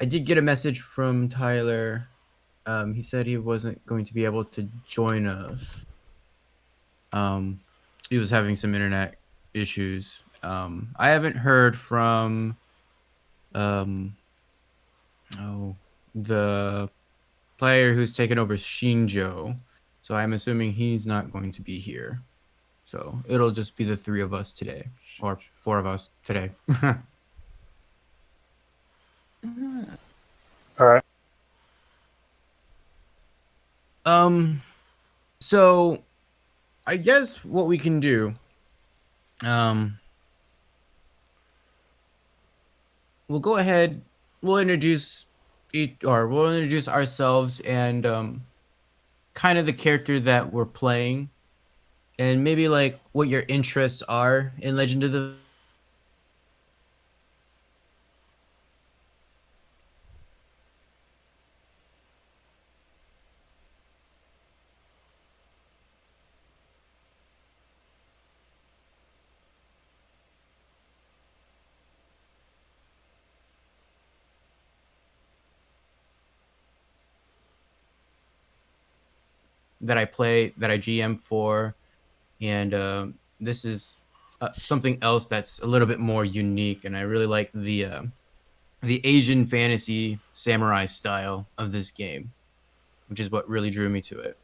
I did get a message from Tyler. He said he wasn't going to be able to join us. Um, he was having some internet issues. I haven't heard from um, oh, the player who's taken over Shinjo, so I'm assuming he's not going to be here. So it'll just be the three of us today, or four of us today. All right. um, so I guess what we can do, um, we'll go ahead. We'll introduce we'll introduce ourselves and kind of the character that we're playing, and maybe like what your interests are in Legend of the that I play, that I GM for, and this is something else that's a little bit more unique, and I really like the Asian fantasy samurai style of this game, which is what really drew me to it.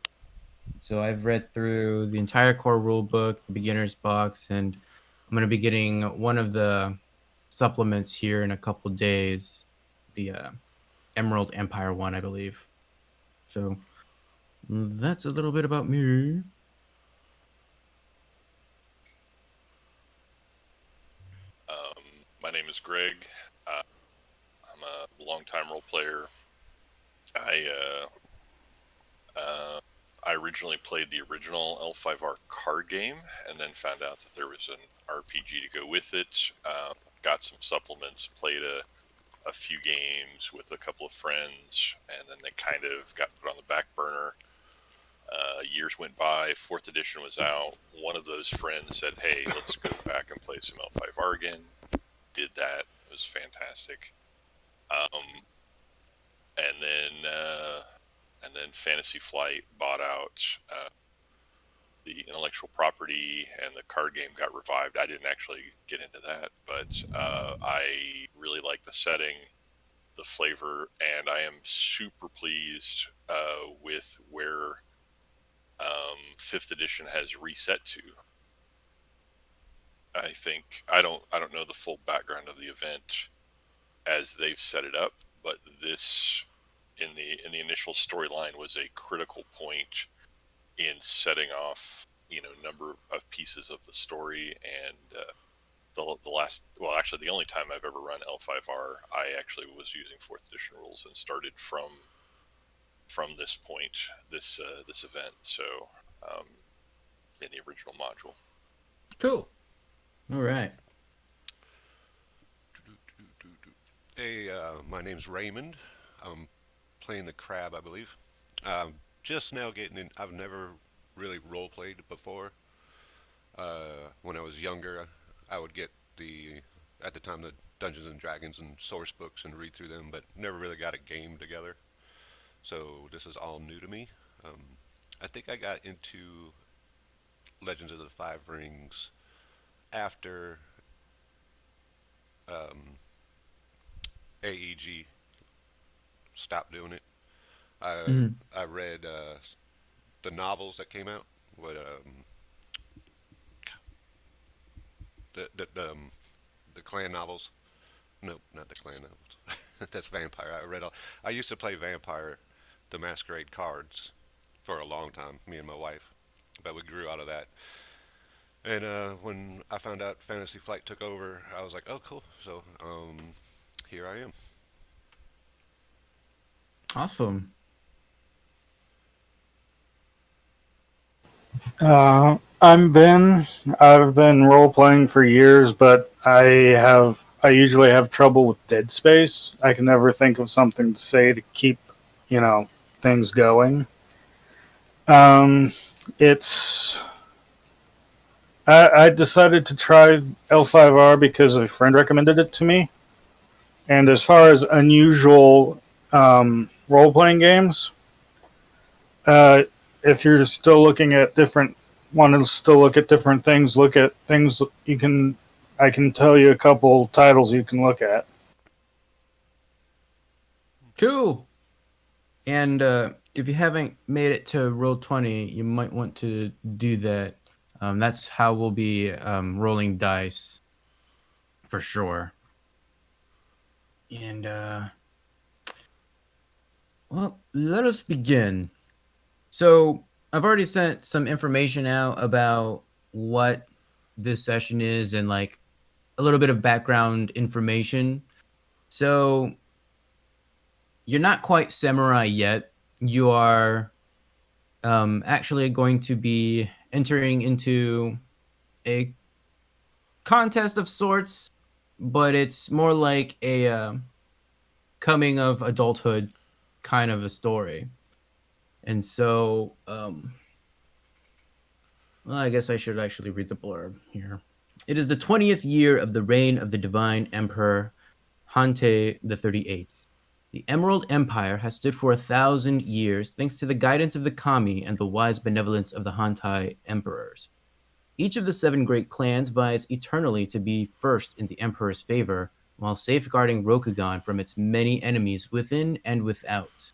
So I've read through the entire core rule book, the beginner's box, and I'm going to be getting one of the supplements here in a couple days, the Emerald Empire one, I believe. So that's a little bit about me. My name is Greg. Uh, I'm a longtime role player. I I originally played the original L5R card game, and then found out that there was an RPG to go with it. Got some supplements, played a few games with a couple of friends, and then they kind of got put on the back burner. Years went by, 4th edition was out. One of those friends said, "Hey, let's go back and play some L5R again." Did that. It was fantastic. Um, and then Fantasy Flight bought out the intellectual property, and the card game got revived. I didn't actually get into that, but I really like the setting, the flavor, and I am super pleased with where 5th edition has reset to. I don't know the full background of the event as they've set it up, but this in the initial storyline was a critical point in setting off number of pieces of the story. And the last, well, actually the only time I've ever run L5R, I actually was using 4th edition rules and started from this point, this event. So um, in the original module. Cool. All right. Hey, my name's Raymond. I'm playing the crab, I believe. Just now getting in. I've never really role played before. When I was younger, I would get at the time, the Dungeons and Dragons and source books and read through them, but never really got a game together. So this is all new to me. Um, I think I got into Legends of the Five Rings after um, AEG stopped doing it. I Mhm. I read the novels that came out. What the clan novels? No, not the clan novels. That's vampire. I read all. I used to play Vampire, the Masquerade cards, for a long time. Me and my wife, but we grew out of that. And when I found out Fantasy Flight took over, I was like, oh, cool. So here I am. Awesome. I'm Ben. I've been role playing for years, but I usually have trouble with dead space. I can never think of something to say to keep, you know, things going. Um, it's I decided to try L5R because a friend recommended it to me, And as far as unusual role playing games, if you're still looking at different, want to still look at different things, look at things you can. I can tell you a couple titles you can look at. Cool. And if you haven't made it to Roll20, you might want to do that. That's how we'll be rolling dice for sure. And well, let us begin. So I've already sent some information out about what this session is and like a little bit of background information. So you're not quite samurai yet. You are actually going to be entering into a contest of sorts, but it's more like a coming of adulthood kind of a story. And so, well, I guess I should actually read the blurb here. It is the 20th year of the reign of the divine emperor Hante the 38th. The Emerald Empire has stood for 1,000 years thanks to the guidance of the Kami and the wise benevolence of the Hantai emperors. Each of the 7 great clans vies eternally to be first in the emperor's favor, while safeguarding Rokugan from its many enemies within and without.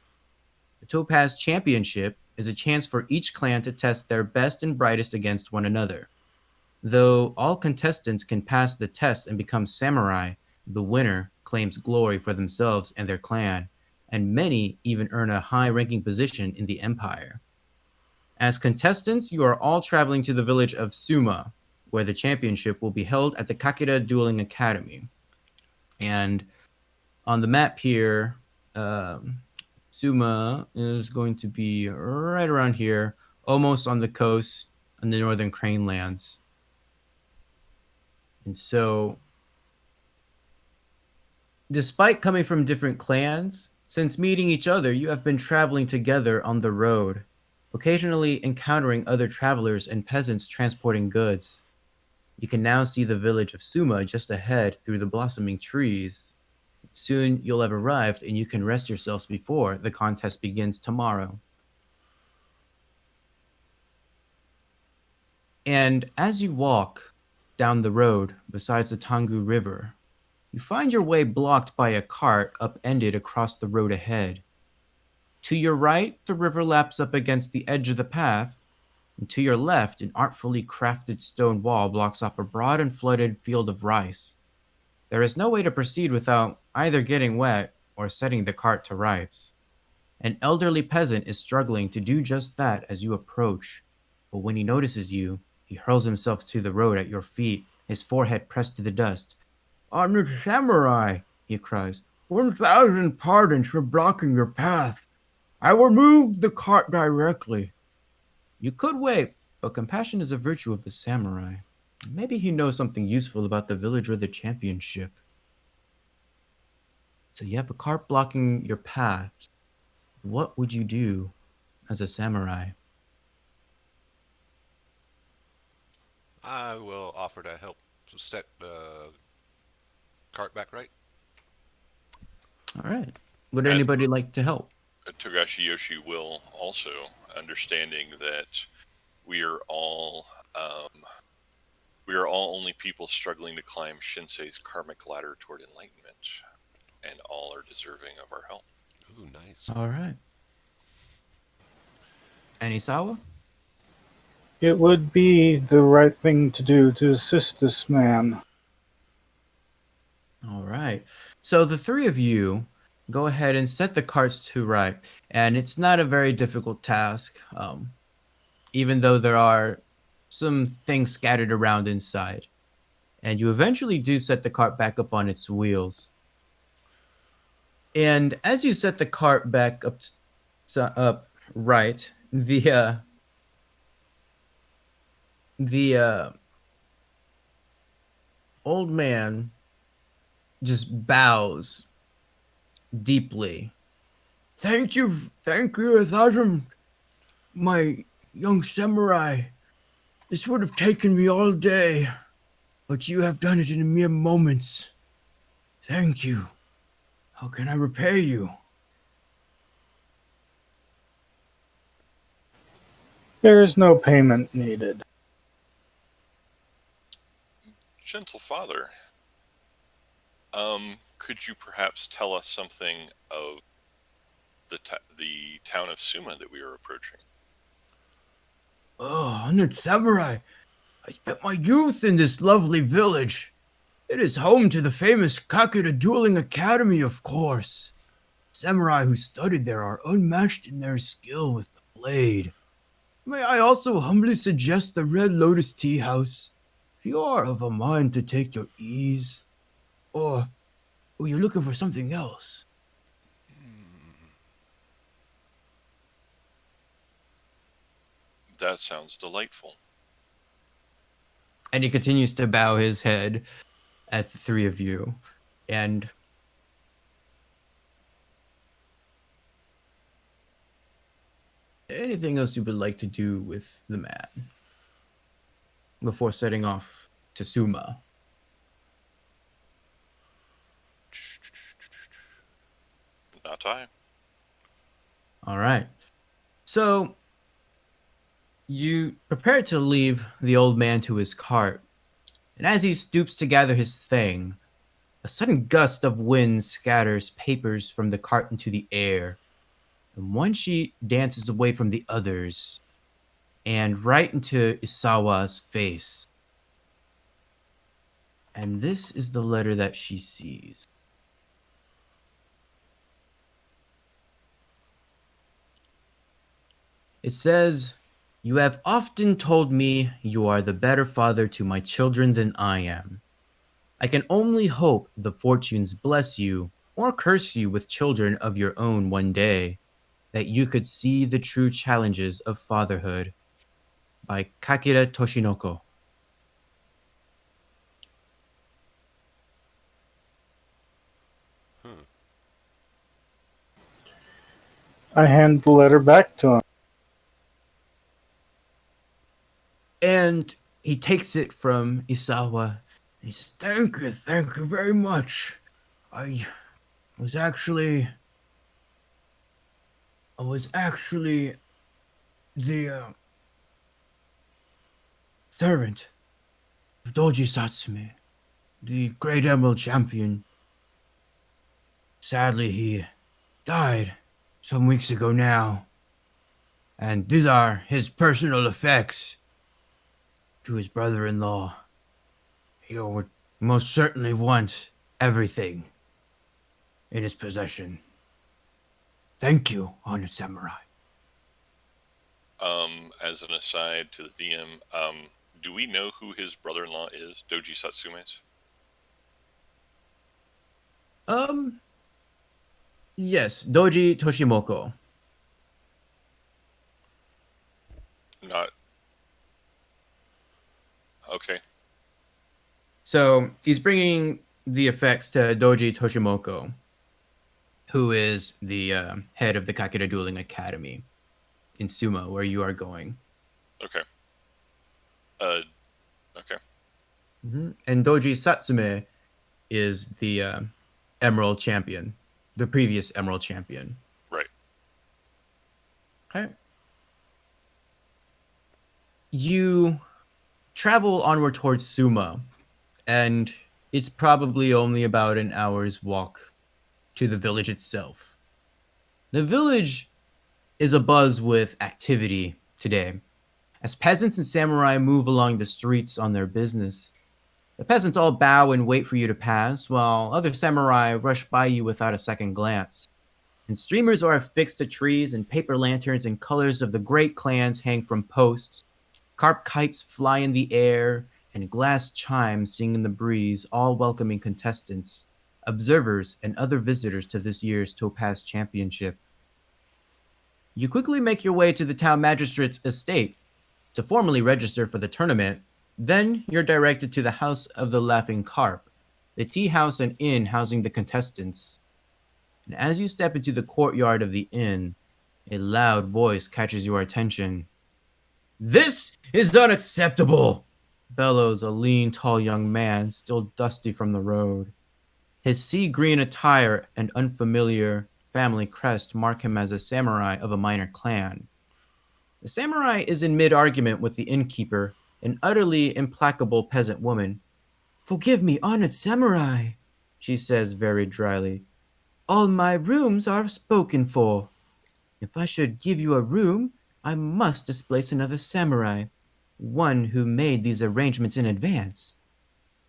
The Topaz Championship is a chance for each clan to test their best and brightest against one another. Though all contestants can pass the test and become samurai, the winner claims glory for themselves and their clan, and many even earn a high-ranking position in the empire. As contestants, you are all traveling to the village of Suma, where the championship will be held at the Kakira Dueling Academy. And on the map here, Suma is going to be right around here, almost on the coast on the northern Crane Lands. And so, despite coming from different clans, since meeting each other, you have been traveling together on the road, occasionally encountering other travelers and peasants transporting goods. You can now see the village of Suma just ahead through the blossoming trees. Soon you'll have arrived and you can rest yourselves before the contest begins tomorrow. And as you walk down the road beside the Tangu River, you find your way blocked by a cart upended across the road ahead. To your right, the river laps up against the edge of the path, and to your left, an artfully crafted stone wall blocks off a broad and flooded field of rice. There is no way to proceed without either getting wet or setting the cart to rights. An elderly peasant is struggling to do just that as you approach, but when he notices you, he hurls himself to the road at your feet, his forehead pressed to the dust. "I'm a samurai," he cries. 1,000 pardons for blocking your path. I will move the cart directly. You could wait, but compassion is a virtue of the samurai. Maybe he knows something useful about the village or the championship. So you have a cart blocking your path. What would you do as a samurai? I will offer to help set the cart back right. All right. Would anybody like to help? Togashi Yoshi will also, understanding that we are all only people struggling to climb Shinsei's karmic ladder toward enlightenment, and all are deserving of our help. Ooh, nice. All right. Anisawa? It would be the right thing to do to assist this man. All right. So the 3 of you go ahead and set the carts to right. And it's not a very difficult task, even though there are some things scattered around inside. And you eventually do set the cart back up on its wheels. And as you set the cart back up right, the old man just bows deeply. Thank you 1,000, my young samurai. This would have taken me all day, but you have done it in mere moments. Thank you. How can I repay you? There is no payment needed. Gentle father, could you perhaps tell us something of the town of Suma that we are approaching? Oh, honored samurai. I spent my youth in this lovely village. It is home to the famous Kakura Dueling Academy, of course. Samurai who studied there are unmatched in their skill with the blade. May I also humbly suggest the Red Lotus Tea House, if you are of a mind to take your ease, or you're looking for something else. That sounds delightful. And he continues to bow his head at the three of you. And anything else you would like to do with the man before setting off to Suma? Not I. All right. So you prepare to leave the old man to his cart. And as he stoops to gather his thing, a sudden gust of wind scatters papers from the cart into the air. And one sheet dances away from the others and right into Isawa's face. And this is the letter that she sees. It says, "You have often told me you are the better father to my children than I am. I can only hope the fortunes bless you or curse you with children of your own one day, that you could see the true challenges of fatherhood." By Kakira Toshinoko. I hand the letter back to him. And he takes it from Isawa and he says, thank you very much. I was actually the servant of Doji Satsume, the Great Emerald Champion. Sadly, he died some weeks ago now. And these are his personal effects to his brother-in-law. He would most certainly want everything in his possession. Thank you, Honored Samurai. As an aside to the DM, do we know who his brother-in-law is? Doji Satsume's? Yes, Doji Toshimoko. Not. Okay. So he's bringing the effects to Doji Toshimoko, who is the head of the Kakira Dueling Academy in Suma, where you are going. Okay. Okay. Mm-hmm. And Doji Satsume is the Emerald Champion, the previous Emerald Champion. Right. Okay. You travel onward towards Suma, and it's probably only about an hour's walk to the village itself. The village is abuzz with activity today, as peasants and samurai move along the streets on their business. The peasants all bow and wait for you to pass, while other samurai rush by you without a second glance. And streamers are affixed to trees, and paper lanterns and colors of the great clans hang from posts. Carp kites fly in the air, and glass chimes sing in the breeze, all welcoming contestants, observers, and other visitors to this year's Topaz Championship. You quickly make your way to the town magistrate's estate to formally register for the tournament. Then you're directed to the House of the Laughing Carp, the tea house and inn housing the contestants. And as you step into the courtyard of the inn, a loud voice catches your attention. "This is unacceptable!" bellows a lean, tall young man, still dusty from the road. His sea green attire and unfamiliar family crest mark him as a samurai of a minor clan. The samurai is in mid argument with the innkeeper, an utterly implacable peasant woman. Forgive me, honored samurai, she says very dryly. All my rooms are spoken for. If I should give you a room, I must displace another samurai, one who made these arrangements in advance.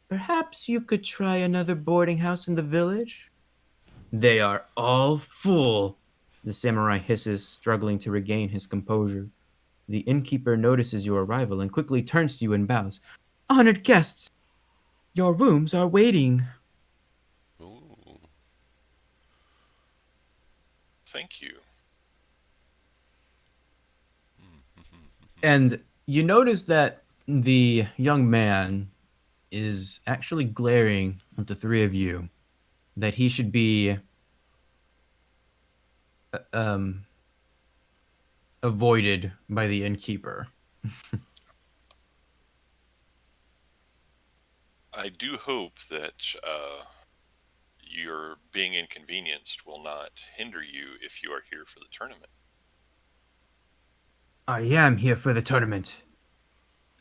Perhaps you could try another boarding house in the village? They are all full, the samurai hisses, struggling to regain his composure. The innkeeper notices your arrival and quickly turns to you and bows. Honored guests, your rooms are waiting. Ooh. Thank you. And you notice that the young man is actually glaring at the three of you, that he should be um, avoided by the innkeeper. I do hope that your being inconvenienced will not hinder you if you are here for the tournament. I am here for the tournament.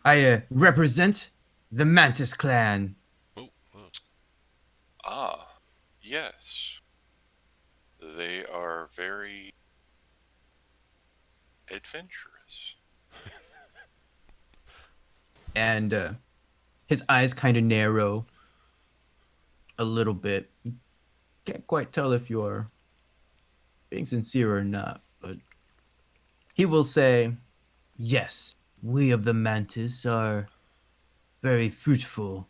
I represent the Mantis clan. Oh, oh. Ah, yes. They are very adventurous. And his eyes kind of narrow a little bit. Can't quite tell if you're being sincere or not, but he will say, yes, we of the Mantis are very fruitful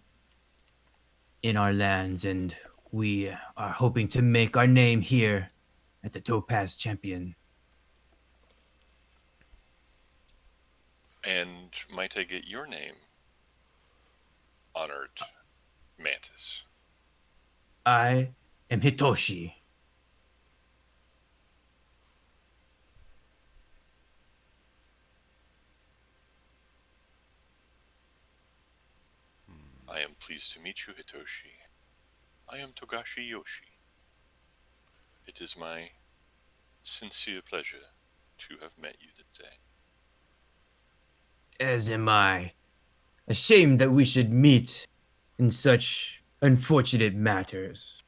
in our lands, and we are hoping to make our name here at the Topaz Champion. And might I get your name, honored Mantis? I am Hitoshi. I am pleased to meet you, Hitoshi. I am Togashi Yoshi. It is my sincere pleasure to have met you today. As am I. A shame that we should meet in such unfortunate matters,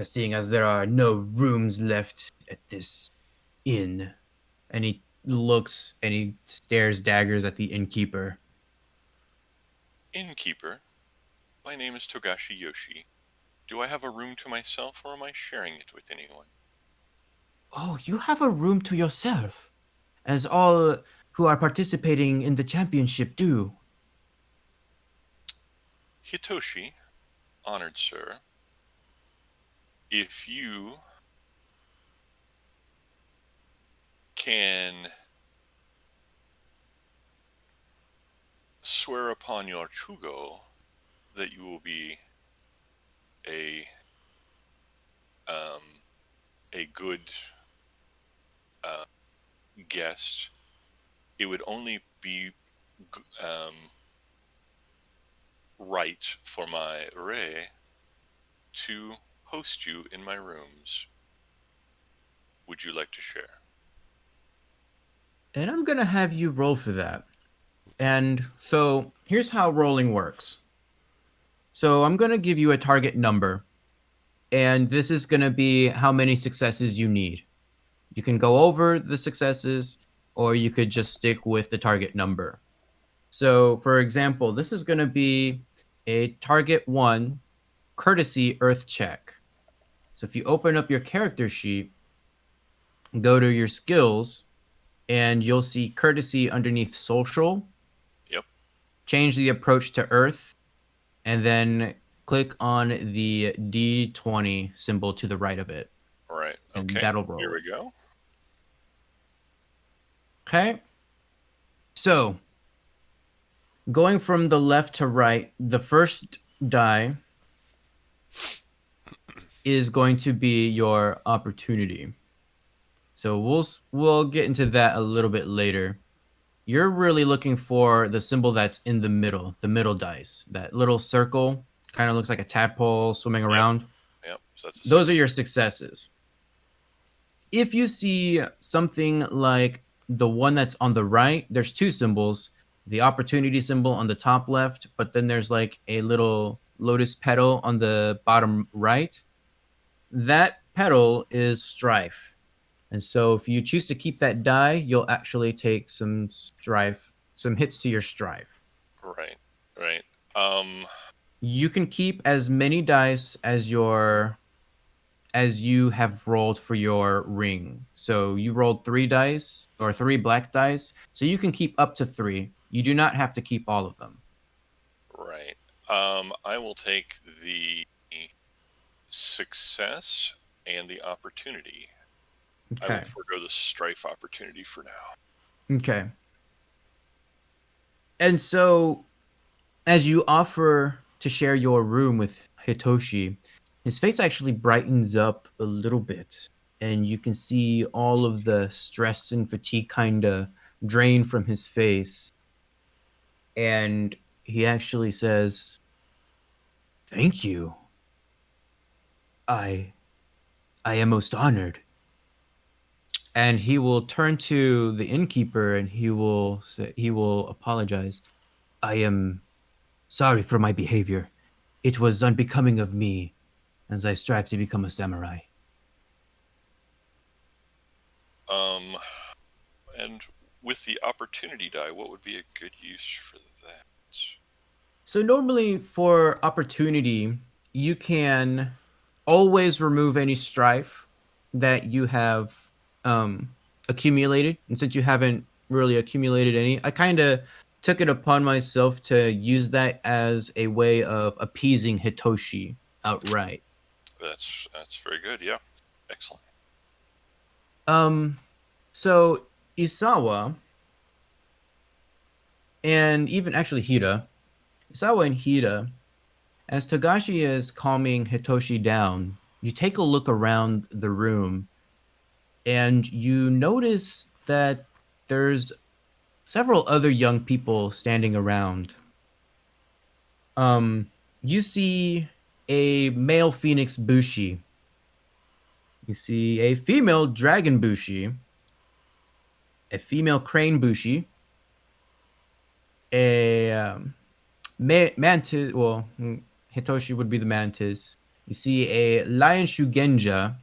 seeing as there are no rooms left at this inn. And he looks and he stares daggers at the innkeeper. Innkeeper, my name is Togashi Yoshi. Do I have a room to myself or am I sharing it with anyone? Oh, you have a room to yourself, as all who are participating in the championship do. Hitoshi, honored sir, if you can swear upon your chugo that you will be a good guest, it would only be right for my Rei to host you in my rooms. Would you like to share? And I'm gonna have you roll for that. And so here's how rolling works. So I'm gonna give you a target number, and this is gonna be how many successes you need. You can go over the successes, or you could just stick with the target number. So, for example, this is gonna be a target 1 courtesy earth check. So if you open up your character sheet, go to your skills, and you'll see courtesy underneath social. Yep. Change the approach to earth, and then click on the D20 symbol to the right of it. All right. And Okay. that'll roll. Here we go. Okay. So, going from the left to right, the first die is going to be your opportunity. So we'll get into that a little bit later. You're really looking for the symbol that's in the middle dice. That little circle kind of looks like a tadpole swimming around. Yep. So that's a Those are 6. your successes. If you see something like the one that's on the right, there's two symbols. The opportunity symbol on the top left, but then there's like a little lotus petal on the bottom right. That petal is strife. And so if you choose to keep that die, you'll actually take some strife, some hits to your strife. Right. Right. Um. You can keep as many dice as you have rolled for your ring. So you rolled 3 dice or 3 black dice. So you can keep up to 3. You do not have to keep all of them. Right. I will take the success and the opportunity. I Okay. will forego the strife opportunity for now. Okay. And so as you offer to share your room with Hitoshi, his face actually brightens up a little bit. And you can see all of the stress and fatigue kind of drain from his face. And he actually says, "Thank you. I I am most honored." And he will turn to the innkeeper and he will apologize. "I am sorry for my behavior. It was unbecoming of me as I strive to become a samurai." Um. And with the opportunity die, what would be a good use for that? So normally for opportunity, you can always remove any strife that you have um, accumulated. And since you haven't really accumulated any, I kind of took it upon myself to use that as a way of appeasing Hitoshi outright. That's very good. Yeah. Excellent. Um, so Isawa and even actually Isawa and Hida, as Togashi is calming Hitoshi down, you take a look around the room and you notice that there's several other young people standing around. You see a male phoenix bushi. You see a female dragon bushi, a female crane bushi, a mantis. Well, Hitoshi would be the mantis. You see a lion shugenja,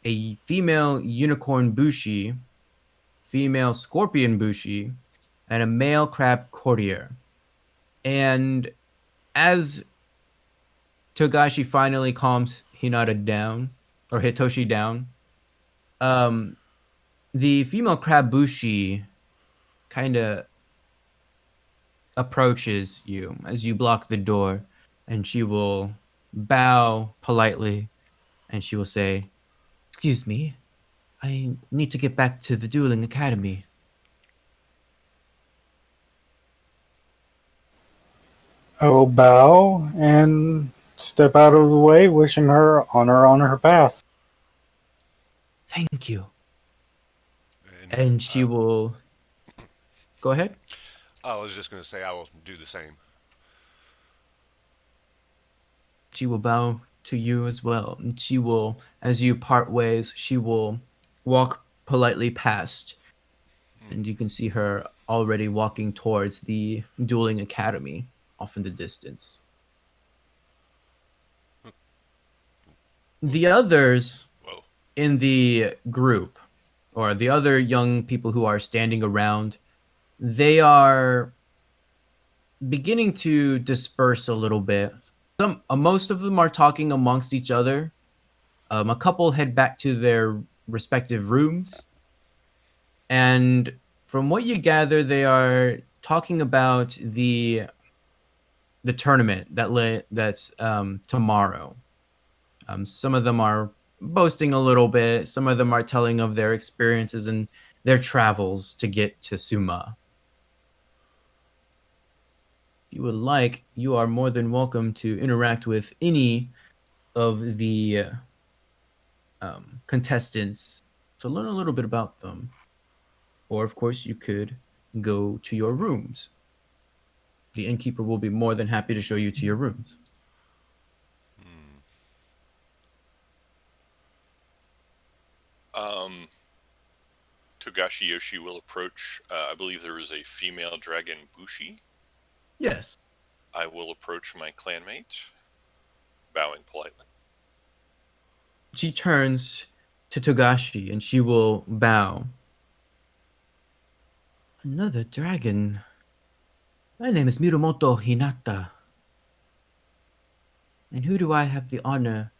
a female unicorn bushi, female scorpion bushi, and a male crab courtier. And as Togashi finally calms Hinata down, or Hitoshi down, um, the female crab bushi kind of approaches you as you block the door, and she will bow politely, and she will say, "Excuse me, I need to get back to the dueling academy." I will bow and step out of the way, wishing her honor on her path. "Thank you." And And she will go ahead. I was just going to say I will do the same. She will bow to you as well. And she will, as you part ways, she will walk politely past. And you can see her already walking towards the dueling academy off in the distance. The others Whoa. in the group, or the other young people who are standing around, they are beginning to disperse a little bit. Most of them are talking amongst each other. A couple head back to their respective rooms, and from what you gather, they are talking about the tournament that's tomorrow. Some of them are boasting a little bit. Some of them are telling of their experiences and their travels to get to Suma. If you would like, you are more than welcome to interact with any of the contestants to learn a little bit about them. Or, of course, you could go to your rooms. The innkeeper will be more than happy to show you to your rooms. Togashi Yoshi will approach. I believe there is a female dragon, Bushi. Yes. I will approach my clanmate, bowing politely. She turns to Togashi and she will bow. Another dragon. My name is Mirumoto Hinata. And who do I have the honor?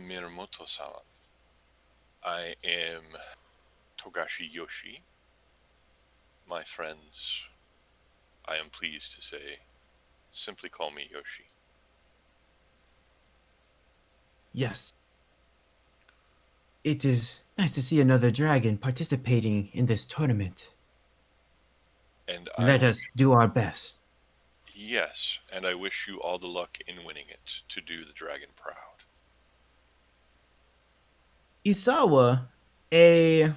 Minamoto-sama. I am Togashi Yoshi. My friends, I am pleased to say, simply call me Yoshi. Yes. It is nice to see another dragon participating in this tournament. And Let us do our best. Yes, and I wish you all the luck in winning it to do the dragon proud. Isawa, a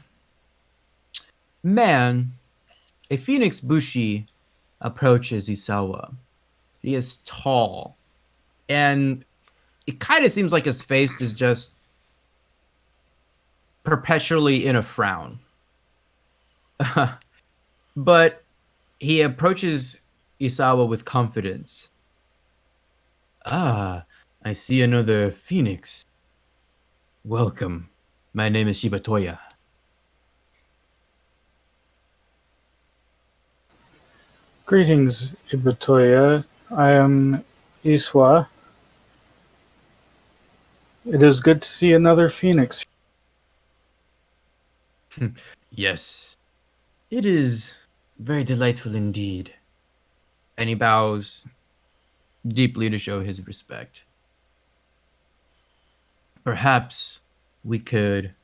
man, a Phoenix Bushi, approaches Isawa. He is tall, and it kind of seems like his face is just perpetually in a frown. But he approaches Isawa with confidence. Ah, I see another Phoenix. Welcome. My name is Shibatoya. Greetings, Ibatoya. I am Iswa. It is good to see another phoenix. Yes, it is very delightful indeed. And he bows deeply to show his respect. Perhaps later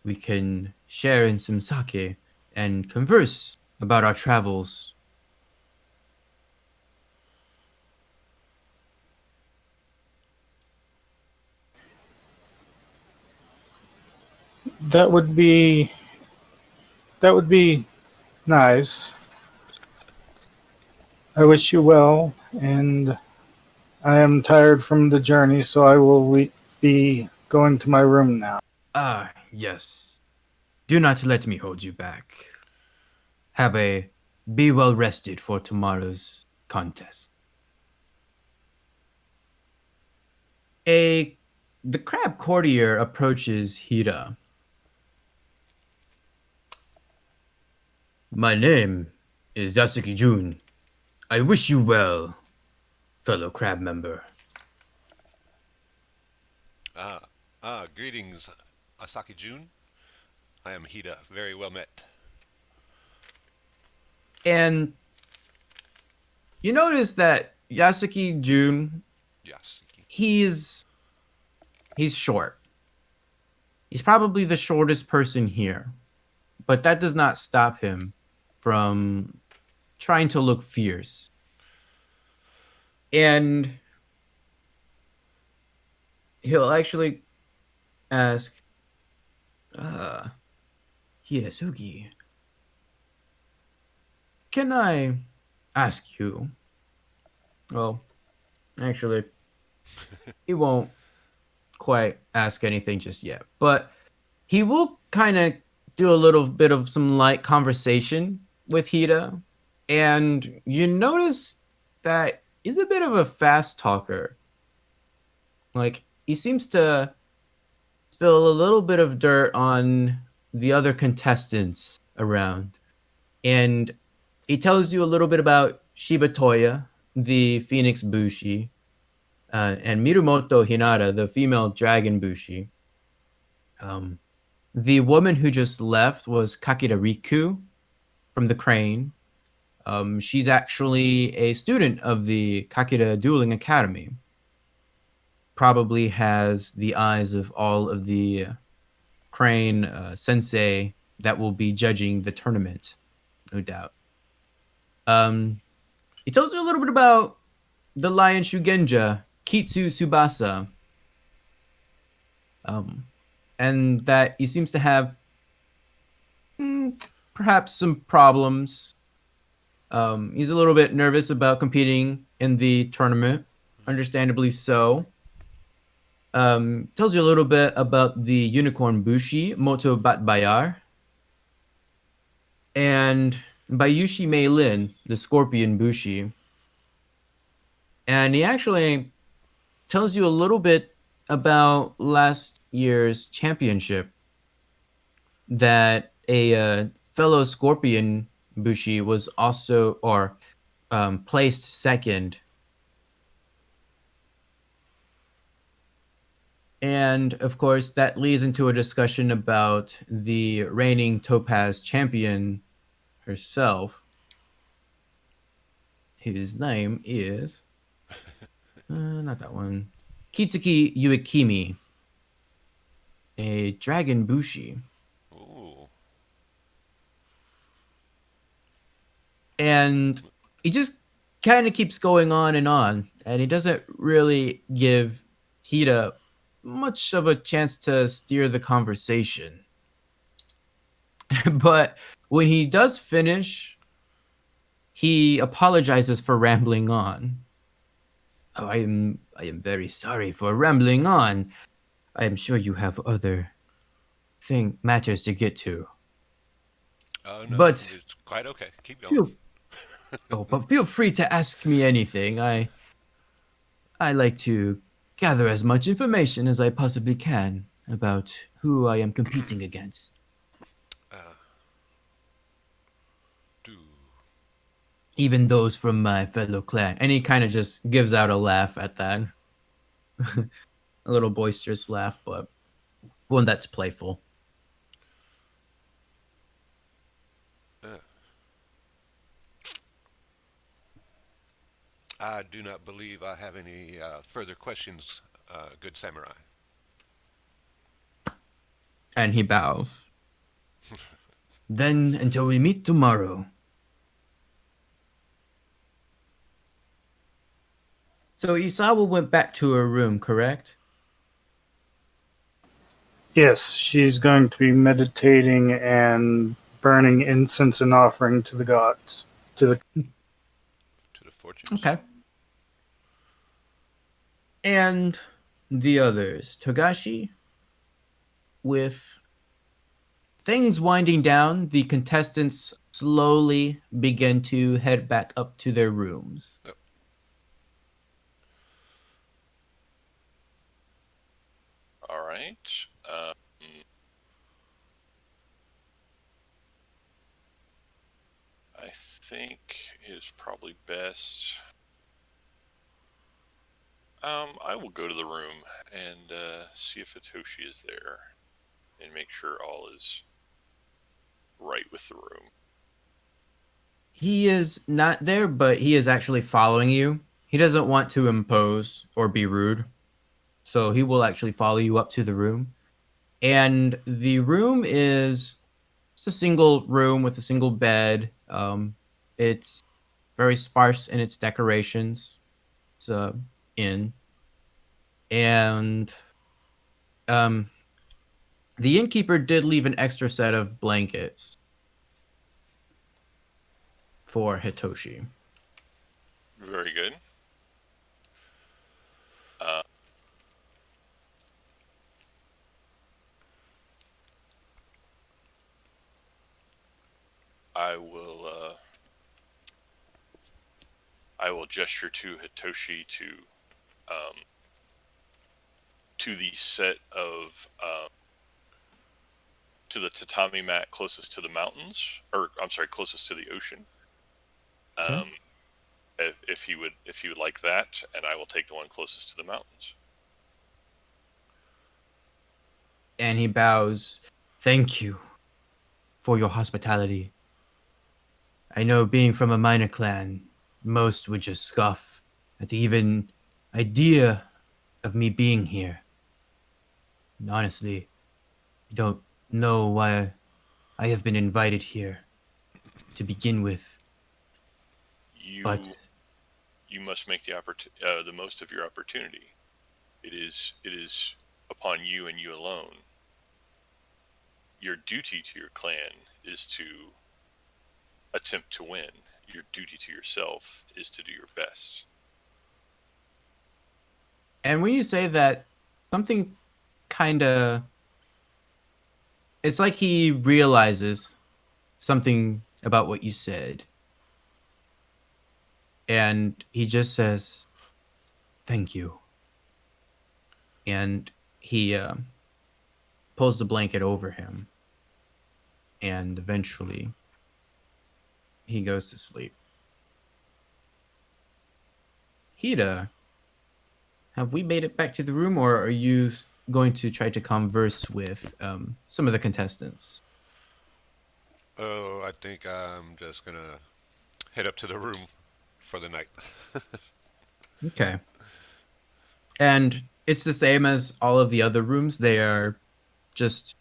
we can share in some sake and converse about our travels. That would be nice. I wish you well, and I am tired from the journey, so I will be going to my room now. Ah, yes. Do not let me hold you back. Be well rested for tomorrow's contest. The crab courtier approaches Hira. My name is Yasuki Jun. I wish you well, fellow crab member. Greetings, Asaki Jun. I am Hida. Very well met. And you notice that Yasuki Jun, Yes. he's short. He's probably the shortest person here. But that does not stop him from trying to look fierce. And he'll actually ask, Hirasugi, can I ask you? Well, actually, he won't quite ask anything just yet, but he will kind of do a little bit of some light conversation with Hida, and you notice that he's a bit of a fast talker. Like, he seems to spill a little bit of dirt on the other contestants around. And he tells you a little bit about Shibatoya, the Phoenix Bushi, and Mirumoto Hinata, the female dragon Bushi. The woman who just left was Kakira Riku from the Crane. She's actually a student of the Kakira Dueling Academy. Probably has the eyes of all of the Crane sensei that will be judging the tournament, no doubt. He tells you a little bit about the Lion Shugenja, Kitsu Tsubasa, and that he seems to have perhaps some problems He's a little bit nervous about competing in the tournament, understandably so. Tells you a little bit about the Unicorn Bushi, Moto Bat Bayar, and Bayushi Mei Lin, the Scorpion Bushi. And he actually tells you a little bit about last year's championship that a fellow Scorpion Bushi was also, or placed second. And of course, that leads into a discussion about the reigning Topaz champion herself, whose name is not that one, Kitsuki Uekimi, a dragon bushi. Ooh. And he just kind of keeps going on, and he doesn't really give Hida much of a chance to steer the conversation. But when he does finish, he apologizes for rambling on. Oh, I am very sorry for rambling on. I am sure you have other matters to get to. Oh no, But it's quite okay. Keep going. feel free to ask me anything. I like to gather as much information as I possibly can about who I am competing against. Do Even those from my fellow clan. And he kind of just gives out a laugh at that. A little boisterous laugh, but one that's playful. I do not believe I have any further questions, good samurai. And he bows. Then until we meet tomorrow. So Isawa went back to her room, correct? Yes, she's going to be meditating and burning incense and offering to the gods. To the To the fortunes. Okay. And the others, Togashi, with things winding down, the contestants slowly begin to head back up to their rooms. Yep. All right. I think it is probably best. I will go to the room and see if Hitoshi is there and make sure all is right with the room. He is not there, but he is actually following you. He doesn't want to impose or be rude, so he will actually follow you up to the room. And the room is just a single room with a single bed. It's very sparse in its decorations. It's a inn, and um, the innkeeper did leave an extra set of blankets for Hitoshi. Very good. I will. I will gesture to Hitoshi to the set of to the tatami mat closest to the mountains, or I'm sorry, closest to the ocean. Okay. If he would like that, and I will take the one closest to the mountains. And he bows. Thank you for your hospitality. I know being from a minor clan, most would just scoff at the even idea of me being here. And honestly, I don't know why I have been invited here to begin with. But You must make the most of your opportunity. It is upon you and you alone. Your duty to your clan is to attempt to win. your duty to yourself is to do your best. And when you say that, something kind of, it's like he realizes something about what you said. And he just says, "Thank you." And he pulls the blanket over him. And eventually, he goes to sleep. Hida, have we made it back to the room, or are you going to try to converse with some of the contestants? Oh, I think I'm just gonna head up to the room for the night. Okay. And it's the same as all of the other rooms. They are just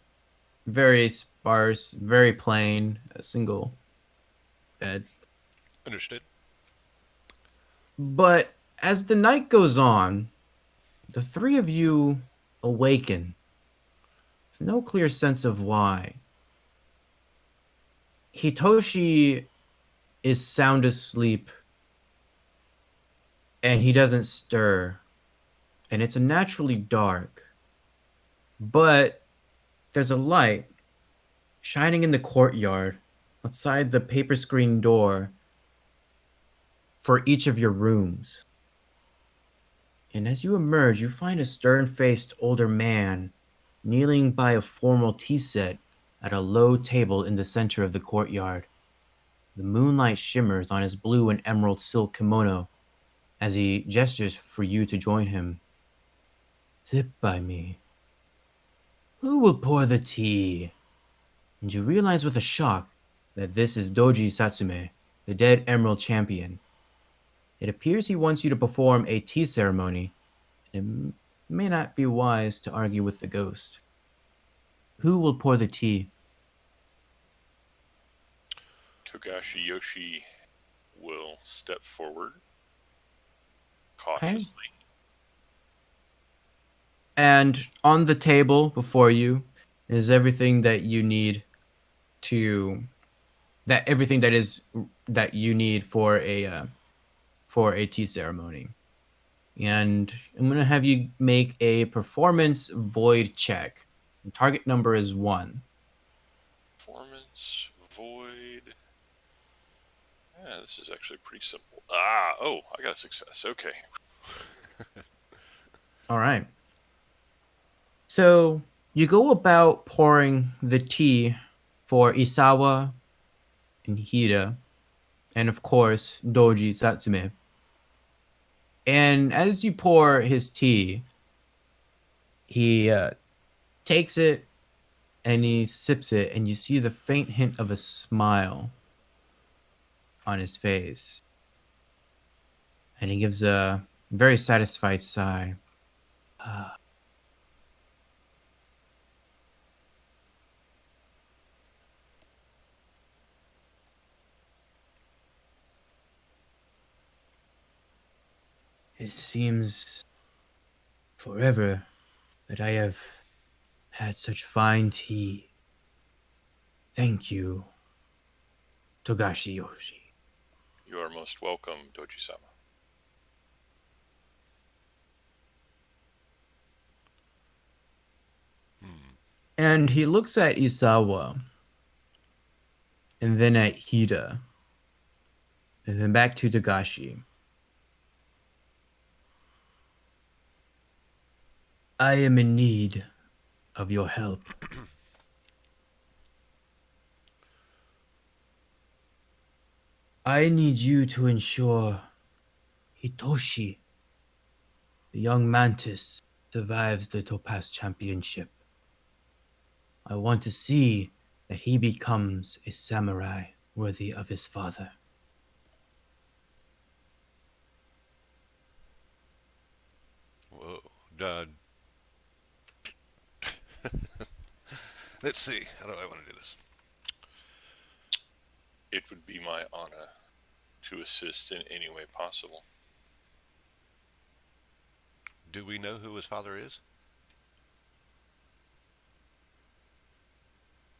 very sparse, very plain, a single bed. Understood. But as the night goes on, the three of you awaken with no clear sense of why. Hitoshi is sound asleep and he doesn't stir. And it's naturally dark. But there's a light shining in the courtyard outside the paper screen door for each of your rooms. And as you emerge, you find a stern faced older man kneeling by a formal tea set at a low table in the center of the courtyard. The moonlight shimmers on his blue and emerald silk kimono as he gestures for you to join him. Sit by me. Who will pour the tea? And you realize with a shock that this is Doji Satsume, the dead emerald champion. It appears he wants you to perform a tea ceremony, and it may not be wise to argue with the ghost. Who will pour the tea? Togashi Yoshi will step forward Okay. cautiously. And on the table before you is everything that you need to everything that you need for a tea ceremony. And I'm gonna have you make a performance void check. The target number is 1. Performance void. Yeah, this is actually pretty simple. Oh, I got a success. Okay. All right. So you go about pouring the tea for Isawa and Hida, and of course Doji Satsume. And as you pour his tea, he takes it and he sips it, and you see the faint hint of a smile on his face. And he gives a very satisfied sigh. It seems forever that I have had such fine tea. Thank you, Togashi Yoshi. You are most welcome, Doji-sama. And he looks at Isawa, and then at Hida, and then back to Togashi. I am in need of your help. I need you to ensure Hitoshi, the young mantis, survives the Topaz Championship. I want to see that he becomes a samurai worthy of his father. Whoa. Done. Let's see. How do I want to do this? It would be my honor to assist in any way possible. Do we know who his father is?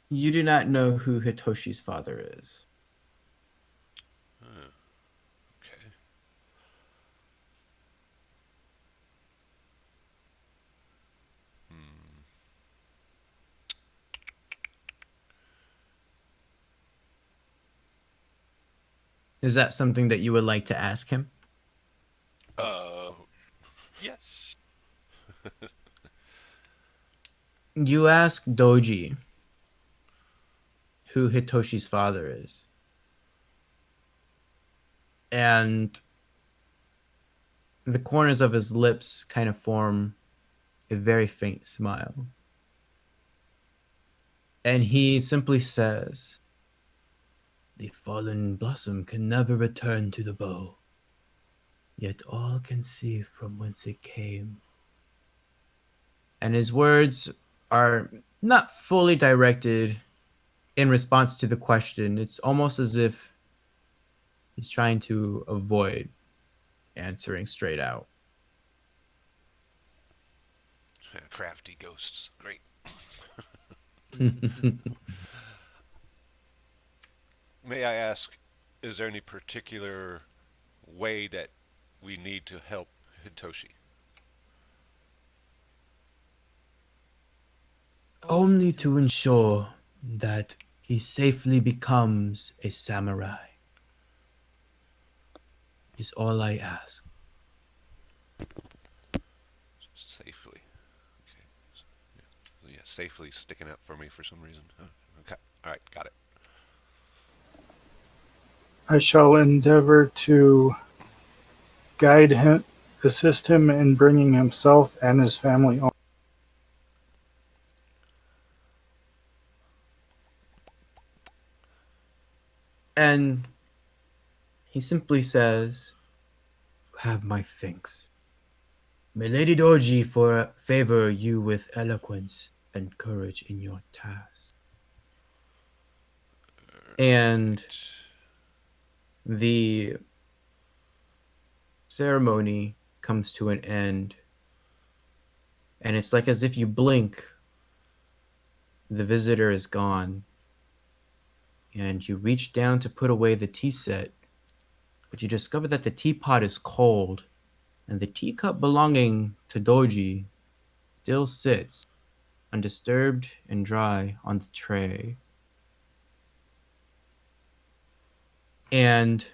You do not know who Hitoshi's father is. Oh. Is that something that you would like to ask him? Uh, yes. You ask Doji who Hitoshi's father is. And the corners of his lips kind of form a very faint smile. And he simply says, "The fallen blossom can never return to the bow, yet all can see from whence it came." And his words are not fully directed in response to the question. It's almost as if he's trying to avoid answering straight out. Crafty ghosts. Great. May I ask, is there any particular way that we need to help Hitoshi? Only to ensure that he safely becomes a samurai is all I ask. Safely. Okay. Yeah, safely sticking up for me for some reason. Huh. Okay. All right. Got it. I shall endeavor to guide him, assist him in bringing himself and his family home. And he simply says, "You have my thanks. May Lady Doji for favor you with eloquence and courage in your task." And the ceremony comes to an end. And it's like as if you blink, the visitor is gone. And you reach down to put away the tea set, but you discover that the teapot is cold, and the teacup belonging to Doji still sits, undisturbed and dry, on the tray. And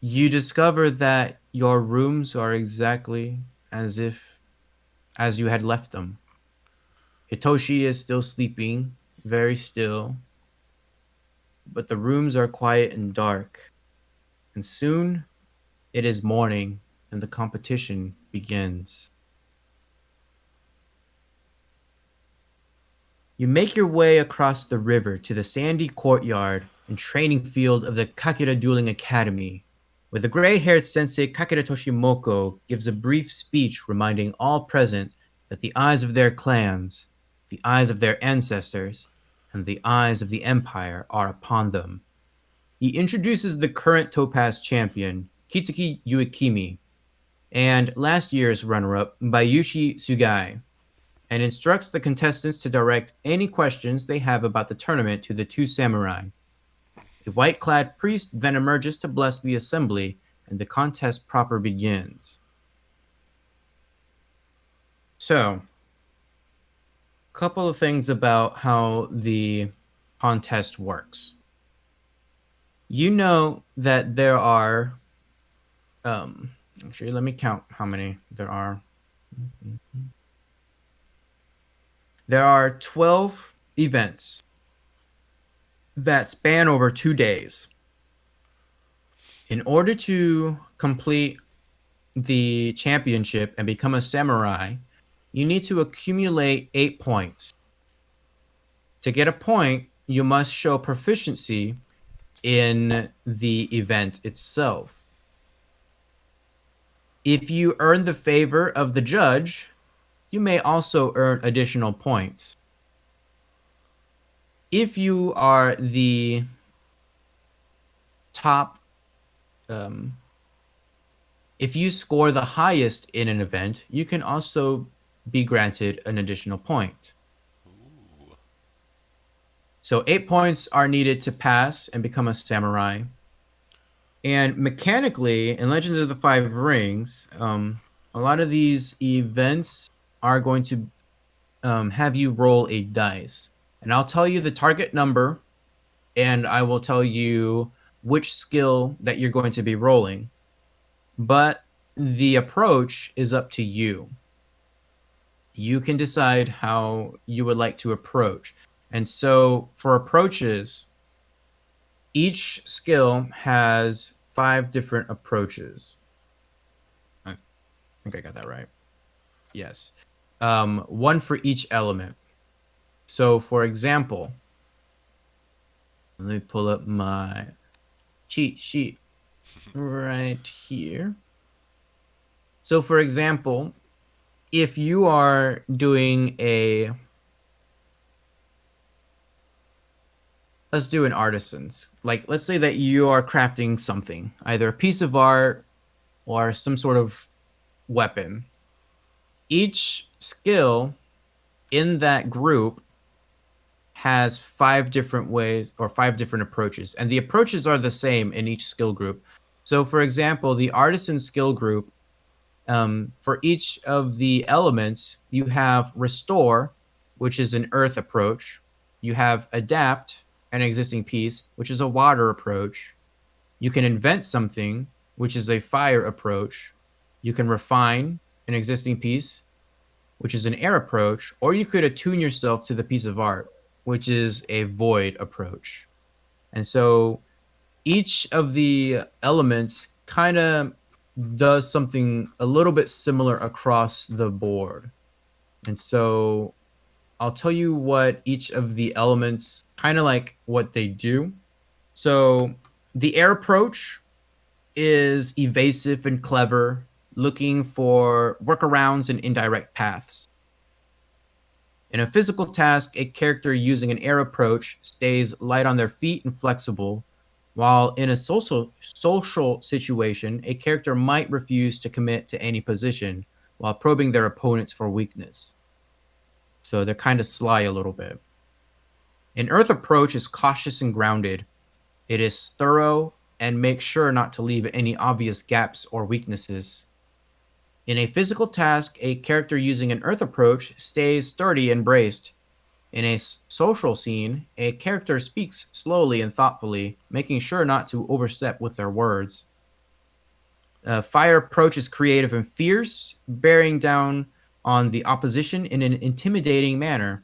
you discover that your rooms are exactly as you had left them. Hitoshi is still sleeping, very still, but the rooms are quiet and dark. And soon it is morning and the competition begins. You make your way across the river to the sandy courtyard and training field of the Kakira Dueling Academy, where the gray-haired sensei Kakira Toshimoko gives a brief speech reminding all present that the eyes of their clans, the eyes of their ancestors, and the eyes of the empire are upon them. He introduces the current Topaz champion, Kitsuki Uekimi, and last year's runner-up, Bayushi Sugai, and instructs the contestants to direct any questions they have about the tournament to the two samurai. A white-clad priest then emerges to bless the assembly, and the contest proper begins. So, a couple of things about how the contest works. You know that there are, actually, let me count how many there are. There are 12 events that span over 2 days. In order to complete the championship and become a samurai, you need to accumulate 8 points. To get a point, you must show proficiency in the event itself. If you earn the favor of the judge, you may also earn additional points. If you are the top, if you score the highest in an event, you can also be granted an additional point. Ooh. So 8 points are needed to pass and become a samurai. And mechanically, in Legends of the Five Rings, a lot of these events are going to have you roll a dice. And I'll tell you the target number, and I will tell you which skill that you're going to be rolling, but the approach is up to you. You can decide how you would like to approach. And so for approaches, each skill has 5 different approaches. I think I got that right. Yes. One for each element. So for example, let me pull up my cheat sheet right here. So for example, if you are doing let's do an artisan's. Like, let's say that you are crafting something, either a piece of art or some sort of weapon. Each skill in that group has 5 different ways or 5 different approaches, and the approaches are the same in each skill group. So for example, the artisan skill group, for each of the elements, you have restore, which is an earth approach. You have adapt, an existing piece, which is a water approach. You can invent something, which is a fire approach. You can refine an existing piece, which is an air approach, or you could attune yourself to the piece of art, which is a void approach. And so each of the elements kind of does something a little bit similar across the board. And so I'll tell you what each of the elements kind of like what they do. So the air approach is evasive and clever, looking for workarounds and indirect paths. In a physical task, a character using an air approach stays light on their feet and flexible, while in a social situation, a character might refuse to commit to any position while probing their opponents for weakness. So they're kind of sly a little bit. An earth approach is cautious and grounded. It is thorough and makes sure not to leave any obvious gaps or weaknesses. In a physical task, a character using an earth approach stays sturdy and braced. In a social scene, a character speaks slowly and thoughtfully, making sure not to overstep with their words. Fire approach is creative and fierce, bearing down on the opposition in an intimidating manner.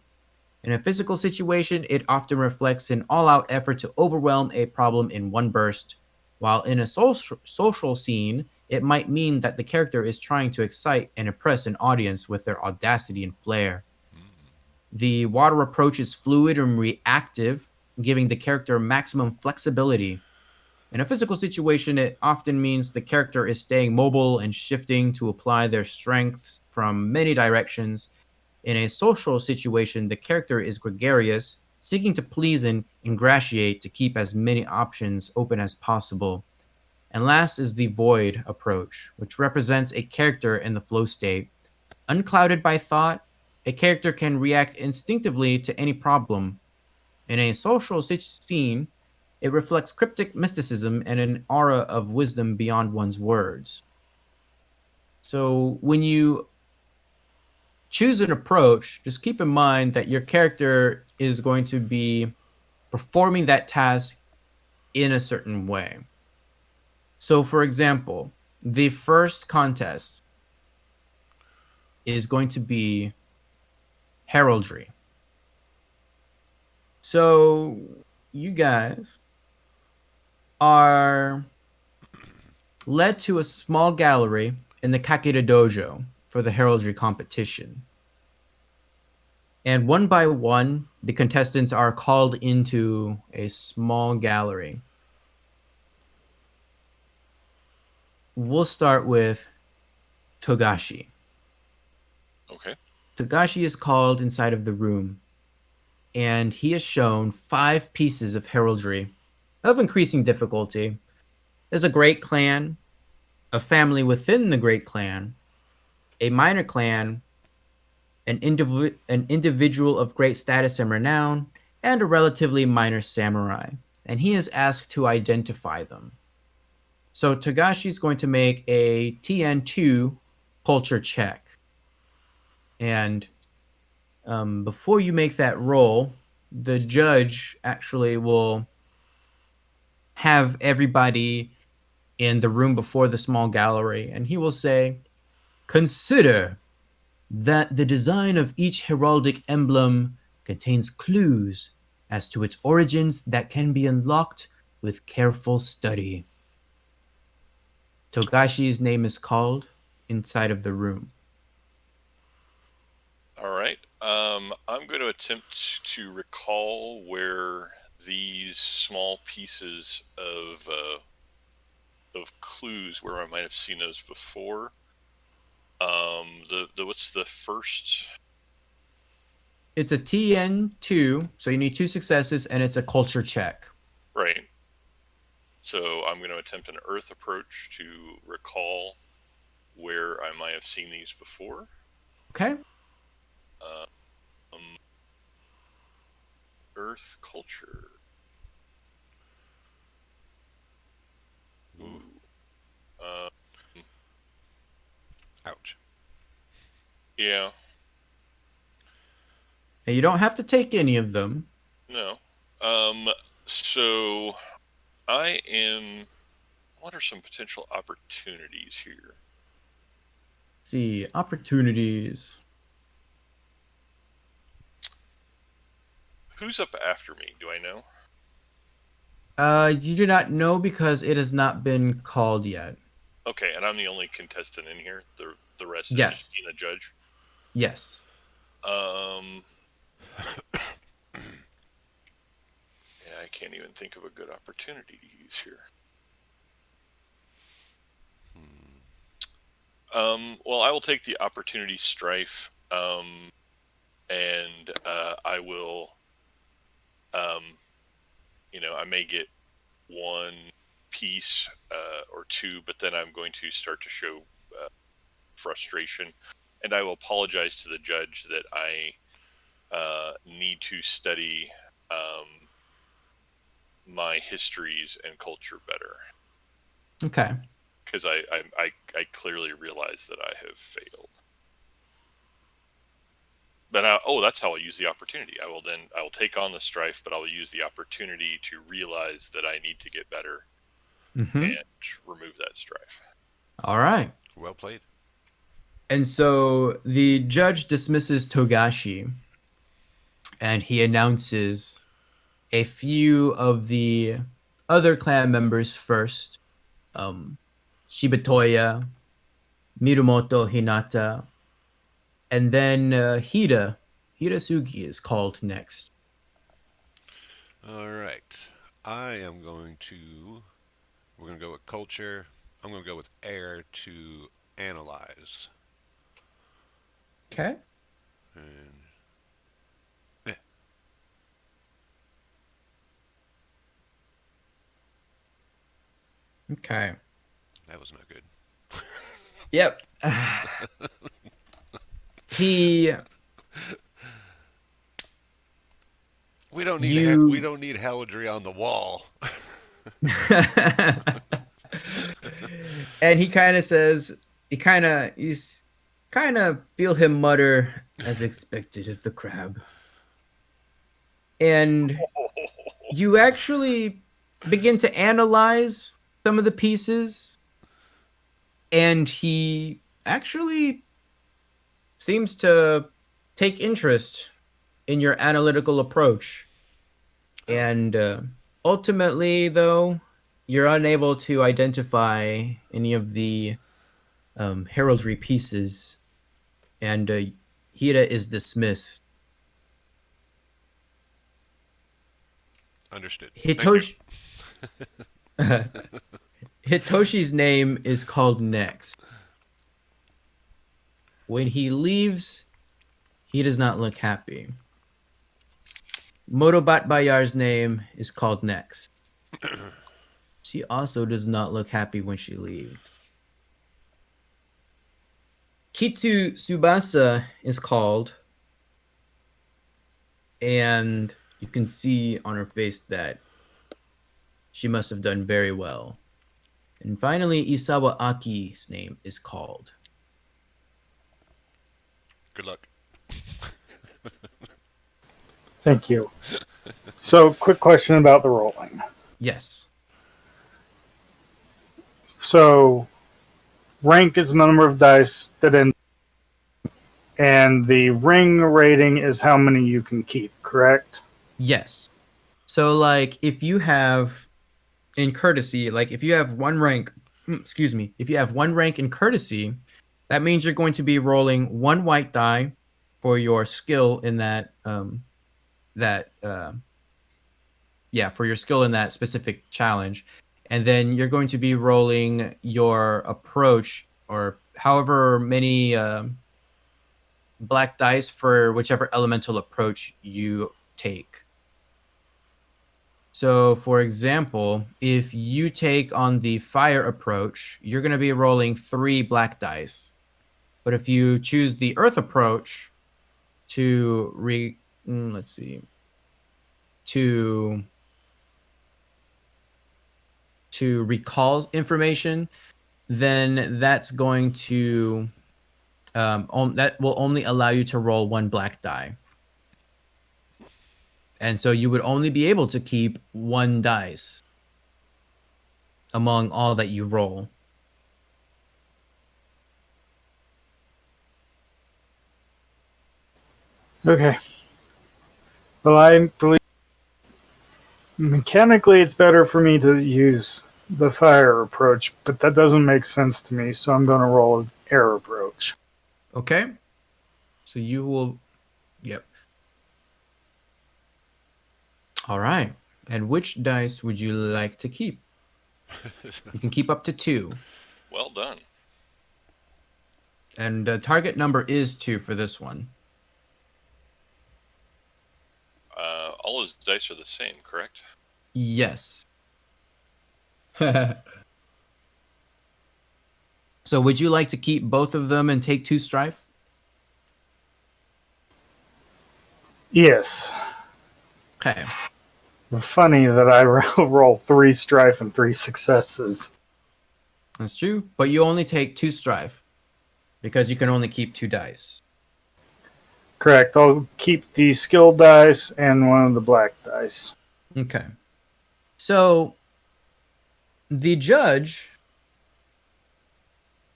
In a physical situation, it often reflects an all-out effort to overwhelm a problem in one burst, while in a social scene, it might mean that the character is trying to excite and impress an audience with their audacity and flair. The water approach is fluid and reactive, giving the character maximum flexibility. In a physical situation, it often means the character is staying mobile and shifting to apply their strengths from many directions. In a social situation, the character is gregarious, seeking to please and ingratiate to keep as many options open as possible. And last is the void approach, which represents a character in the flow state. Unclouded by thought, a character can react instinctively to any problem. In a social scene, it reflects cryptic mysticism and an aura of wisdom beyond one's words. So when you choose an approach, just keep in mind that your character is going to be performing that task in a certain way. So, for example, the first contest is going to be heraldry. So, you guys are led to a small gallery in the Kakeda Dojo for the heraldry competition. And one by one, the contestants are called into a small gallery. We'll start with Togashi. Okay. Togashi is called inside of the room, and he is shown 5 pieces of heraldry of increasing difficulty. There's a great clan, a family within the great clan, a minor clan, an individual of great status and renown, and a relatively minor samurai. And he is asked to identify them. So Togashi is going to make a TN2 culture check. And before you make that roll, the judge actually will have everybody in the room before the small gallery, and he will say, "Consider that the design of each heraldic emblem contains clues as to its origins that can be unlocked with careful study." Togashi's name is called inside of the room. All right. I'm going to attempt to recall where these small pieces of clues, where I might have seen those before. The what's the first? It's a TN2, so you need 2 successes, and it's a culture check. Right. So I'm going to attempt an Earth approach to recall where I might have seen these before. Okay. Earth culture. Ooh. Ouch. Yeah. And you don't have to take any of them. No. So what are some potential opportunities here? Let's see, opportunities. Who's up after me? Do I know? You do not know because it has not been called yet. Okay, and I'm the only contestant in here. The rest is Yes. just being a judge. Yes. Yeah, I can't even think of a good opportunity to use here. Well, I will take the opportunity strife, and I will, I may get one piece or two, but then I'm going to start to show frustration, and I will apologize to the judge that I need to study my histories and culture better. Okay. Because I clearly realize that I have failed. But that's how I'll use the opportunity. I will take on the strife, but I will use the opportunity to realize that I need to get better and remove that strife. All right. Well played. And so the judge dismisses Togashi, and he announces a few of the other clan members first. Shibatoya, Mirumoto Hinata, and then Hirasugi is called next. All right. We're going to go with culture. I'm going to go with air to analyze. Okay. And Okay. that was not good. Yep. We don't need heraldry on the wall. And he's kind of feel him mutter as expected of the crab. And you actually begin to analyze some of the pieces, and he actually seems to take interest in your analytical approach. And ultimately, though, you're unable to identify any of the heraldry pieces, and Hira is dismissed. Understood. Hitoshi's name is called next. When he leaves, he does not look happy. Motobat Bayar's name is called next. She also does not look happy when she leaves. Kitsu Tsubasa is called, and you can see on her face that she must have done very well. And finally, Isawa Aki's name is called. Good luck. Thank you. So, quick question about the rolling. Yes. So rank is the number of dice that end, and the ring rating is how many you can keep, correct? Yes. So like if you have in courtesy, like if you have one rank, excuse me, if you have one rank in courtesy, that means you're going to be rolling one white die for your skill in that for your skill in that specific challenge. And then you're going to be rolling your approach or however many black dice for whichever elemental approach you take. So, for example, if you take on the fire approach, you're going to be rolling 3 black dice. But if you choose the earth approach to let's see, to recall information, then that's going to that will only allow you to roll 1 black die. And so you would only be able to keep 1 dice among all that you roll. Okay. Well, I believe mechanically it's better for me to use the fire approach, but that doesn't make sense to me, so I'm going to roll an air approach. Okay. So you will, yep. All right. And which dice would you like to keep? You can keep up to 2. Well done. And the target number is 2 for this one. All those dice are the same, correct? Yes. So would you like to keep both of them and take 2 strife? Yes. Okay. Funny that I roll 3 strife and 3 successes. That's true. But you only take 2 strife because you can only keep 2 dice. Correct. I'll keep the skill dice and one of the black dice. Okay. So the judge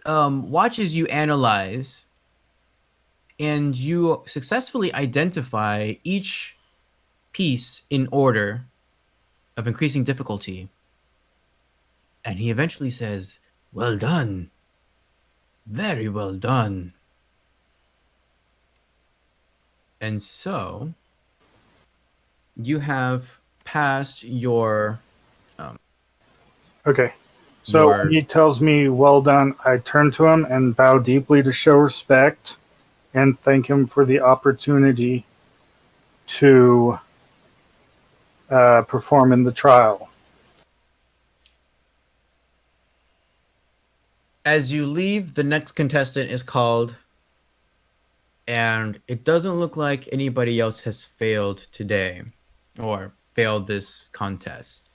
watches you analyze, and you successfully identify each piece in order of increasing difficulty. And he eventually says, "Well done. Very well done." And so you have passed your Okay. So when he tells me, well done, I turn to him and bow deeply to show respect and thank him for the opportunity to perform in the trial. As you leave, the next contestant is called, and it doesn't look like anybody else has failed today or failed this contest.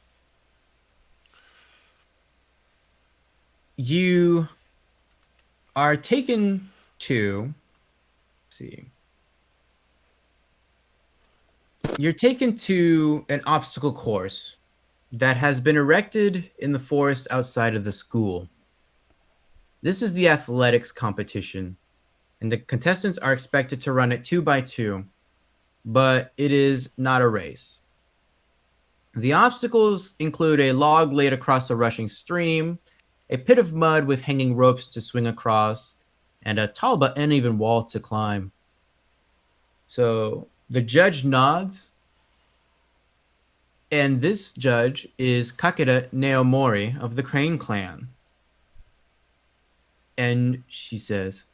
You are taken to, let's see. You're taken to an obstacle course that has been erected in the forest outside of the school. This is the athletics competition, and the contestants are expected to run it 2 by 2, but it is not a race. The obstacles include a log laid across a rushing stream, a pit of mud with hanging ropes to swing across, and a tall but uneven wall to climb. So the judge nods, and this judge is Kakeda Naomori of the Crane Clan. And she says,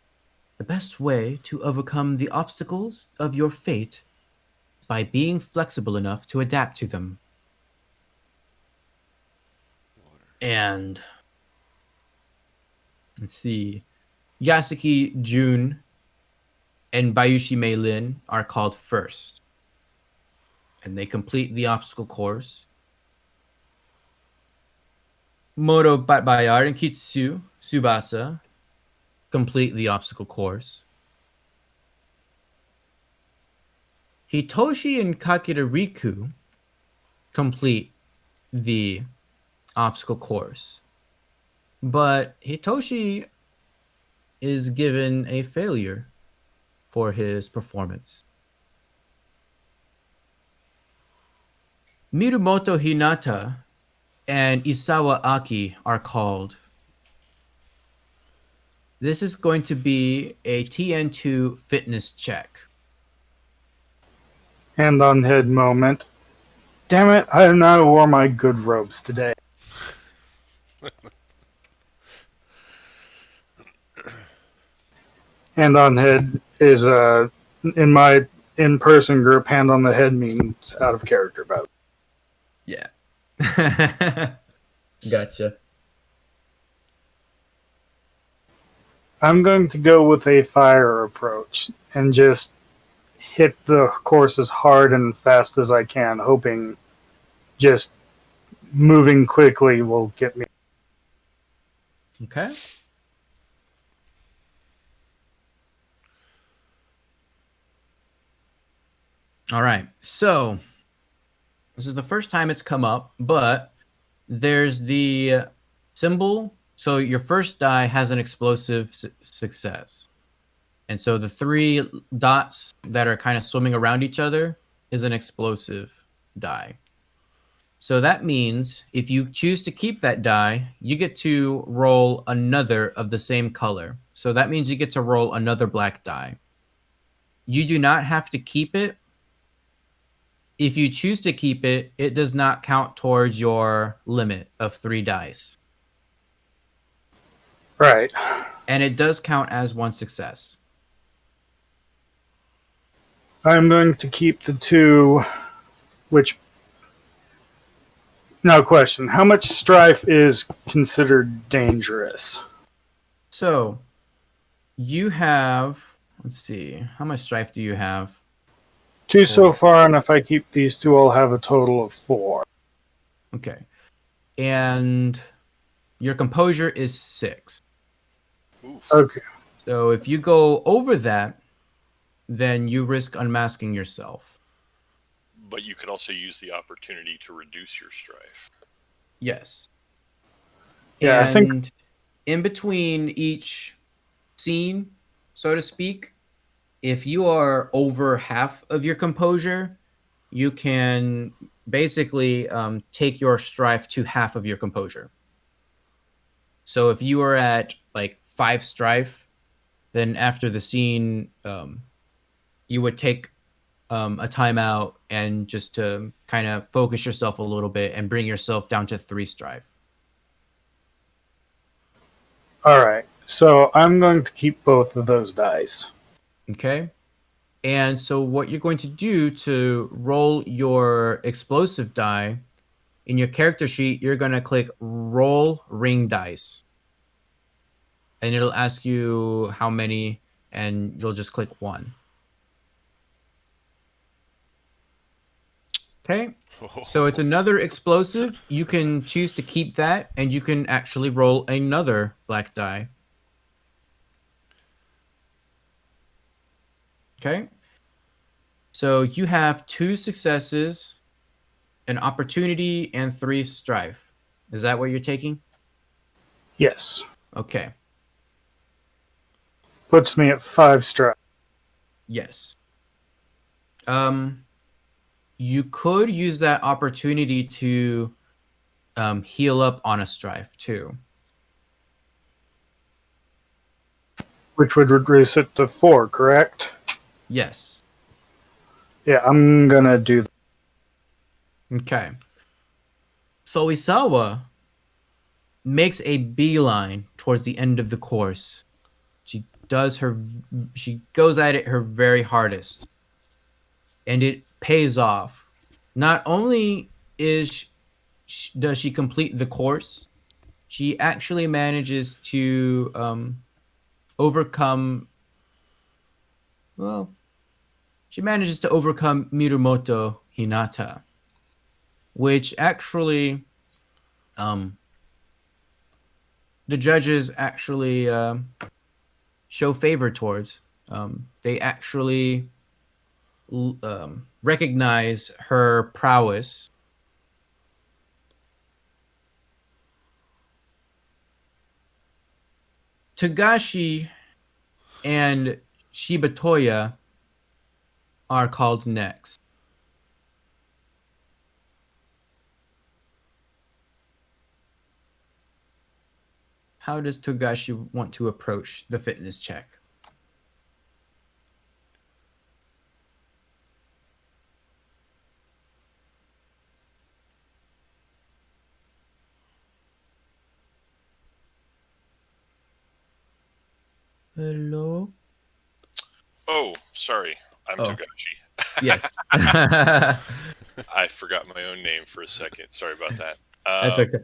"The best way to overcome the obstacles of your fate is by being flexible enough to adapt to them." And let's see, Yasuki Jun and Bayushi Meilin are called first, and they complete the obstacle course. Moto Batbayar and Kitsu Tsubasa complete the obstacle course. Hitoshi and Kakeda Riku complete the obstacle course. but Hitoshi is given a failure for his performance. Mirumoto Hinata and Isawa Aki are called. This is going to be a TN2 fitness check. Hand on head moment. Damn it, I have not wore my good robes today. Hand on head is in my in-person group. Hand on the head means out of character battle. Yeah. Gotcha. I'm going to go with a fire approach and just hit the course as hard and fast as I can, hoping just moving quickly will get me. Okay. All right. So this is the first time it's come up, but there's the symbol. So your first die has an explosive success. And so the three dots that are kind of swimming around each other is an explosive die. So that means if you choose to keep that die, you get to roll another of the same color. So that means you get to roll another black die. You do not have to keep it. If you choose to keep it, it does not count towards your limit of 3 dice. Right. And it does count as one success. I'm going to keep the two, which... Now, question. How much strife is considered dangerous? So, you have... Let's see. How much strife do you have? 2 so far, and if I keep these 2, I'll have a total of 4. Okay. And your composure is 6. Oof. Okay. So if you go over that, then you risk unmasking yourself. But you could also use the opportunity to reduce your strife. Yes. Yeah, and I think... in between each scene, so to speak, if you are over half of your composure, you can basically take your strife to half of your composure. So if you are at like 5 strife, then after the scene, you would take a timeout and just to kind of focus yourself a little bit and bring yourself down to 3 strife. All right. So I'm going to keep both of those dice. Okay. And so what you're going to do to roll your explosive die, in your character sheet, you're going to click roll ring dice. And it'll ask you how many, and you'll just click 1. Okay. So it's another explosive. You can choose to keep that, and you can actually roll another black die. Okay. So you have 2 successes, an opportunity, and 3 strife. Is that what you're taking? Yes. Okay. Puts me at 5 strife. Yes. You could use that opportunity to heal up on a strife too. Which would reduce it to 4, correct? Yes. Yeah, I'm gonna do that. Okay. So Isawa makes a beeline towards the end of the course. She goes at it her very hardest. And it pays off. Not only does she complete the course, she actually manages to overcome. Well, she manages to overcome Mirumoto Hinata, which actually, the judges actually show favor towards. They actually recognize her prowess Togashi and Shibatoya are called next. How does Togashi want to approach the fitness check? Hello? Oh, sorry. I'm Oh. Togashi. Yes. I forgot my own name for a second. Sorry about that. That's okay.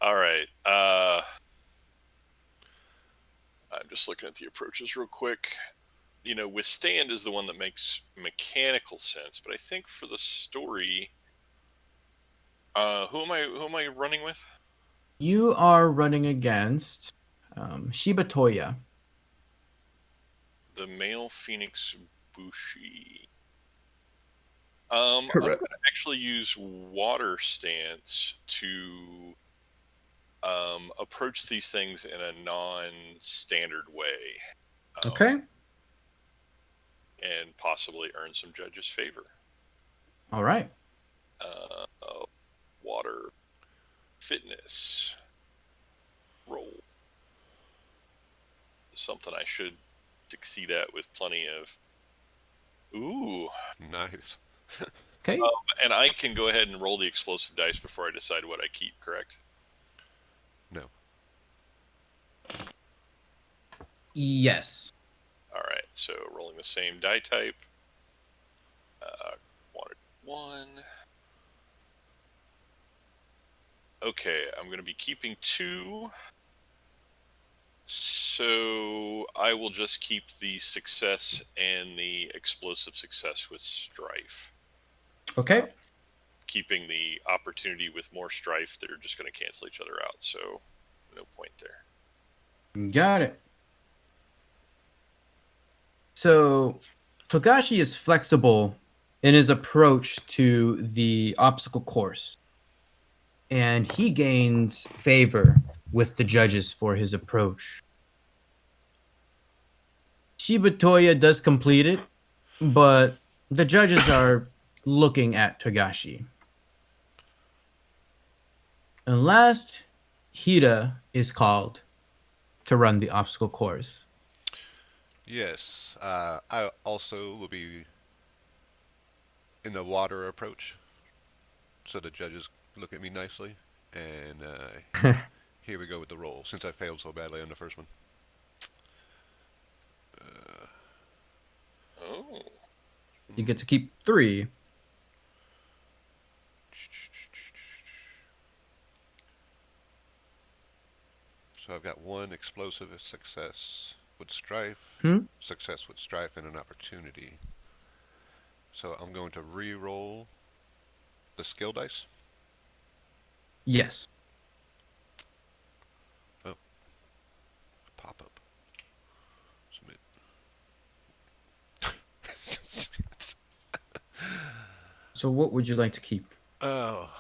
All right. I'm just looking at the approaches real quick. You know, withstand is the one that makes mechanical sense, but I think for the story, who am I running with? You are running against Shibatoya. The male Phoenix Bushi. I'm going Correct. to actually use water stance to approach these things in a non-standard way. Okay. And possibly earn some judges' favor. All right. Water fitness roll. Something I should succeed at with plenty of. Ooh. Nice. Okay. And I can go ahead and roll the explosive dice before I decide what I keep, correct? No. Yes. All right, so rolling the same die type. One. Okay, I'm going to be keeping 2. So I will just keep the success and the explosive success with strife. Okay. Keeping the opportunity with more strife, they're just going to cancel each other out. So no point there. Got it. So Togashi is flexible in his approach to the obstacle course, and he gains favor with the judges for his approach. Shibatoya does complete it, but the judges are looking at Togashi. And last, Hida is called to run the obstacle course. Yes. I also will be in the water approach, so the judges look at me nicely. And here we go with the roll, since I failed so badly on the first one. Oh. You get to keep 3. So I've got 1 explosive success with strife, success with strife, and an opportunity. So I'm going to re-roll the skill dice. Yes. Oh. Pop up. Submit. So what would you like to keep? Oh.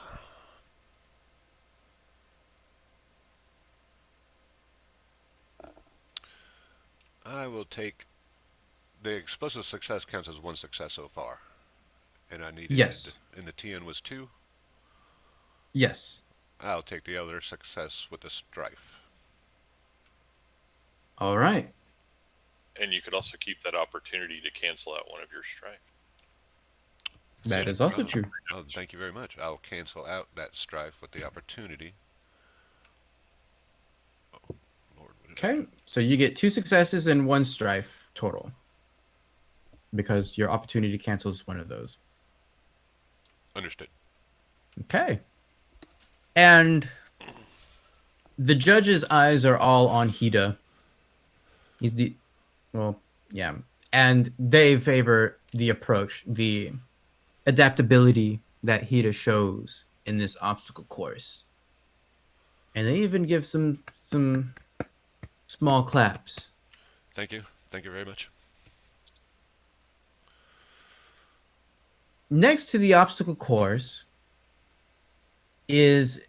I will take the explosive success counts as 1 success so far. And I needed, Yes. and the TN was 2. Yes. I'll take the other success with the strife. All right. And you could also keep that opportunity to cancel out one of your strife. That is also true. Oh, thank you very much. I'll cancel out that strife with the opportunity. Oh, Lord. Okay. So you get 2 successes and 1 strife total, because your opportunity cancels one of those. Understood. Okay. And the judge's eyes are all on Hida. He's the, well, yeah. And they favor the approach, the adaptability that Hida shows in this obstacle course. And they even give some small claps. Thank you. Thank you very much. Next to the obstacle course is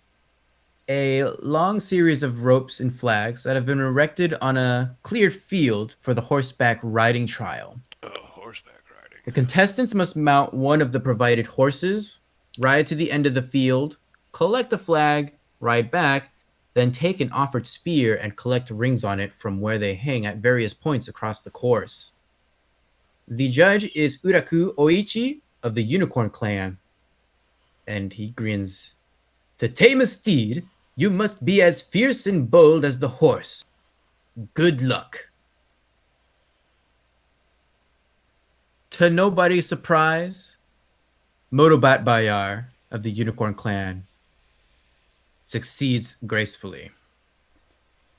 a long series of ropes and flags that have been erected on a cleared field for the horseback riding trial. Oh, horseback riding. The contestants must mount one of the provided horses, ride to the end of the field, collect the flag, ride back, then take an offered spear and collect rings on it from where they hang at various points across the course. The judge is Uraku Oichi of the Unicorn Clan, and he grins. To tame a steed, you must be as fierce and bold as the horse. Good luck. To nobody's surprise, Motobat Bayar of the Unicorn Clan succeeds gracefully,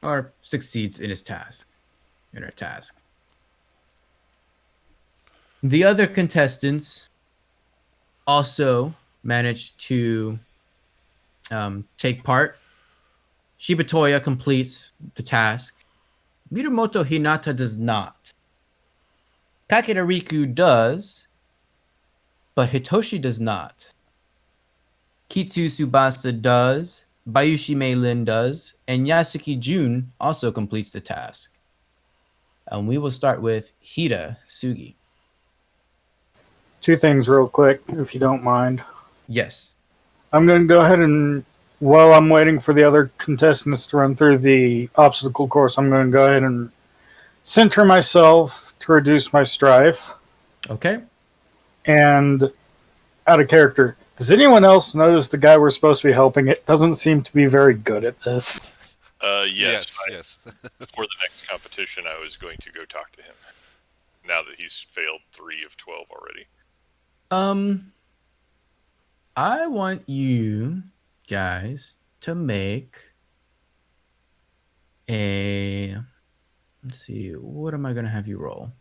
or succeeds in her task. The other contestants also managed to take part. Shibatoya completes the task. Miramoto Hinata does not. Kakeda Riku does, but Hitoshi does not. Kitsu Tsubasa does, Bayushi Meilin does, and Yasuki Jun also completes the task. And we will start with Hida Sugi. 2 things real quick, if you don't mind. Yes. I'm going to go ahead and, while I'm waiting for the other contestants to run through the obstacle course, I'm going to go ahead and center myself to reduce my strife. Okay. And out of character, does anyone else notice the guy we're supposed to be helping? It doesn't seem to be very good at this. Yes. Yes. For the next competition, I was going to go talk to him. Now that he's failed 3 of 12 already. I want you guys to make a, let's see, what am I going to have you roll?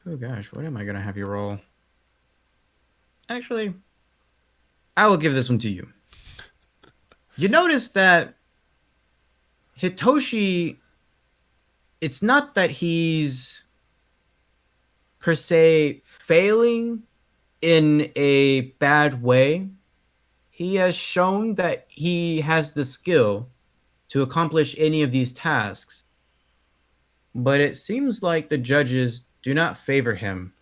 Oh gosh, what am I gonna have you roll? Actually, I will give this one to you. You notice that Hitoshi, it's not that he's per se failing in a bad way. He has shown that he has the skill to accomplish any of these tasks. But it seems like the judges do not favor him.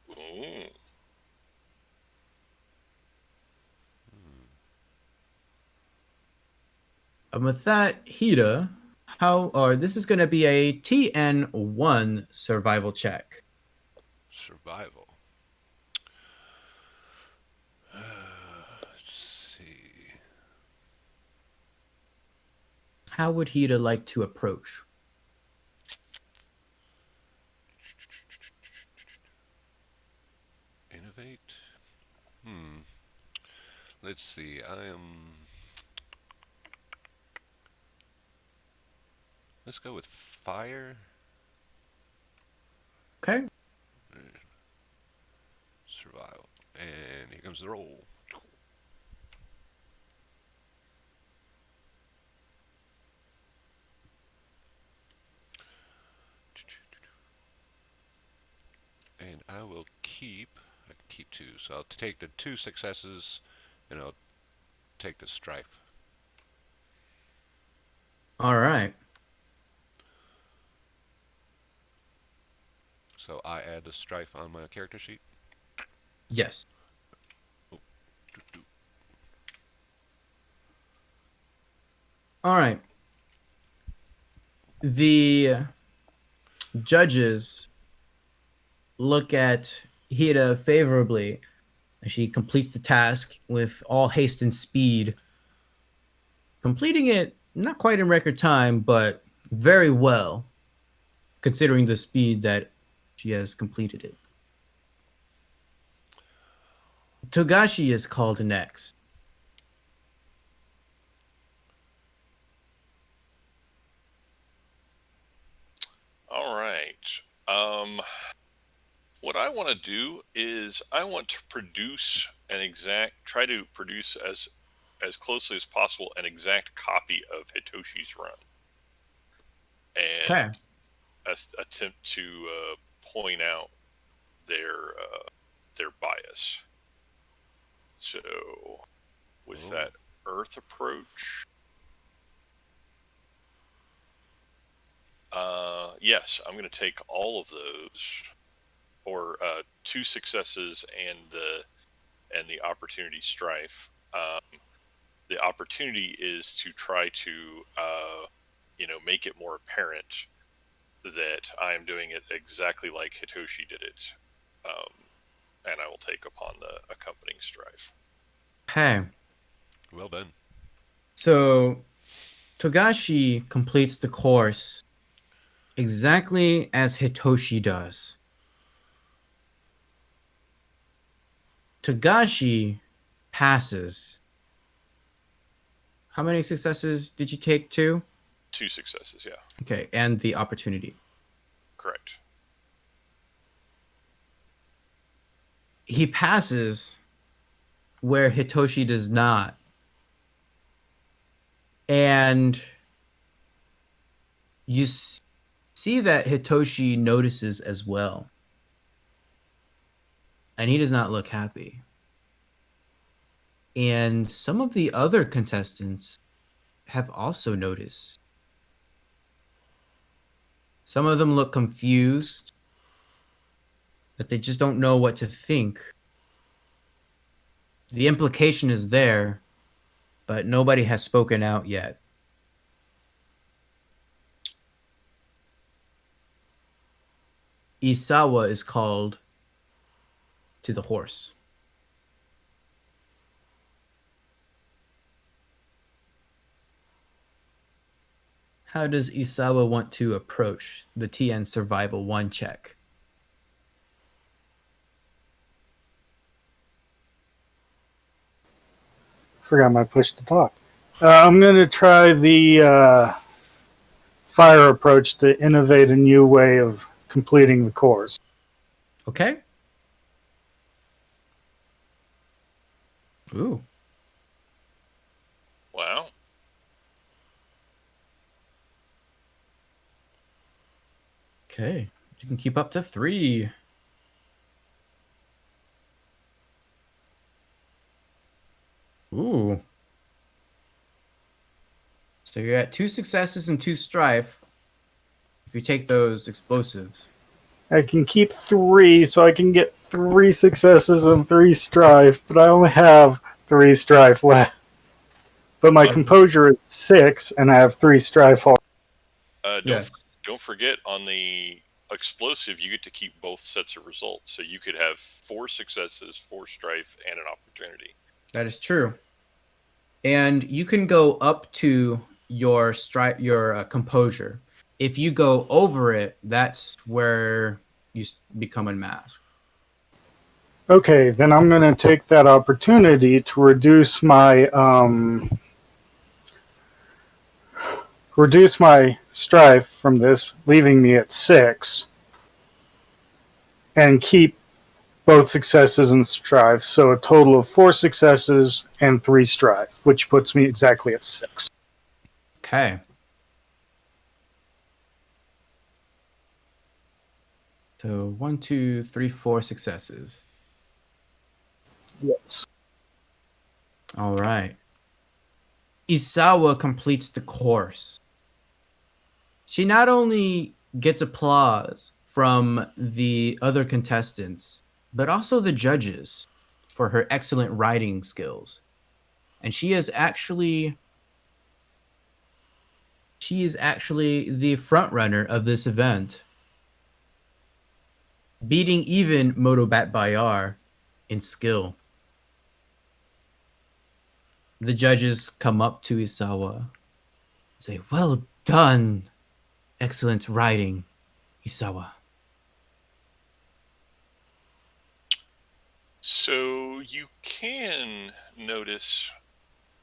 Ooh. With that, Hida, this is going to be a TN1 survival check. Survival. Let's see. How would Hida like to approach? Innovate. Let's see. Let's go with fire. Okay. Survival. And here comes the roll. And I will keep 2. So I'll take the 2 successes and I'll take the strife. All right. So I add the strife on my character sheet. Yes. All right. The judges look at Hida favorably as she completes the task with all haste and speed, completing it not quite in record time, but very well, considering the speed that she has completed it. Togashi is called next. All to do is I want to try to produce as closely as possible an exact copy of Hitoshi's run, Okay. and attempt to point out their bias. So, with Oh. that Earth approach, yes, I'm going to take all of those, or 2 successes and the opportunity strife. The opportunity is to try to, make it more apparent that I am doing it exactly like Hitoshi did it, and I will take upon the accompanying strife. Okay. Well done. So Togashi completes the course exactly as Hitoshi does. Togashi passes. How many successes did you take? 2? 2 successes, yeah, Okay, and the opportunity. correct. He passes where Hitoshi does not. And you see that Hitoshi notices as well. And he does not look happy. And some of the other contestants have also noticed. Some of them look confused, that they just don't know what to think. The implication is there, but nobody has spoken out yet. Isawa is called to the horse. How does Isawa want to approach the TN Survival 1 check? Forgot my push to talk. I'm going to try the fire approach to innovate a new way of completing the course. Okay. Ooh. Wow. Okay. You can keep up to 3. Ooh. So you're at 2 successes and 2 strife. If you take those explosives. I can keep 3, so I can get 3 successes and 3 strife, but I only have 3 strife left. But my composure is 6, and I have 3 strife already. Don't forget, on the explosive, you get to keep both sets of results. So you could have 4 successes, 4 strife, and an opportunity. That is true. And you can go up to your composure. If you go over it, that's where you become unmasked. Okay, then I'm going to take that opportunity to reduce my strife from this, leaving me at 6, and keep both successes and strife. So a total of 4 successes and 3 strife, which puts me exactly at 6. Okay. So 1, 2, 3, 4 successes. Yes. All right. Isawa completes the course. She not only gets applause from the other contestants, but also the judges for her excellent writing skills. And she is actually the front runner of this event, beating even Motobat Bayar in skill. The judges come up to Isawa and say, "Well done. Excellent writing, Isawa." So you can notice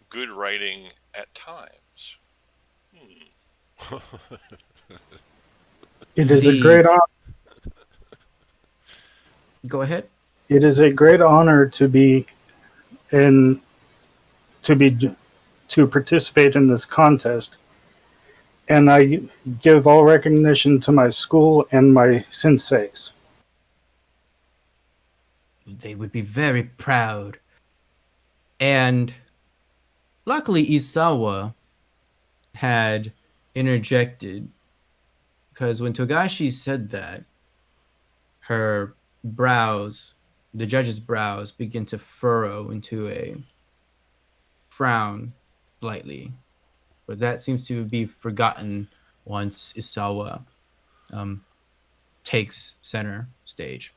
good writing at times. It is a great honor. Go ahead. It is a great honor to be in to be to participate in this contest, and I give all recognition to my school and my senseis. They would be very proud. And luckily, Isawa had interjected because when Togashi said that, her brows, the judge's brows, begin to furrow into a frown slightly. But that seems to be forgotten once Isawa um, takes center stage.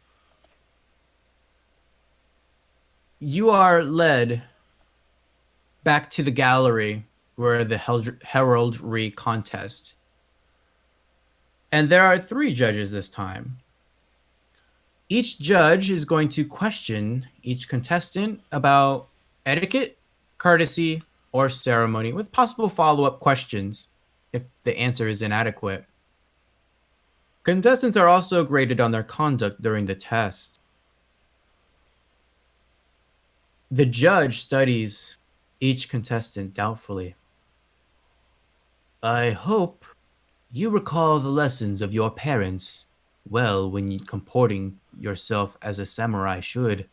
You are led back to the gallery where the heraldry contest. And there are 3 judges this time. Each judge is going to question each contestant about etiquette, courtesy, or ceremony, with possible follow-up questions if the answer is inadequate. Contestants are also graded on their conduct during the test. The judge studies each contestant doubtfully. I hope you recall the lessons of your parents well when you comporting yourself as a samurai should.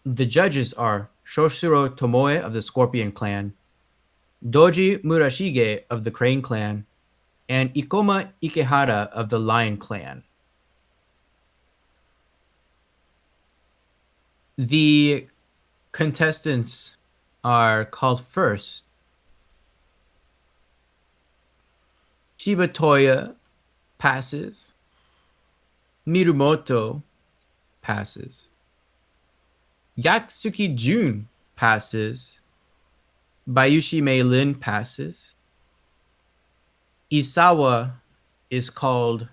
The judges are Shoshiro Tomoe of the Scorpion Clan, Doji Murashige of the Crane Clan, and Ikoma Ikehara of the Lion Clan. The contestants are called first. Shibatoya passes. Mirumoto passes. Yatsuki Jun passes. Bayushi Mei-lin passes. Isawa is called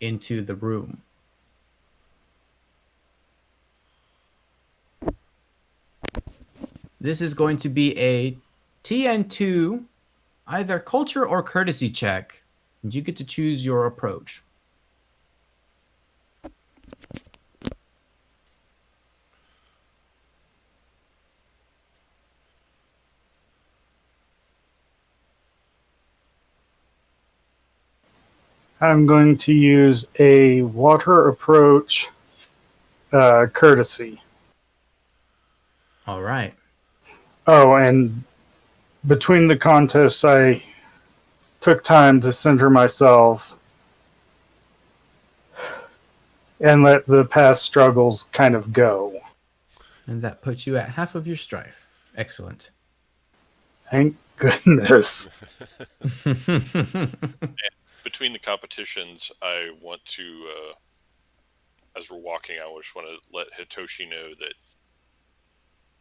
into the room. This is going to be a TN2, either culture or courtesy check. And you get to choose your approach. I'm going to use a water approach courtesy. All right. Oh, and between the contests, I took time to center myself and let the past struggles kind of go. And that puts you at half of your strife. Excellent. Thank goodness. Between the competitions, I want to, as we're walking, I just want to let Hitoshi know that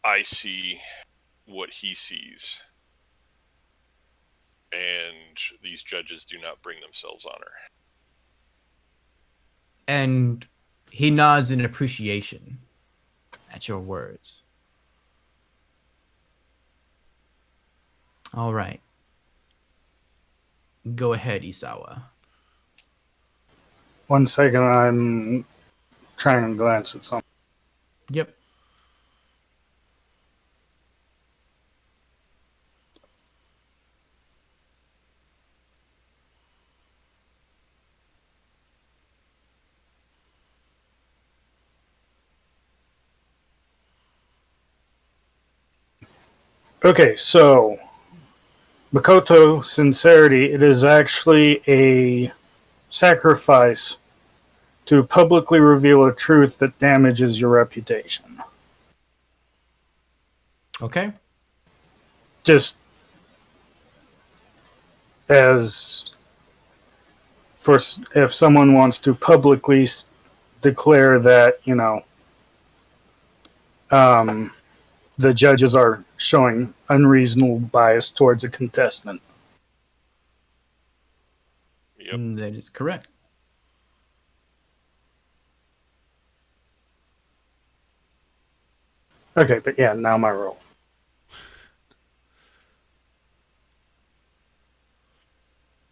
I see what he sees, and these judges do not bring themselves honor. And he nods in appreciation at your words. All right. Go ahead, Isawa. 1 second, I'm trying to glance at something. Yep. Okay, so Makoto sincerity, it is actually a sacrifice to publicly reveal a truth that damages your reputation. Okay. Just as for if someone wants to publicly declare that, the judges are showing unreasonable bias towards a contestant. Yep. That is correct. Okay, but yeah, now my roll.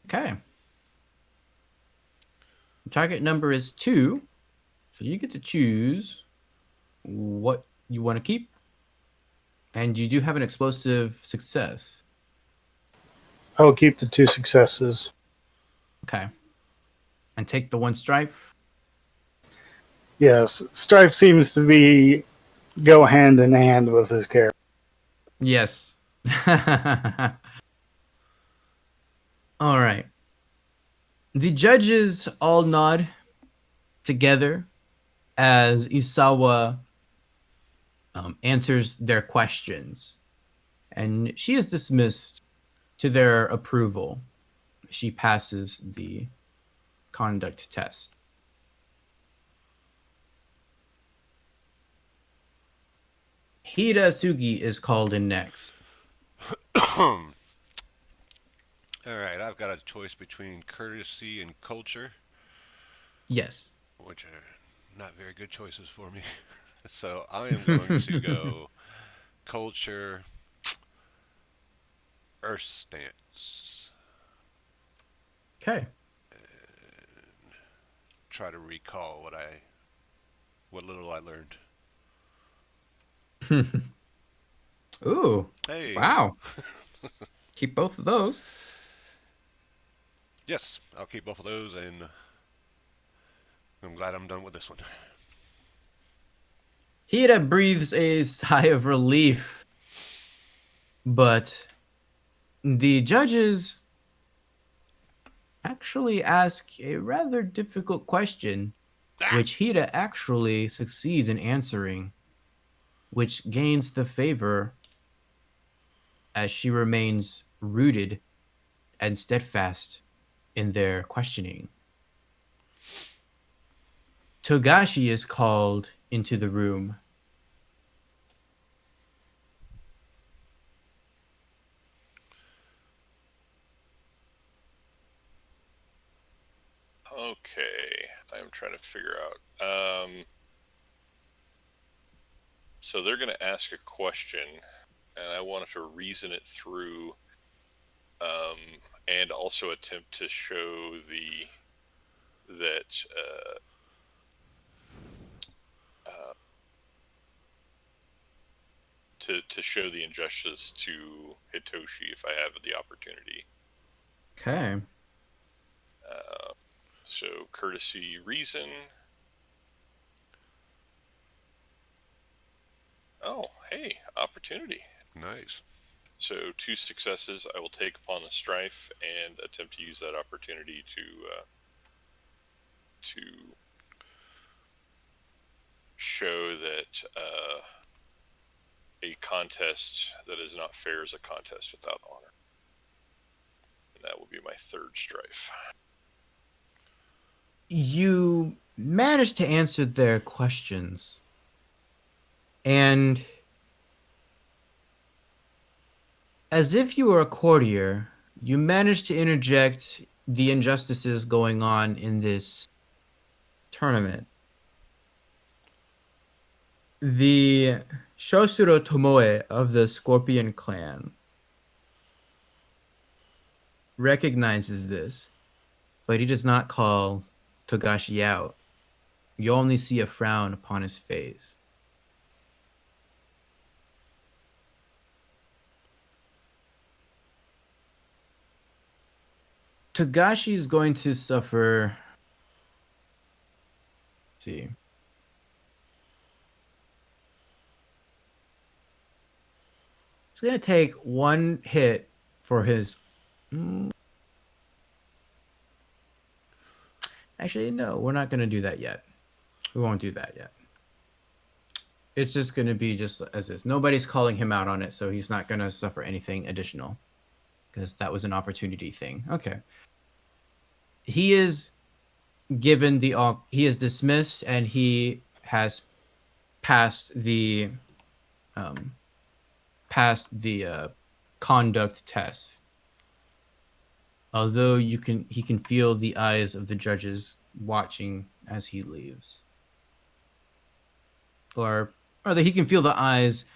Okay. Target number is 2. So you get to choose what you want to keep, and you do have an explosive success. I will keep the 2 successes. Okay. And take the 1 strife. Yes, strife seems to be go hand in hand with his character. Yes. All right. The judges all nod together as Isawa answers their questions, and she is dismissed to their approval. She passes the conduct test. Hirasugi is called in next. All right, I've got a choice between courtesy and culture, Yes. which are not very good choices for me. So I am going to go culture, earth stance. Okay. Try to recall what little I learned. Ooh. Hey. Wow. Keep both of those. Yes, I'll keep both of those, and I'm glad I'm done with this one. Hira breathes a sigh of relief, but the judges actually ask a rather difficult question, which Hira actually succeeds in answering, which gains the favor as she remains rooted and steadfast in their questioning. Togashi is called into the room. Okay, I'm trying to figure out. So they're going to ask a question, and I wanted to reason it through, and also attempt to show that to show the injustice to Hitoshi if I have the opportunity. Okay. So courtesy, reason. Oh, hey, opportunity. Nice. So 2 successes I will take upon the strife and attempt to use that opportunity to show that a contest that is not fair is a contest without honor. And that will be my 3rd strife. You managed to answer their questions, and as if you were a courtier, you managed to interject the injustices going on in this tournament. The Shoshiro Tomoe of the Scorpion clan recognizes this, but he does not call Togashi out. You only see a frown upon his face. Togashi is going to suffer. Let's see. He's going to take 1 hit for his. Actually, no, we're not going to do that yet. We won't do that yet. It's just going to be just as is. Nobody's calling him out on it, so he's not going to suffer anything additional because that was an opportunity thing. Okay. He is given the he is dismissed and he has passed the conduct test. Although he can feel the eyes of the judges watching as he leaves, or rather, he can feel the eyes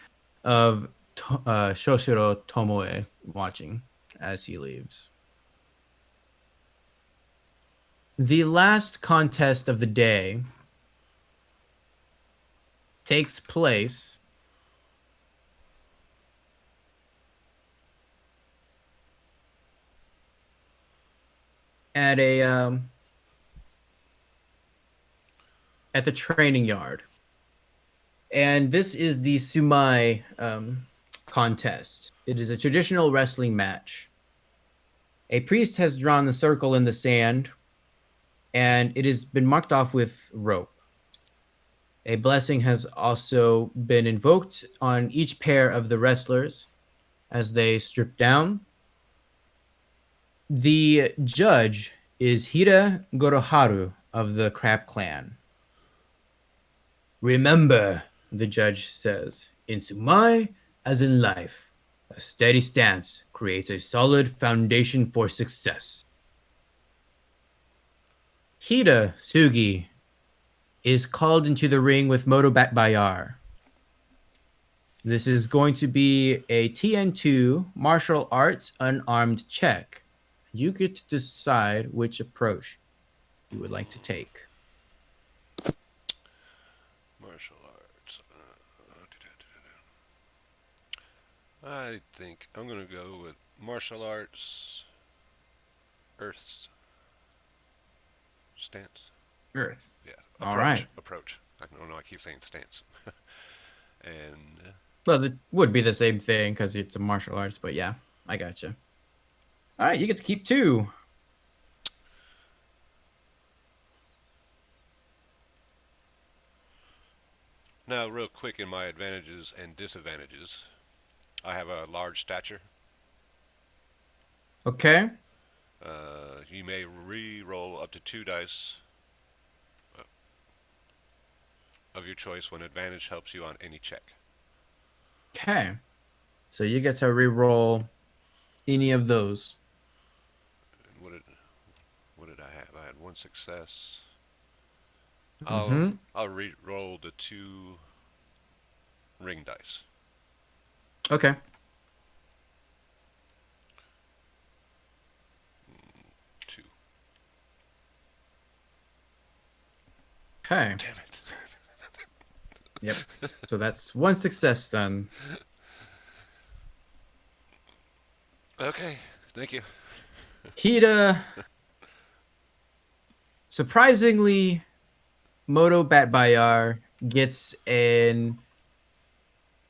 of Shoshiro Tomoe watching as he leaves. The last contest of the day takes place at a at the training yard. And this is the Sumai contest. It is a traditional wrestling match. A priest has drawn the circle in the sand, and it has been marked off with rope. A blessing has also been invoked on each pair of the wrestlers as they strip down. The judge is Hira Goroharu of the Crab Clan. Remember, the judge says, in Sumai, as in life, a steady stance creates a solid foundation for success. Hida Sugi is called into the ring with Moto Batbayar. This is going to be a TN2 martial arts unarmed check. You get to decide which approach you would like to take. Martial arts. I think I'm gonna go with martial arts. Earth stance. Earth. Yeah. All right. Approach. I don't know. I keep saying stance. And Well, it would be the same thing because it's a martial arts, but yeah, I gotcha. All right, you get to keep 2. now, real quick, in my advantages and disadvantages, I have a large stature. Okay. You may re-roll up to 2 dice of your choice when advantage helps you on any check. Okay. So you get to re-roll any of those. And what did I have? I had 1 success. Mm-hmm. I'll re-roll the 2 ring dice. Okay. 2. Okay. Damn it. Yep. So that's 1 success then. Okay. Thank you. Hida. Surprisingly, Moto Batbayar gets an.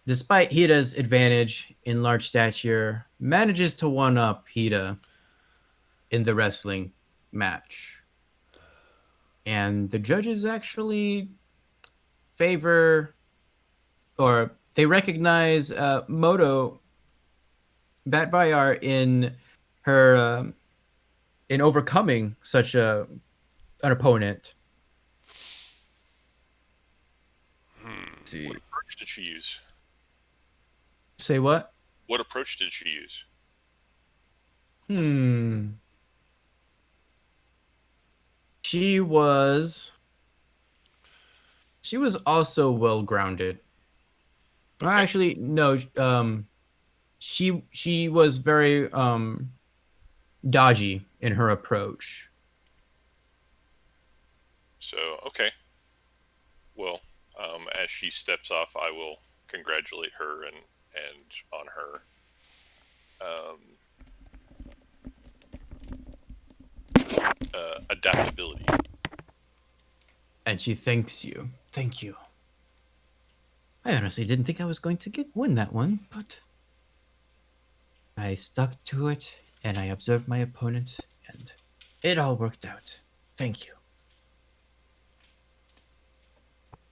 Despite Hida's advantage in large stature, manages to one-up Hida in the wrestling match. And the judges actually favor, or they recognize Moto Batbayar in her in overcoming such an opponent. Let's see. What approach did she use? Say what? What approach did she use? She was also well grounded. Okay. Actually, no. She was very dodgy in her approach. So, okay. Well, as she steps off, I will congratulate her and on her adaptability. And she thanks you. Thank you. I honestly didn't think I was going to win that one, but I stuck to it and I observed my opponent and it all worked out. Thank you.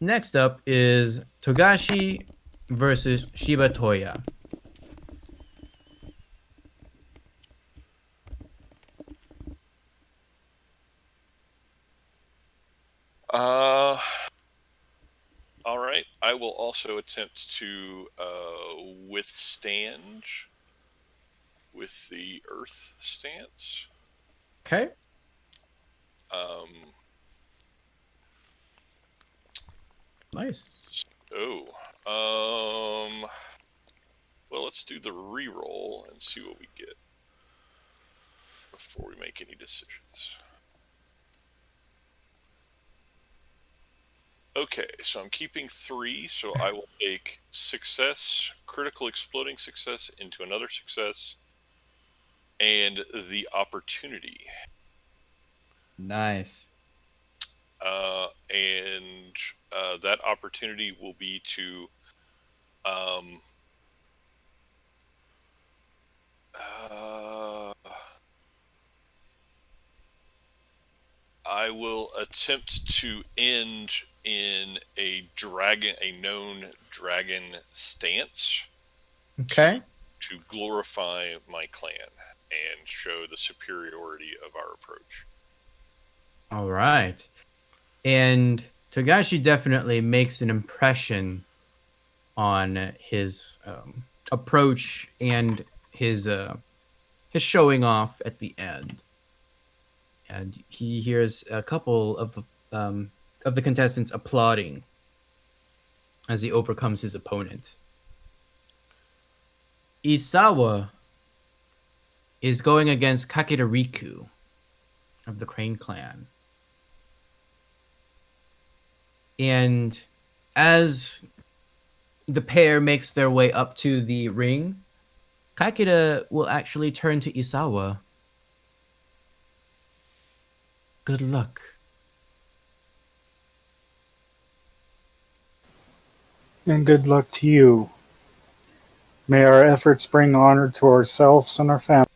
Next up is Togashi versus Shiba Toya. All right. I will also attempt to withstand with the earth stance. Okay. Nice. Well, let's do the re-roll and see what we get before we make any decisions. Okay, so I'm keeping 3, so I will take success, critical exploding success into another success, and the opportunity. Nice. And that opportunity will be to um, I will attempt to end in a known dragon stance Okay. to glorify my clan and show the superiority of our approach. All right. And Togashi definitely makes an impression on his approach and his showing off at the end. And he hears a couple of the contestants applauding as he overcomes his opponent. Isawa is going against Kakita Riku of the Crane Clan. And as the pair makes their way up to the ring, Kakita will actually turn to Isawa. Good luck. And good luck to you. May our efforts bring honor to ourselves and our family.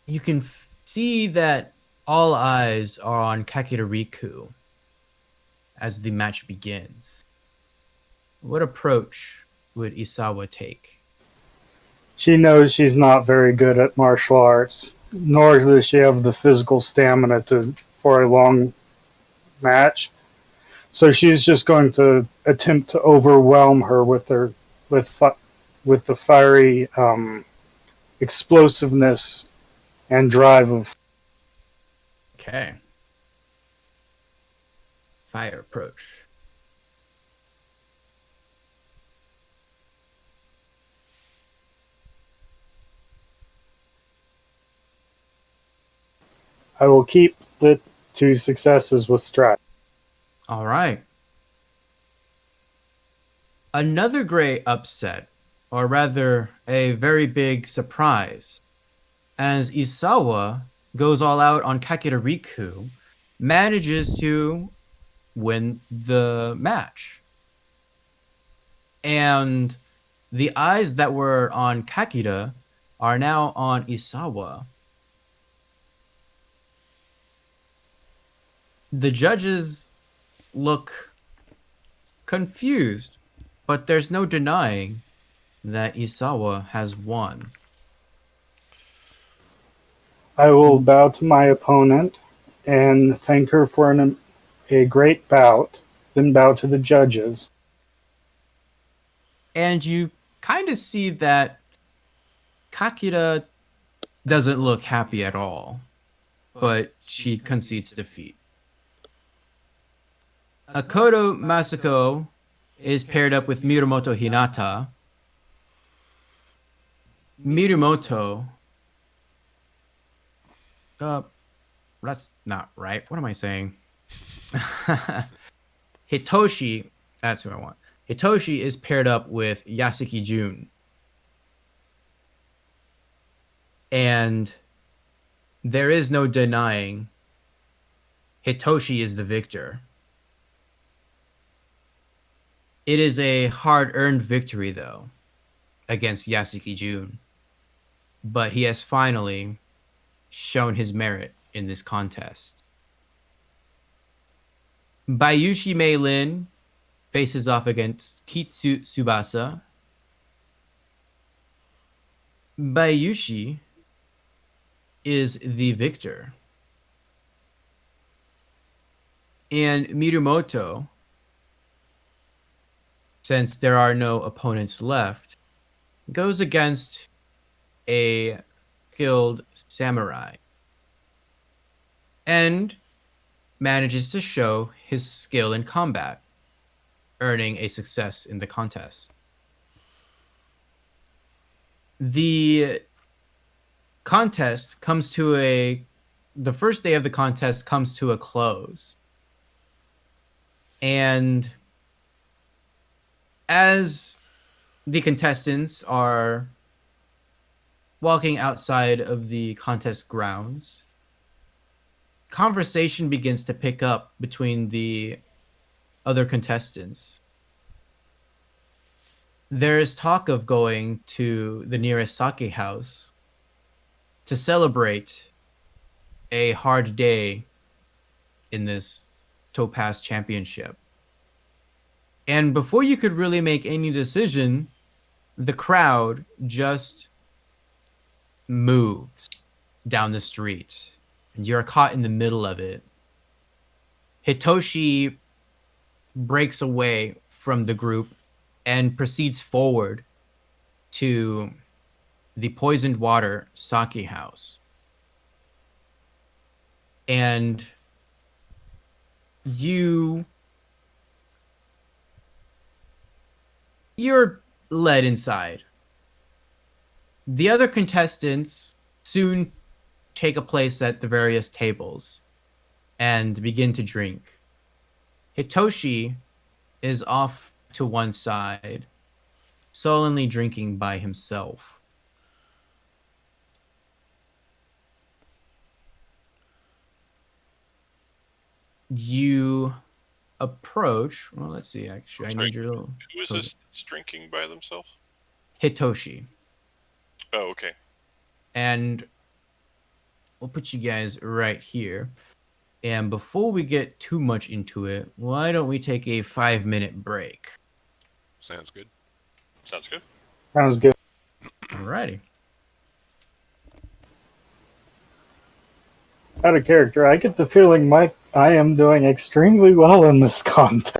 You can see that all eyes are on Kakita Riku as the match begins. What approach would Isawa take? She knows she's not very good at martial arts, nor does she have the physical stamina for a long match. So she's just going to attempt to overwhelm her with the fiery explosiveness and drive of. Okay. Fire approach. I will keep the 2 successes with strat. All right. Another great upset, or rather a very big surprise, as Isawa goes all out on Kakita Riku, manages to win the match. And the eyes that were on Kakita are now on Isawa. The judges look confused, but there's no denying that Isawa has won. I will bow to my opponent and thank her for a great bout, then bow to the judges. And you kind of see that Kakita doesn't look happy at all, but she concedes defeat. Akoto Masako is paired up with Mirumoto Hinata. Mirumoto. That's not right. What am I saying? Hitoshi. That's who I want. Hitoshi is paired up with Yasuki Jun. And there is no denying Hitoshi is the victor. It is a hard-earned victory, though, against Yasuki Jun. But he has finally shown his merit in this contest. Bayushi Meilin faces off against Kitsu Tsubasa. Bayushi is the victor. And Mirumoto, since there are no opponents left, goes against a skilled samurai and manages to show his skill in combat, earning a success in the contest. The first day of the contest comes to a close And as the contestants are walking outside of the contest grounds, conversation begins to pick up between the other contestants. There is talk of going to the nearest sake house to celebrate a hard day in this Topaz Championship. And before you could really make any decision, the crowd just moves down the street, and you're caught in the middle of it. Hitoshi breaks away from the group and proceeds forward to the Poisoned Water Sake House. And you're led inside. The other contestants soon take a place at the various tables and begin to drink. Hitoshi is off to one side, sullenly drinking by himself. You approach. Well, let's see. Actually, I Sorry, need your little Who is this that's drinking by themselves? Hitoshi, Oh, okay. and we'll put you guys right here. And before we get too much into it, why don't we take a 5-minute break? Sounds good. Sounds good. Sounds good. Alrighty. Out of character, I get the feeling I am doing extremely well in this contest.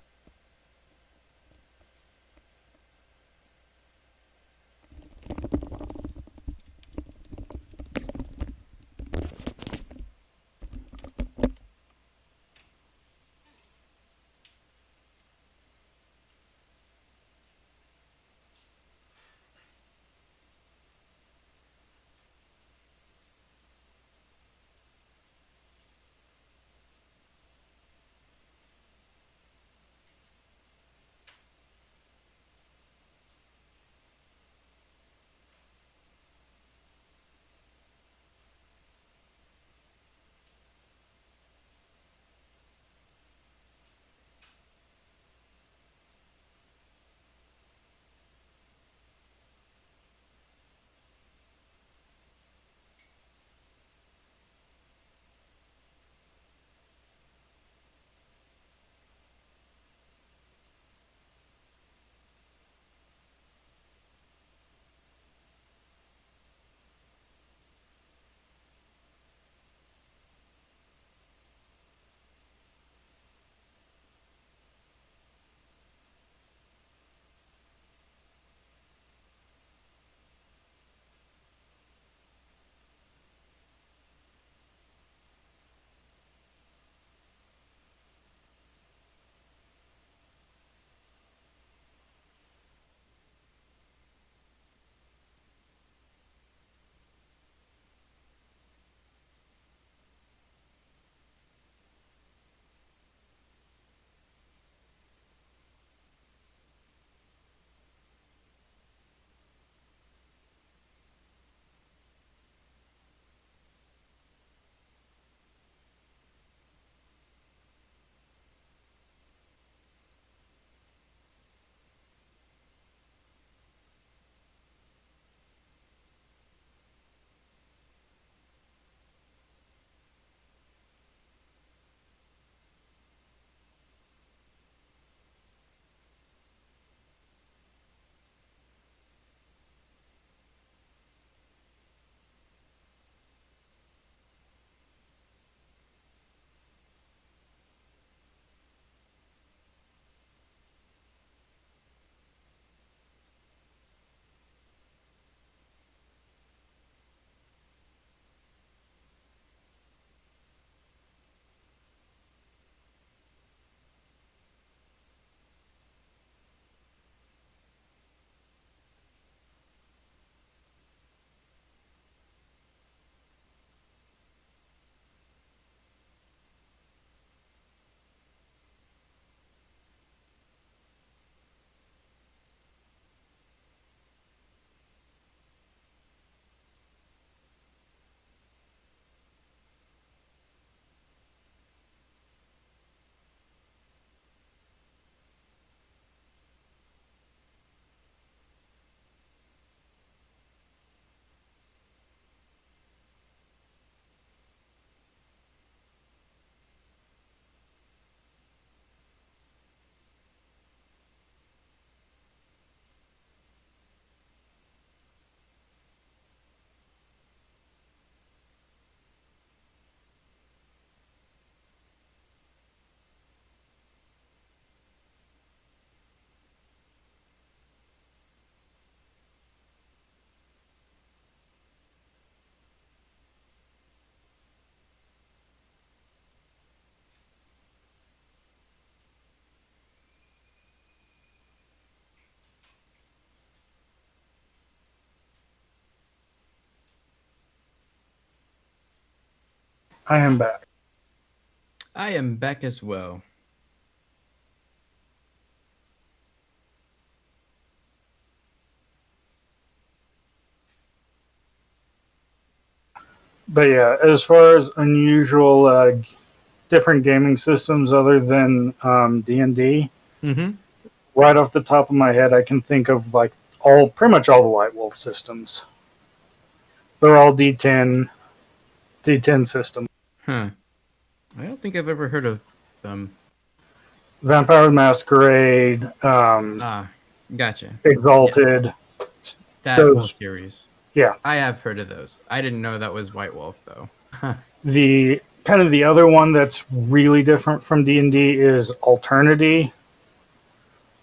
I am back. I am back as well. But yeah, as far as unusual, different gaming systems other than D&D, Mm-hmm. right off the top of my head, I can think of like pretty much all the White Wolf systems. They're all D10 systems. Huh. I don't think I've ever heard of them. Vampire the Masquerade, Gotcha. Exalted. That Those- whole series. Yeah. I have heard of those. I didn't know that was White Wolf though. The kind of the other one that's really different from D&D is Alternity.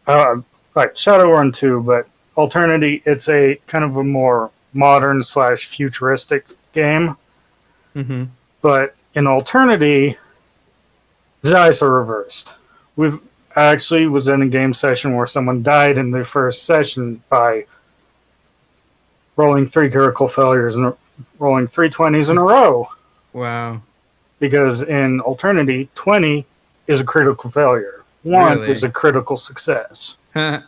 Like Shadowrun 2, but Alternity, it's a kind of a more modern / futuristic game. Mm-hmm. But in Alternity, the dice are reversed. I actually was in a game session where someone died in their first session by rolling 3 critical failures and rolling 3 20s in a row. Wow. Because in Alternity, 20 is a critical failure. 1 Really? is a critical success. Huh.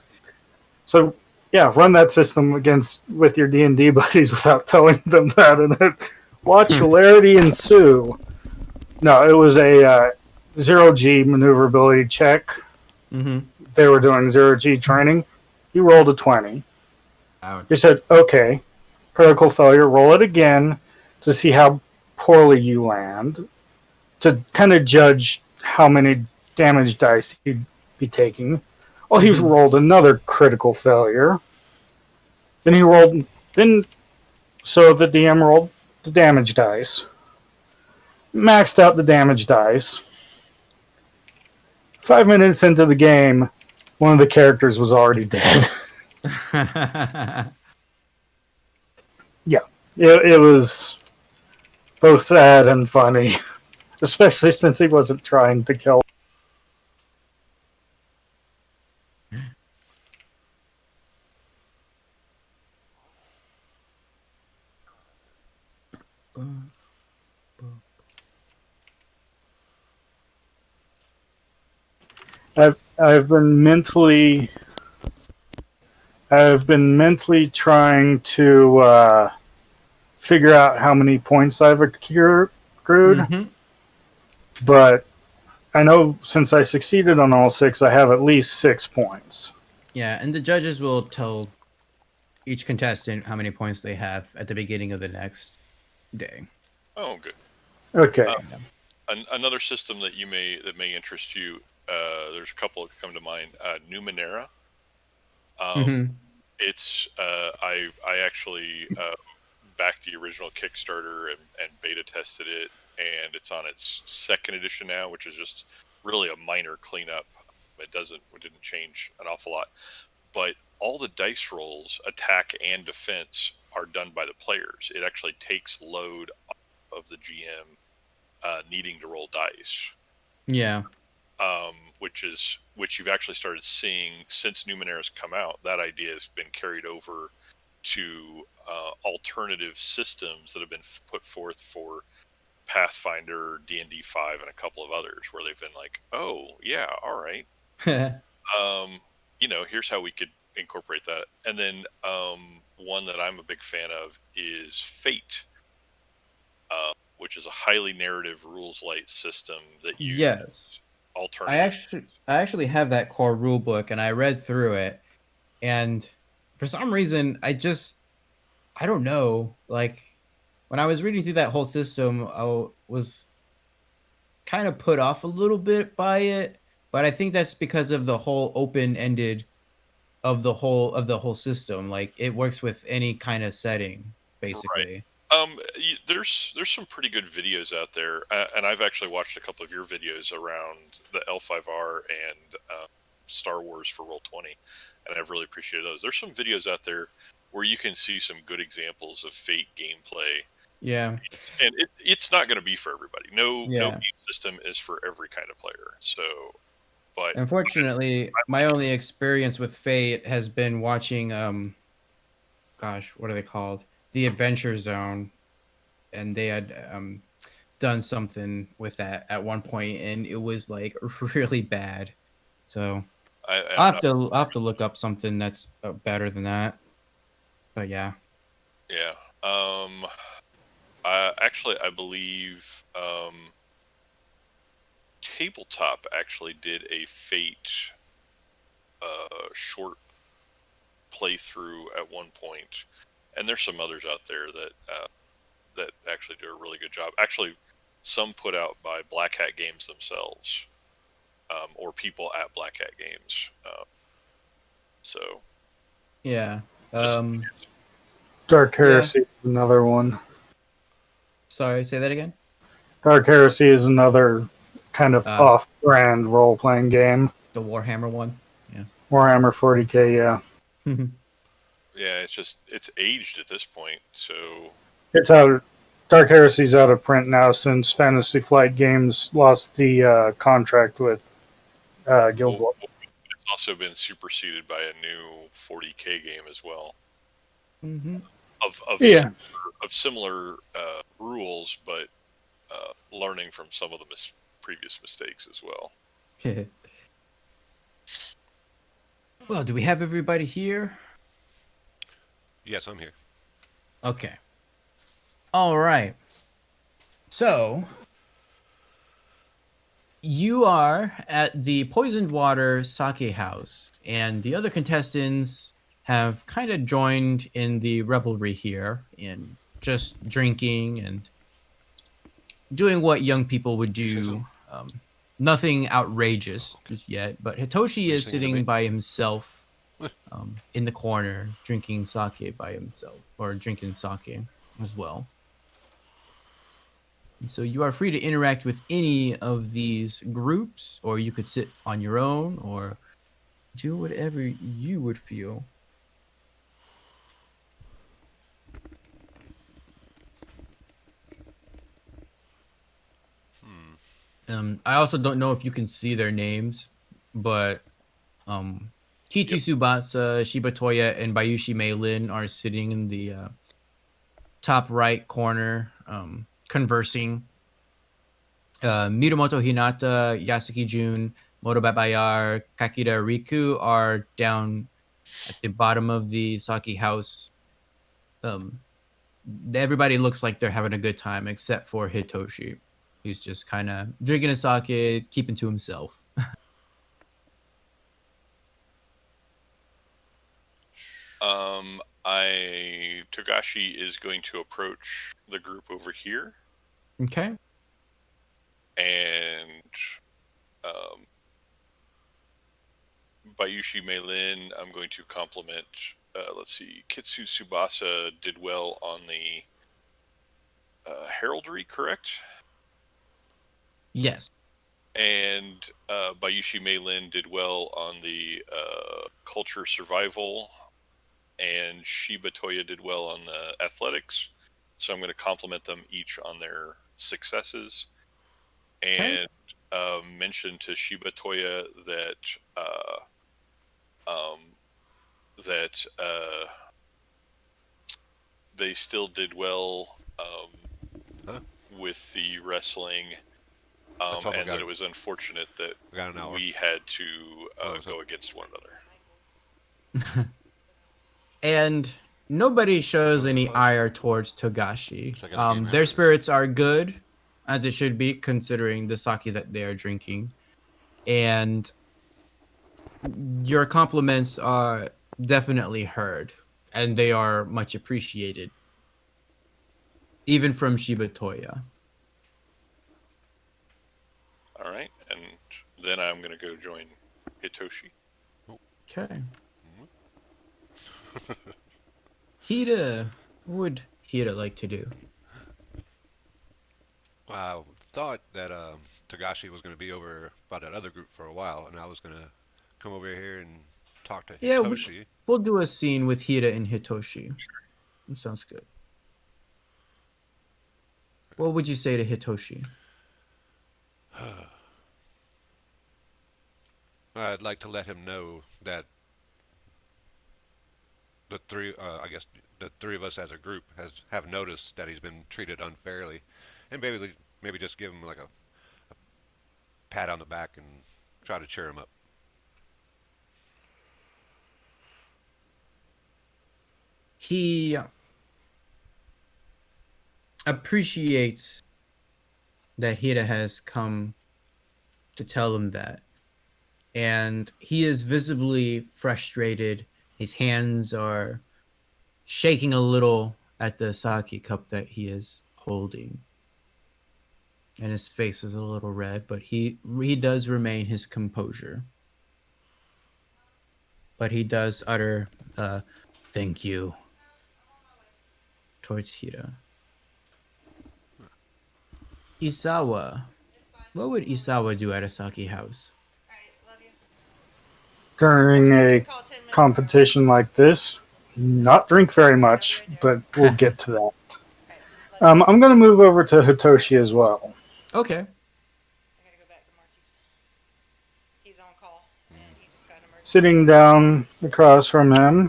So yeah, run that system with your D&D buddies without telling them that, and watch hilarity ensue. No, it was a 0G maneuverability check. Mm-hmm. They were doing 0G training. He rolled a 20. Ouch. He said, okay, critical failure, roll it again to see how poorly you land, to kind of judge how many damage dice he'd be taking. Well, he's rolled another critical failure. So the DM rolled the damage dice, maxed out the damage dice. 5 minutes into the game, one of the characters was already dead. It was both sad and funny, especially since he wasn't trying to kill. I've been mentally trying to figure out how many points I've accrued, Mhm. but I know since I succeeded on all 6, I have at least 6 points. Yeah, and the judges will tell each contestant how many points they have at the beginning of the next day. Oh, good. Okay. Another system that may interest you. There's a couple that come to mind. Numenera. Mhm. It's I actually backed the original Kickstarter and beta tested it, and it's on its 2nd edition now, which is just really a minor cleanup. It didn't change an awful lot, but all the dice rolls, attack and defense, are done by the players. It actually takes load off of the GM needing to roll dice. Yeah. Which you've actually started seeing since Numenera's come out. That idea has been carried over to alternative systems that have been put forth for Pathfinder, D&D 5, and a couple of others, where they've been like, oh yeah, all right, here's how we could incorporate that. And then one that I'm a big fan of is Fate, which is a highly narrative rules light system that uses Yes. alternative. I actually have that core rule book, and I read through it, and for some reason I don't know, like when I was reading through that whole system, I was kind of put off a little bit by it, but I think that's because of the whole open-ended of the whole system. Like it works with any kind of setting, basically. There's some pretty good videos out there, and I've actually watched a couple of your videos around the L5R and Star Wars for Roll20, and I've really appreciated those. There's some videos out there where you can see some good examples of Fate gameplay. Yeah. And it's not going to be for everybody. No Yeah. game system is for every kind of player. So, but Unfortunately, my only experience with Fate has been watching what are they called? The Adventure Zone. And they had done something with that at one point, and it was like really bad. So I'm not. I'll have to look up something that's better than that. But yeah. Yeah. I believe Tabletop actually did a Fate short playthrough at one point, and there's some others out there that actually do a really good job. Actually, some put out by Black Hat Games themselves, or people at Black Hat Games. So Yeah. just Dark Yeah. Heresy is another one. Sorry, say that again. Dark Heresy is another kind of Uh, off-brand role-playing game. The Warhammer one. Warhammer 40k, yeah. yeah, it's aged at this point. So It's out. Dark Heresy's out of print now since Fantasy Flight Games lost the contract with Guild Wars. it's also been superseded by a new 40k game as well. Mm-hmm. Of similar rules, but learning from some of the previous mistakes as well. Well, do we have everybody here? Yes, I'm here. Okay. All right. So, you are at the Poisoned Water Sake House, and the other contestants have kind of joined in the revelry here and just drinking and doing what young people would do. Nothing outrageous just yet, but Hitoshi is singing to me? sitting by himself in the corner, drinking sake by himself, or drinking sake as well. And so you are free to interact with any of these groups, or you could sit on your own, or do whatever you would feel. I also don't know if you can see their names, but Kiti Tsubasa, Shiba Toya, and Bayushi Meilin are sitting in the top right corner, conversing. Mirumoto Hinata, Yasuki Jun, Motobat Bayar, Kakita Riku are down at the bottom of the sake house. Everybody looks like they're having a good time except for Hitoshi, who's just kind of drinking a sake, keeping to himself. Togashi is going to approach the group over here, Okay. and Bayushi Meilin, I'm going to compliment. Let's see, Kitsu Tsubasa did well on the heraldry, correct? Yes. And Bayushi Meilin did well on the culture survival, and Shiba Toya did well on the athletics. So I'm going to compliment them each on their successes, and mention to Shiba Toya that they still did well with the wrestling. And that it was unfortunate that we had to go against one another. And nobody shows any ire towards Togashi. Their spirits are good, as it should be, considering the sake that they are drinking. And your compliments are definitely heard, and they are much appreciated, even from Shiba Toya. All right, and then I'm going to go join Hitoshi. Okay. Hida, what would Hida like to do? I thought that Togashi was going to be over by that other group for a while, and I was going to come over here and talk to Hitoshi. Yeah, we'll do a scene with Hida and Hitoshi. Sure. That sounds good. What would you say to Hitoshi? I'd like to let him know that the three of us as a group have noticed that he's been treated unfairly, and maybe just give him like a pat on the back and try to cheer him up. He appreciates that Hida has come to tell him that. And he is visibly frustrated. His hands are shaking a little at the sake cup that he is holding. And his face is a little red, but he does remain his composure. But he does utter thank you towards Hida. Isawa. What would Isawa do at a sake house? During a competition like this, not drink very much, but we'll get to that. I'm going to move over to Hitoshi as well. Okay. I gotta go back to Marky's. He's on call, and he just got an emergency. Sitting down across from him,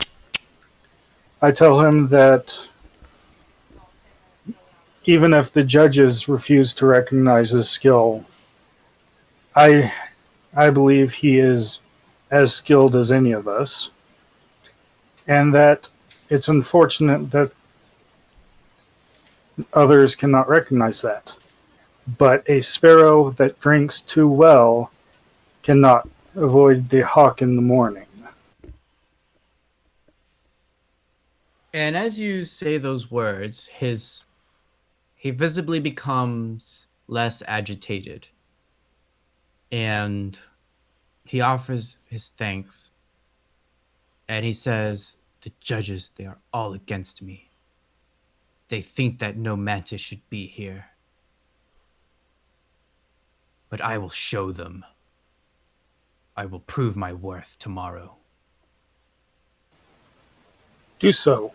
I tell him that even if the judges refuse to recognize his skill, I believe he is as skilled as any of us, and that it's unfortunate that others cannot recognize that. But a sparrow that drinks too well cannot avoid the hawk in the morning. And as you say those words, he visibly becomes less agitated. And he offers his thanks. And he says, the judges, they are all against me. They think that no mantis should be here. But I will show them. I will prove my worth tomorrow. Do so.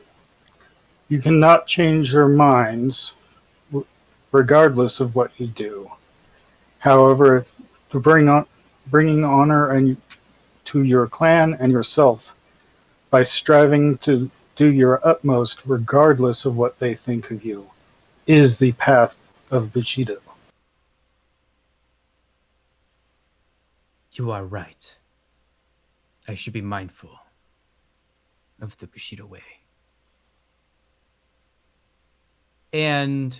You cannot change their minds regardless of what you do. However, to bringing honor to your clan and yourself by striving to do your utmost regardless of what they think of you is the path of Bushido. You are right. I should be mindful of the Bushido way. And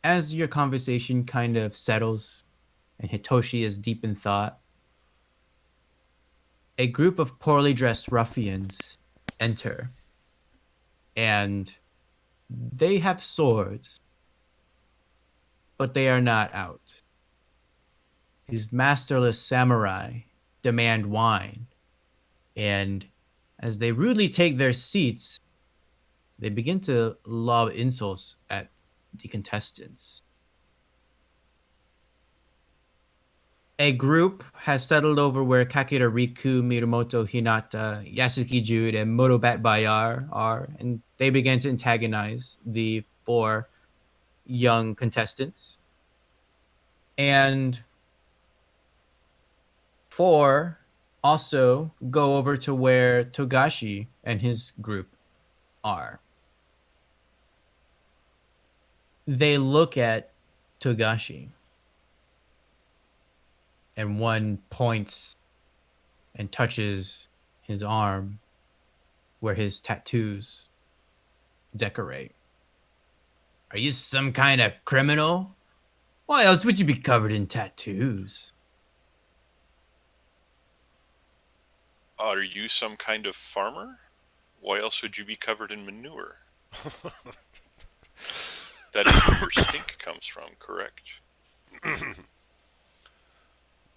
as your conversation kind of settles and Hitoshi is deep in thought, a group of poorly dressed ruffians enter. And they have swords, but they are not out. These masterless samurai demand wine, and as they rudely take their seats, they begin to lob insults at the contestants. A group has settled over where Kakira Riku, Mirumoto, Hinata, Yasuki Jude, and Motobat Bayar are, and they begin to antagonize the 4 young contestants. And 4 also go over to where Togashi and his group are. They look at Togashi, and one points and touches his arm where his tattoos decorate. Are you some kind of criminal? Why else would you be covered in tattoos? Are you some kind of farmer? Why else would you be covered in manure? That is where your stink comes from, correct?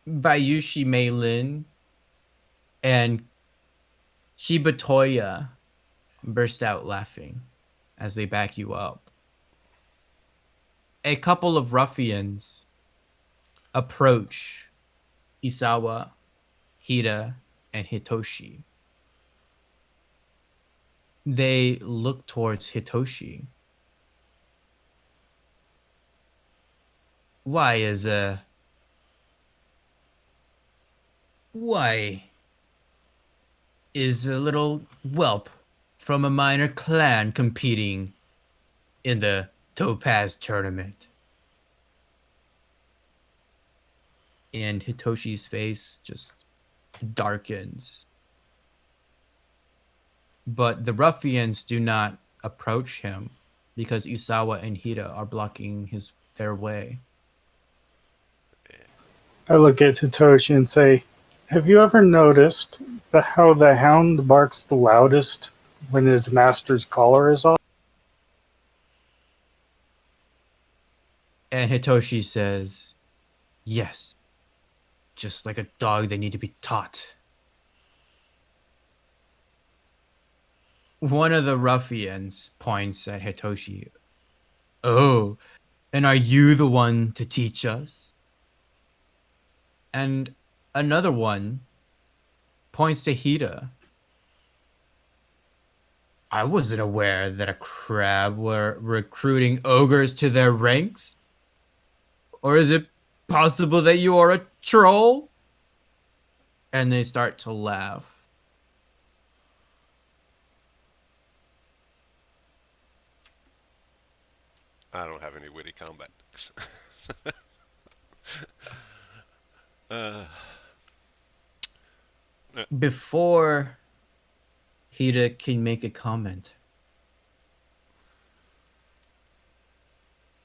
Bayushi Meilin and Shibatoya burst out laughing as they back you up. A couple of ruffians approach Isawa, Hida, and Hitoshi. They look towards Hitoshi. Why is a little whelp from a minor clan competing in the Topaz tournament? and Hitoshi's face just darkens. But the ruffians do not approach him because Isawa and Hida are blocking their way. I look at Hitoshi and say, "Have you ever noticed how the hound barks the loudest when his master's collar is off?" And Hitoshi says, "Yes, just like a dog, they need to be taught." One of the ruffians points at Hitoshi. "Oh, and are you the one to teach us?" And another one points to Hida. "I wasn't aware that a crab were recruiting ogres to their ranks. Or is it possible that you are a troll?" And they start to laugh. I don't have any witty comebacks. Before Hida can make a comment,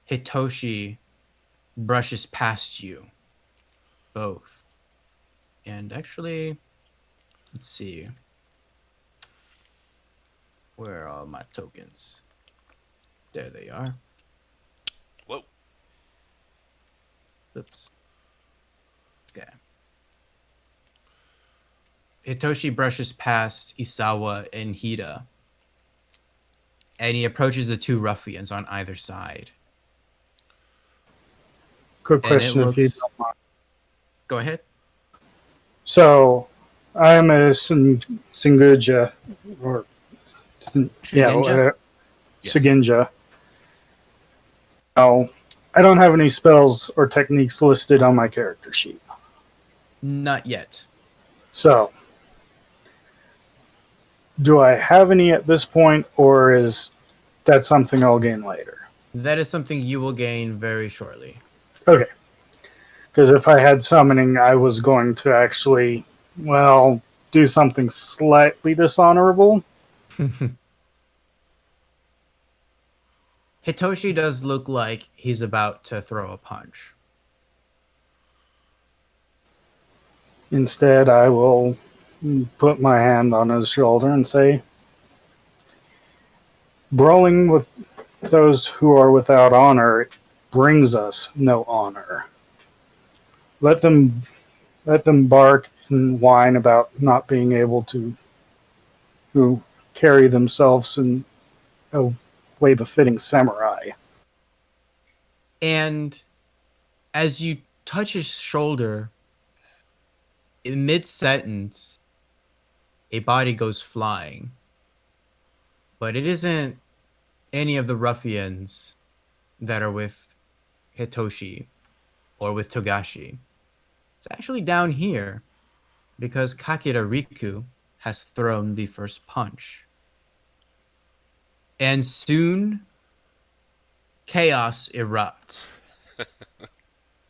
Hitoshi brushes past you both. And actually, let's see. Where are my tokens? There they are. Whoa. Oops. Okay. Hitoshi brushes past Isawa and Hida, and he approaches the two ruffians on either side. Quick And it question, if you looks. don't mind. Go ahead. So, I am a Singuja, or yeah, Shugenja? whatever, Yes. Suginja. Now, I don't have any spells or techniques listed on my character sheet. Not yet. So, do I have any at this point, or is that something I'll gain later? That is something you will gain very shortly. Okay. Because if I had summoning, I was going to actually, well, do something slightly dishonorable. Hitoshi does look like he's about to throw a punch. Instead, I will put my hand on his shoulder and say, "Brawling with those who are without honor brings us no honor. Let them bark and whine about not being able to carry themselves in a way befitting samurai." And as you touch his shoulder, in mid-sentence, a body goes flying. But it isn't any of the ruffians that are with Hitoshi or with Togashi. It's actually down here because Kakira Riku has thrown the first punch. And soon, chaos erupts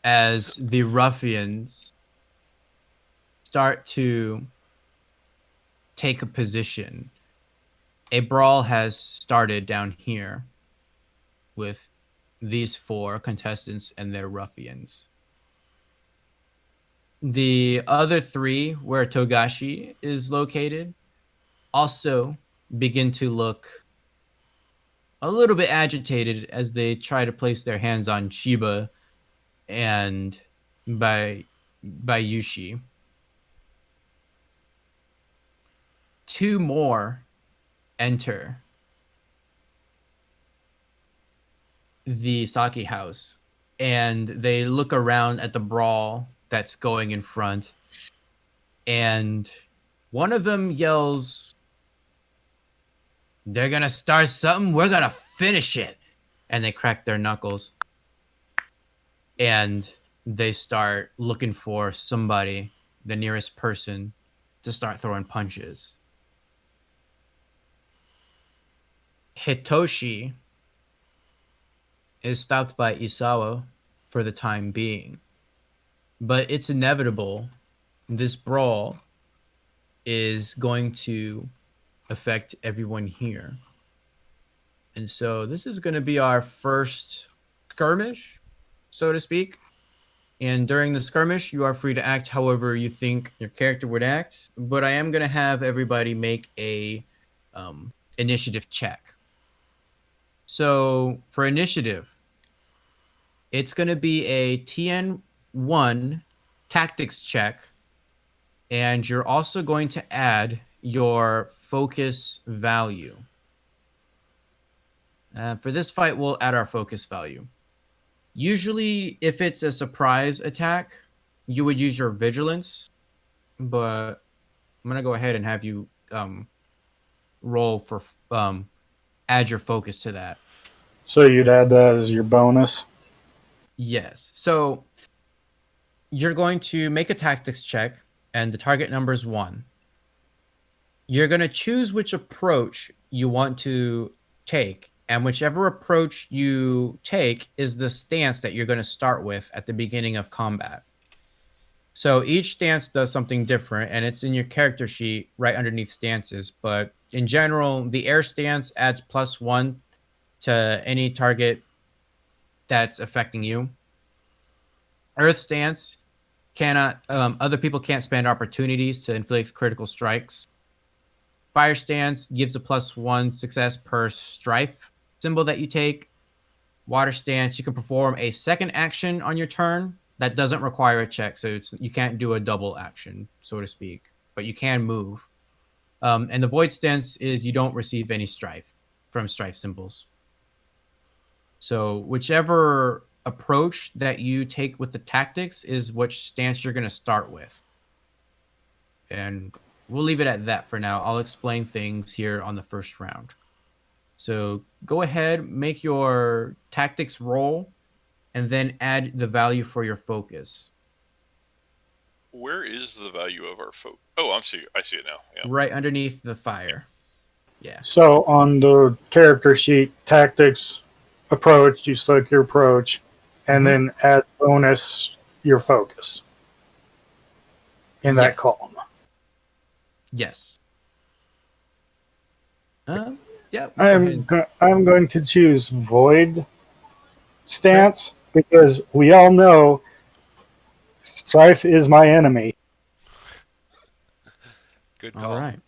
as the ruffians start to take a position. A brawl has started down here with these four contestants and their ruffians. The other three, where Togashi is located, also begin to look a little bit agitated as they try to place their hands on Shiba and Bayushi. Two more enter the sake house, and they look around at the brawl that's going in front, and one of them yells, "They're gonna start something, we're gonna finish it." And they crack their knuckles, and they start looking for somebody, the nearest person, to start throwing punches. Hitoshi is stopped by Isawa for the time being but it's inevitable. This brawl is going to affect everyone here. And so this is going to be our first skirmish, so to speak. And during the skirmish, you are free to act however you think your character would act. But I am going to have everybody make a initiative check. So for initiative, it's going to be a TN1 tactics check. And you're also going to add your focus value. For this fight, we'll add our focus value. Usually, if it's a surprise attack, you would use your vigilance, but I'm gonna go ahead and have you roll for add your focus to that. So you'd add that as your bonus. Yes. So you're going to make a tactics check, and the target number is 1. You're gonna choose which approach you want to take. And whichever approach you take is the stance that you're going to start with at the beginning of combat. So each stance does something different, and it's in your character sheet right underneath stances. But in general, the air stance adds +1 to any target that's affecting you. Earth stance cannot, other people can't spend opportunities to inflict critical strikes. Fire stance gives a +1 success per strife symbol that you take. Water stance, you can perform a second action on your turn that doesn't require a check, so you can't do a double action, so to speak, but you can move. And the void stance is you don't receive any strife from strife symbols. So whichever approach that you take with the tactics is which stance you're going to start with. And we'll leave it at that for now. I'll explain things here on the first round. So go ahead, make your tactics roll, and then add the value for your focus. Where is the value of our focus? Oh, I see it now. Yeah. Right underneath the fire. Yeah. So on the character sheet, tactics, approach, you select your approach, and then add bonus your focus in that Yes. column. Yes. Yeah. go ahead. I'm going to choose void stance because we all know strife is my enemy. Good call. All right.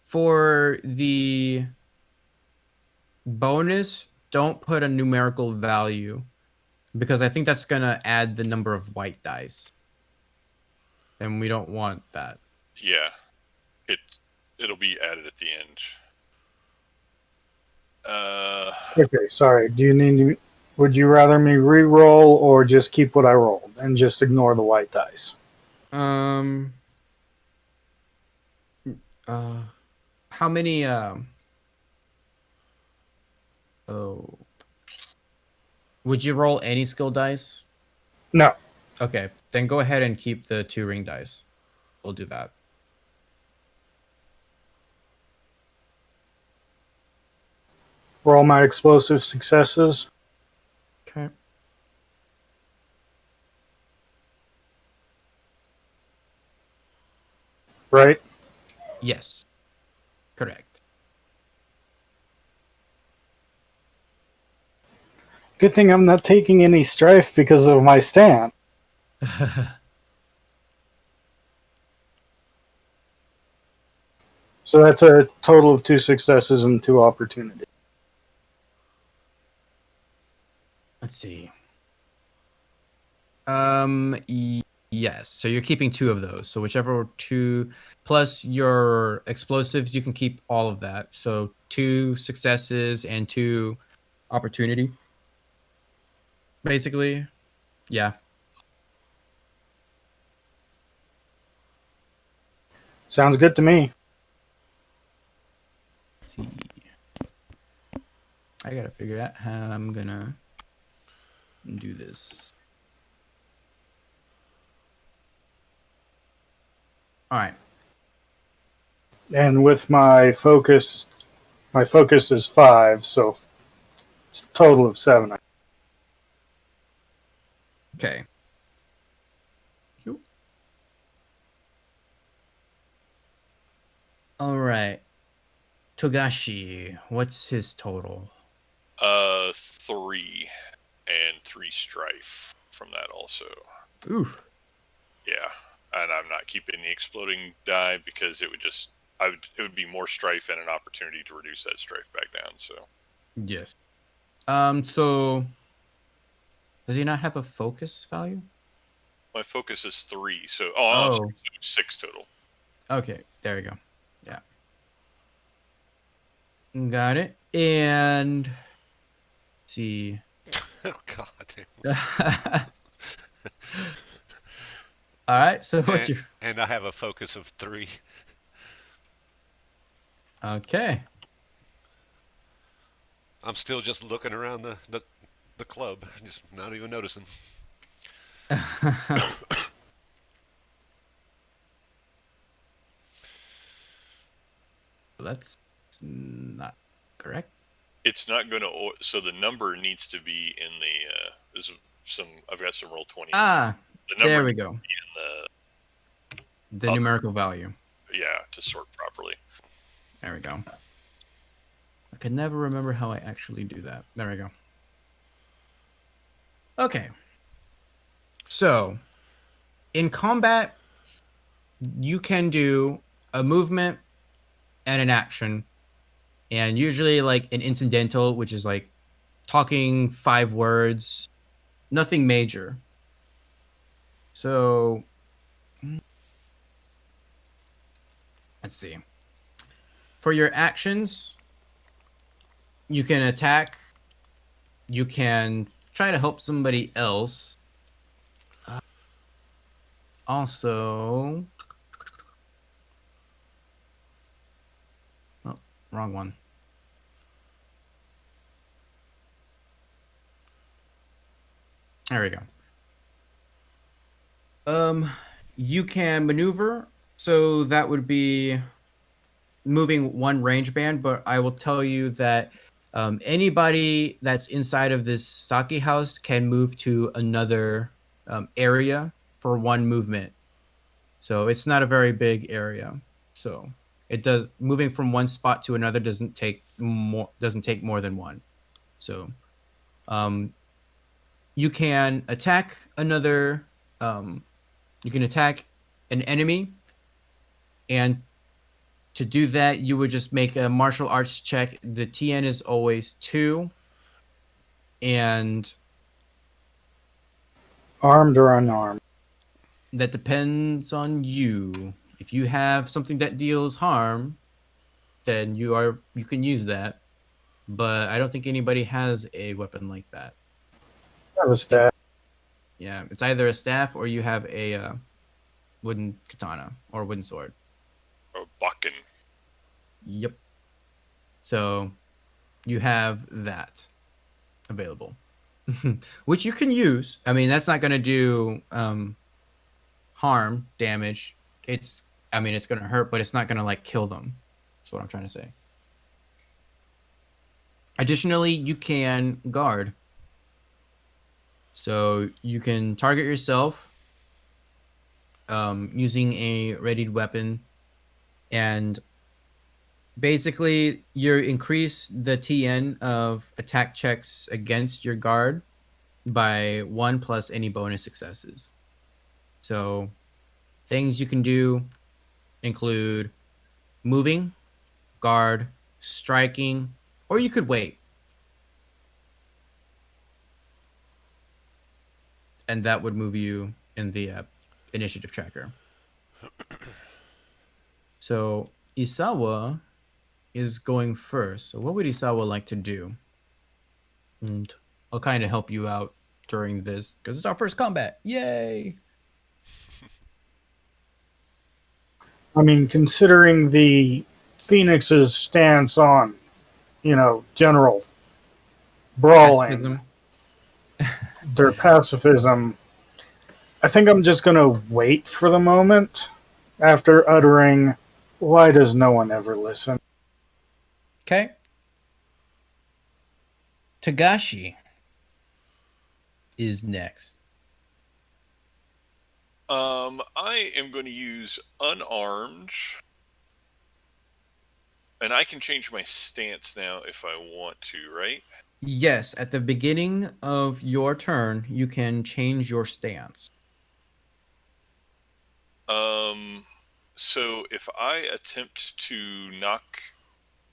For the bonus, don't put a numerical value because I think that's gonna add the number of white dice, and we don't want that. Yeah. It'll be added at the end. Okay, sorry. Would you rather me re-roll or just keep what I rolled and just ignore the white dice? How many? Would you roll any skill dice? No. Okay, then go ahead and keep the 2 ring dice. We'll do that. Roll my explosive successes. Okay. Right? Yes. Correct. Good thing I'm not taking any strife because of my stand. So that's a total of 2 successes and 2 opportunities. Let's see. Yes. So you're keeping 2 of those. So whichever 2 plus your explosives, you can keep all of that. So 2 successes and 2 opportunity. Basically, yeah. Sounds good to me. Let's see. I gotta figure out how I'm gonna do this. All right. And with my focus is 5, so It's a total of 7. Okay. Cool. All right. Togashi, what's his total? 3 and 3 strife from that also. Oof. Yeah, and I'm not keeping the exploding die because it would be more strife and an opportunity to reduce that strife back down. So Yes. So does he not have a focus value? my focus is 3. So I'm Oh. sorry, 6 total. Okay, there we go. Yeah. Got it. And let's see. Oh god damn. All right, so what's your And I have a focus of 3. okay? I'm still just looking around the club, just not even noticing. That's not correct. It's not going to. So the number needs to be in the. I've got some roll 20. Ah, The number there we go. in The numerical value. to sort properly. There we go. I can never remember how I actually do that. There we go. Okay. So, in combat, you can do a movement and an action, and usually like an incidental, which is like talking 5 words, nothing major. So, let's see. For your actions, you can attack, you can try to help somebody else. Also, oh, wrong one. There we go. You can maneuver, so that would be moving one range band, but I will tell you that anybody that's inside of this sake house can move to another area for one movement. So it's not a very big area. So it does moving from one spot to another doesn't take more than one. So you can attack another you can attack an enemy, and to do that you would just make a martial arts check. The TN is always 2, and Armed or unarmed? that depends on you. If you have something that deals harm, then you can use that. But I don't think anybody has a weapon like that. I have a staff. Yeah, it's either a staff or you have a wooden katana or wooden sword. Or bucking. Yep. So you have that available, which you can use. I mean, that's not going to do harm, damage. It's going to hurt, but it's not going to like kill them. That's what I'm trying to say. Additionally, you can guard. So you can target yourself using a readied weapon, and basically you increase the TN of attack checks against your guard by 1 plus any bonus successes. So things you can do include moving, guard, striking, or you could wait. And that would move you in the initiative tracker. So Isawa is going first. So what would Isawa like to do? And I'll kind of help you out during this because it's our first combat. Yay! I mean, considering the Phoenix's stance on, general brawling, Pacifism. their pacifism, I think I'm just going to wait for the moment after uttering, "Why does no one ever listen?" Okay. Tagashi is next. I am going to use unarmed, and I can change my stance now if I want to, right? Yes, at the beginning of your turn, you can change your stance. So if I attempt to knock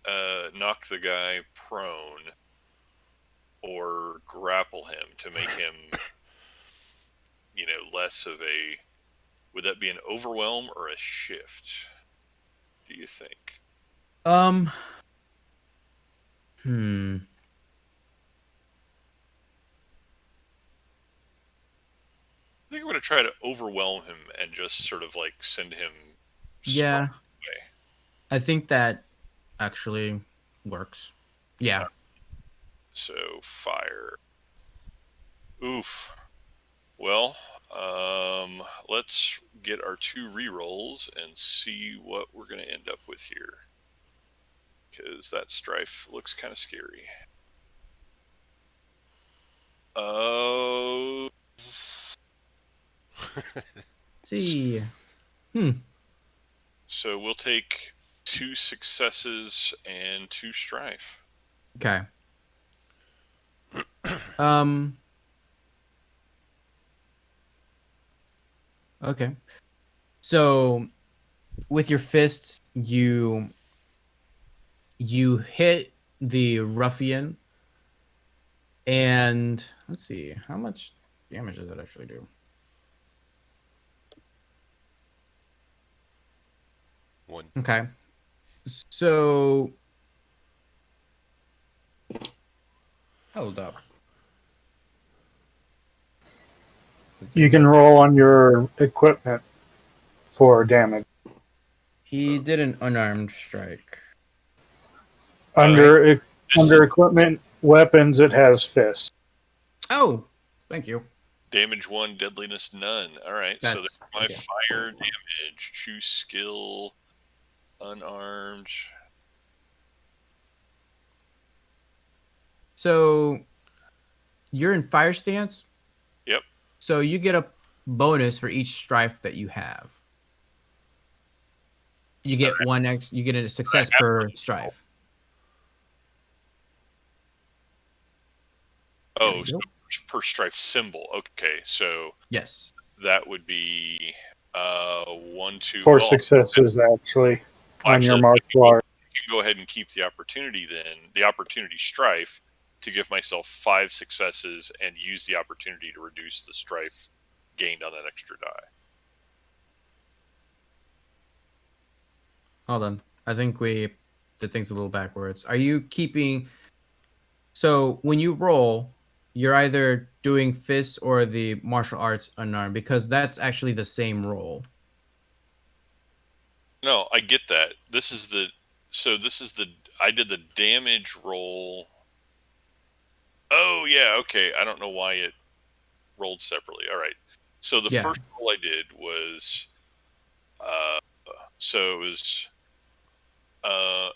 the guy prone or grapple him to make him, less of a, would that be an overwhelm or a shift? Do you think? Um, hmm. I think I'm going to try to overwhelm him and just sort of like send him. Yeah, away. I think that actually works. Yeah. So fire. Oof. Well, let's get our 2 rerolls and see what we're going to end up with here. Because that strife looks kind of scary. Oh. See. So we'll take 2 successes and 2 strife. Okay. Um. Okay. So, with your fists, you hit the ruffian, and let's see how much damage does that actually do. 1. Okay. So, hold up. You can roll on your equipment for damage. He did an unarmed strike. Under This equipment weapons, it has fists. Oh, thank you. damage 1, deadliness none. All right, so That's- there's my okay. fire damage. Choose skill, unarmed. So, you're in fire stance. Yep. So you get a bonus for each strife that you have. You get you get a success per strife. Oh, There we so go. per strife symbol. Okay, so Yes. that would be 1, 2. 4 well, successes, actually, on your actually, martial art. you can go ahead and keep the opportunity then, the opportunity strife, to give myself 5 successes and use the opportunity to reduce the strife gained on that extra die. Hold on. I think we did things a little backwards. Are you keeping? So when you roll, you're either doing fists or the martial arts unarmed because that's actually the same roll. No, I get that. I did the damage roll. Oh yeah, okay. I don't know why it rolled separately. All right. So the Yeah. first roll I did was so it was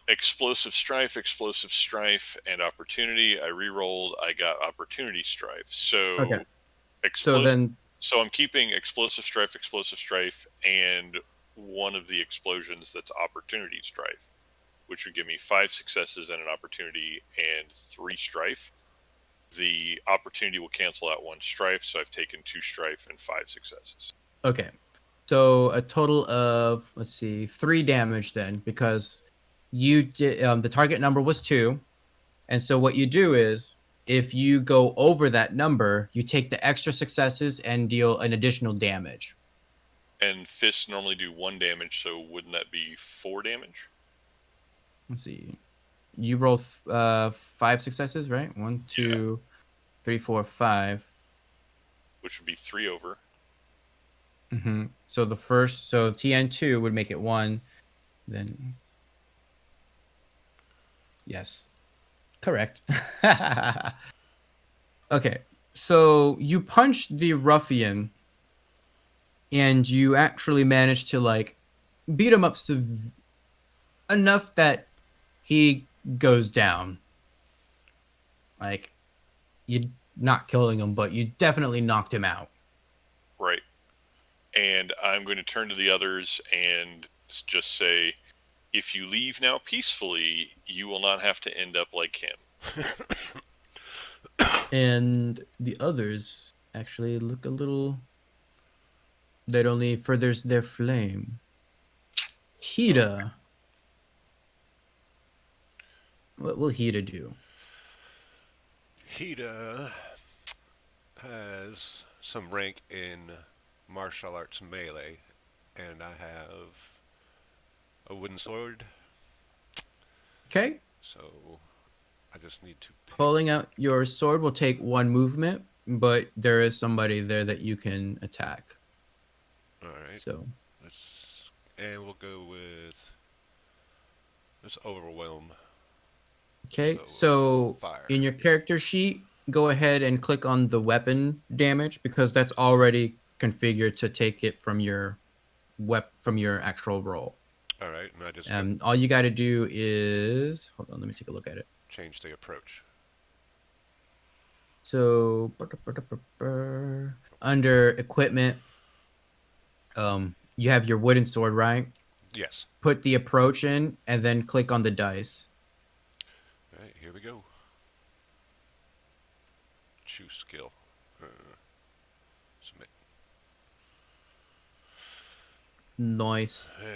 explosive strife, and opportunity. I re-rolled. I got opportunity strife. So Okay. So then, So I'm keeping explosive strife, and one of the explosions that's opportunity strife, which would give me 5 successes and an opportunity and 3 strife. The opportunity will cancel out 1 strife, so I've taken 2 strife and 5 successes. okay. So a total of 3 damage then because you did the target number was 2, and so what you do is if you go over that number, you take the extra successes and deal an additional damage. And fists normally do 1 damage, so wouldn't that be 4 damage? Let's see. You rolled 5 successes, right? 1, 2, 3, 4, 5. Which would be 3 over. Mm-hmm. So TN2 would make it 1. Then yes, correct. Okay, so you punch the ruffian, and you actually manage to beat him up enough that he goes down. you not killing him, but you definitely knocked him out. Right. And I'm going to turn to the others and just say, if you leave now peacefully, you will not have to end up like him. And the others actually look a little. That only furthers their flame. Hida. What will Hida do? Hida has some rank in martial arts melee, and I have a wooden sword, Okay. so I just need to pick. Pulling out your sword will take 1 movement, but there is somebody there that you can attack. All right, So, and we'll go with let's overwhelm. okay. So, So fire. in your character sheet, go ahead and click on the weapon damage because that's already configured to take it from your from your actual roll. All right, and I just All you got to do is hold on. Let me take a look at it. change the approach. So under equipment, you have your wooden sword, right? Yes. Put the approach in and then click on the dice. All right, here we go. Choose skill. Submit. Nice. Yeah.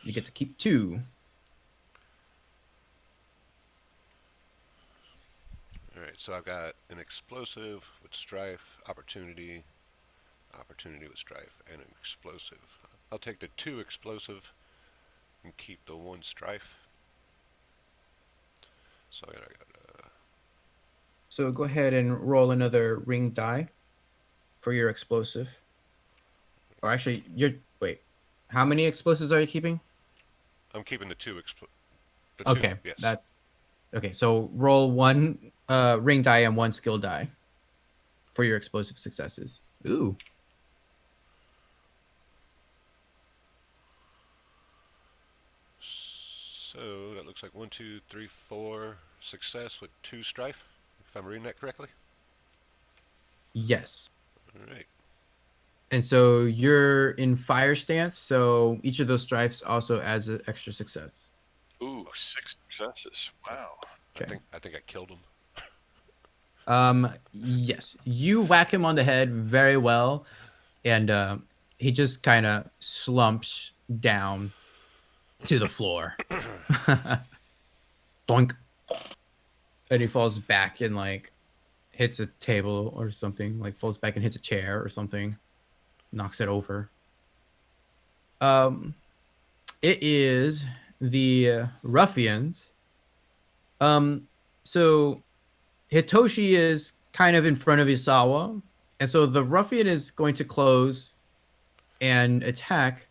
You get to keep 2. All right, so I've got an explosive with strife, opportunity with strife, and an explosive. I'll take the 2 explosive and keep the 1 strife. So I got So go ahead and roll another ring die for your explosive. Or actually, wait. How many explosives are you keeping? I'm keeping the 2 Okay. yes. Okay. So roll 1 ring die and 1 skill die for your explosive successes. Ooh. So that looks like 1, 2, 3, 4 success with 2 strife, if I'm reading that correctly. Yes. All right. And so you're in fire stance, so each of those strifes also adds an extra success. Ooh, 6 successes. Wow. Okay. I think I killed him. Yes, you whack him on the head very well, and he just kind of slumps down to the floor. Doink. And he falls back and like hits a table or something, like falls back and hits a chair or something, knocks it over. It is the ruffians. So Hitoshi is kind of in front of Isawa, and so the ruffian is going to close and attack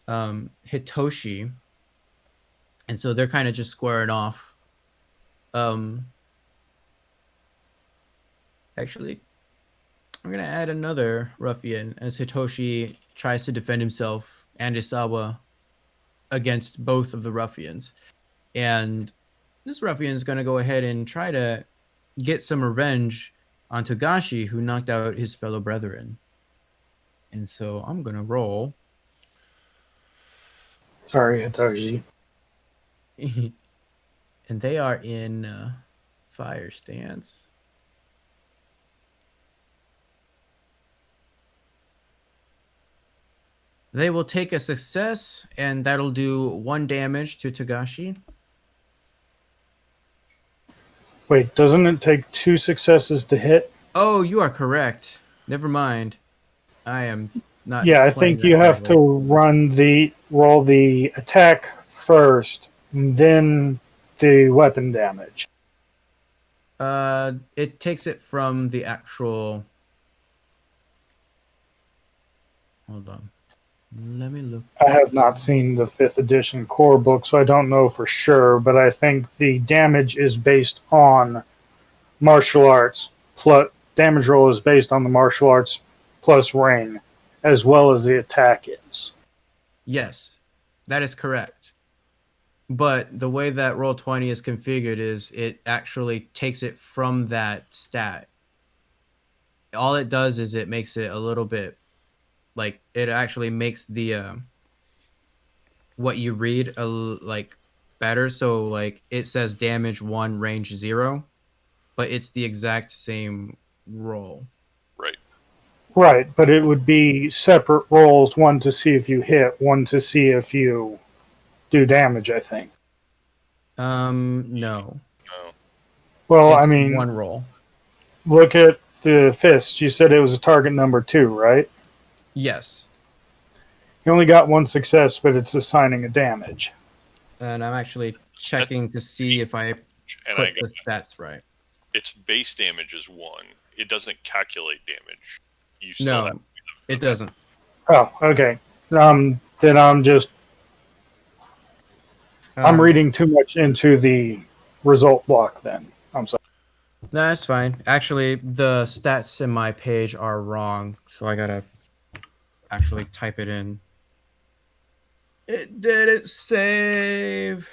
Hitoshi, and so they're kind of just squaring off. Actually, I'm gonna add another ruffian as Hitoshi tries to defend himself and Isawa against both of the ruffians, and this ruffian is gonna go ahead and try to get some revenge on Togashi, who knocked out his fellow brethren. And so I'm gonna roll. Sorry, Hitoshi. And they are in fire stance. They will take a success, and that'll do 1 damage to Togashi. Wait, doesn't it take 2 successes to hit? Oh, you are correct. Never mind. I am not. Yeah, I playing think that you have to roll the attack first, then the weapon damage. It takes it from the actual. Hold on. Let me look. I have not seen the 5th edition core book, so I don't know for sure, but I think the damage is based on martial arts plus damage roll is based on the martial arts plus ring, as well as the attack is. Yes, that is correct. But the way that Roll20 is configured is it actually takes it from that stat. all it does is it makes it a little bit like it actually makes the what you read like better. So like it says damage 1, range 0, but it's the exact same roll. Right. Right, but it would be separate rolls, one to see if you hit, one to see if you do damage, I think. No. No. Well, It's I mean, one roll. look at the fist. You said it was a target number 2, right? Yes. You only got one success, but it's assigning a damage. And I'm actually checking to see if I And put I the got stats right. its base damage is 1. It doesn't calculate damage. You still have No, it doesn't. Oh, okay. Then I'm I'm reading too much into the result block then. I'm sorry. No, that's fine. Actually, the stats in my page are wrong, so I gotta actually type it in. It didn't save.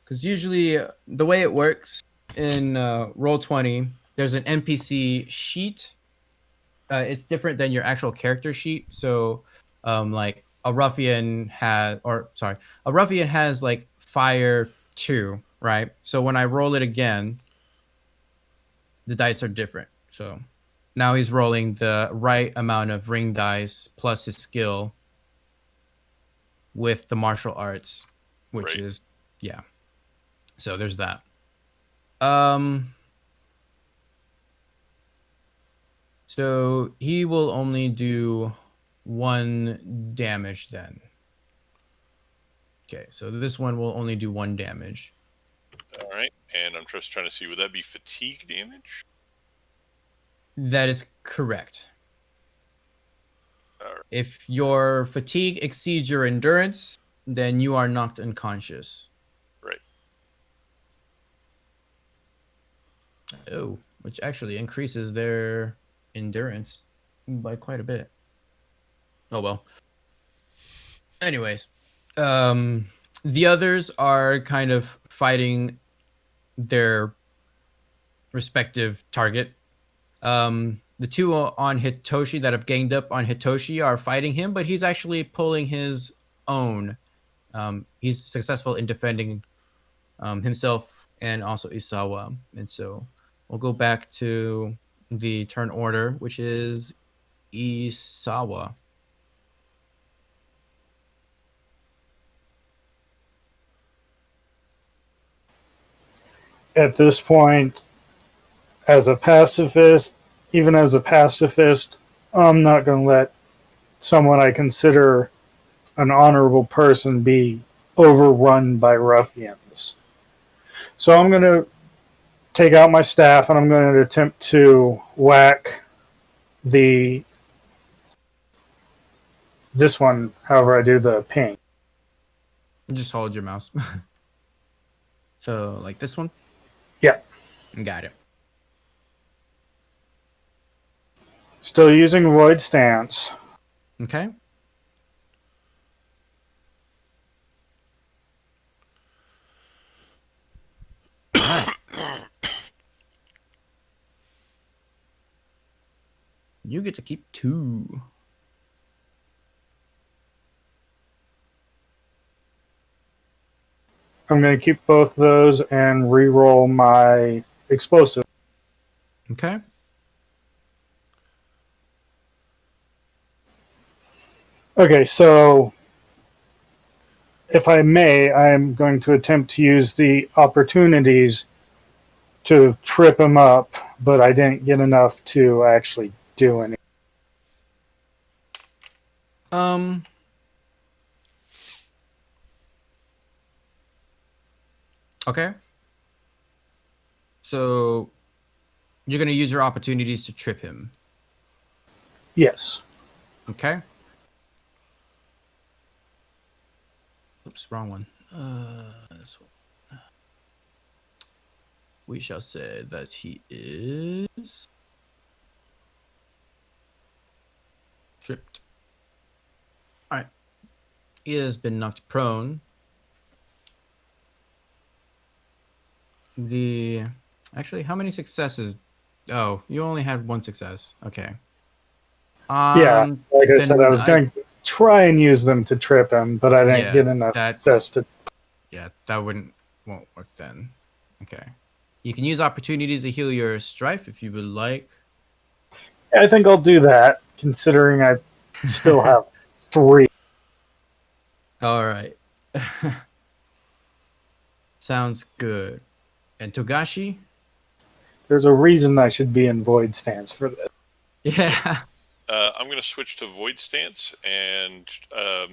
Because usually the way it works in Roll20, there's an NPC sheet. It's different than your actual character sheet. So, like a ruffian has like fire 2, right? So when I roll it again, the dice are different. So now he's rolling the right amount of ring dice plus his skill with the martial arts, which Right. is, yeah. So there's that. So he will only do 1 damage then. Okay, so this one will only do 1 damage. All right. And I'm just trying to see, would that be fatigue damage? That is correct. All right. If your fatigue exceeds your endurance, then you are knocked unconscious. Right. Oh, which actually increases their endurance by quite a bit. Oh well. Anyways, the others are kind of fighting their respective target. The two on Hitoshi that have ganged up on Hitoshi are fighting him, but he's actually pulling his own. He's successful in defending himself and also Isawa. And so we'll go back to the turn order, which is Isawa. At this point, as a pacifist, even as a pacifist, I'm not going to let someone I consider an honorable person be overrun by ruffians. So I'm going to take out my staff and I'm going to attempt to whack this one, however I do the ping. Just hold your mouse. So, like this one? Yeah. Got it. Still using Void Stance. Okay. Alright. You get to keep 2. I'm going to keep both those and re-roll my explosive. Okay. Okay, so if I may, I'm going to attempt to use the opportunities to trip him up, but I didn't get enough to actually do anything. Okay. So you're gonna use your opportunities to trip him. Yes. Okay. Oops, wrong one. This one. We shall say that he is tripped. All right. He has been knocked prone. Actually, how many successes Oh, you only had one success. Okay. Yeah, like I said, I Then was going to try and use them to trip him, but I didn't yeah, get enough that success to. yeah, that won't work then. Okay. You can use opportunities to heal your strife if you would like. I think I'll do that, considering I still have 3. All right. Sounds good. And Togashi? There's a reason I should be in Void Stance for this. Yeah. I'm going to switch to Void Stance and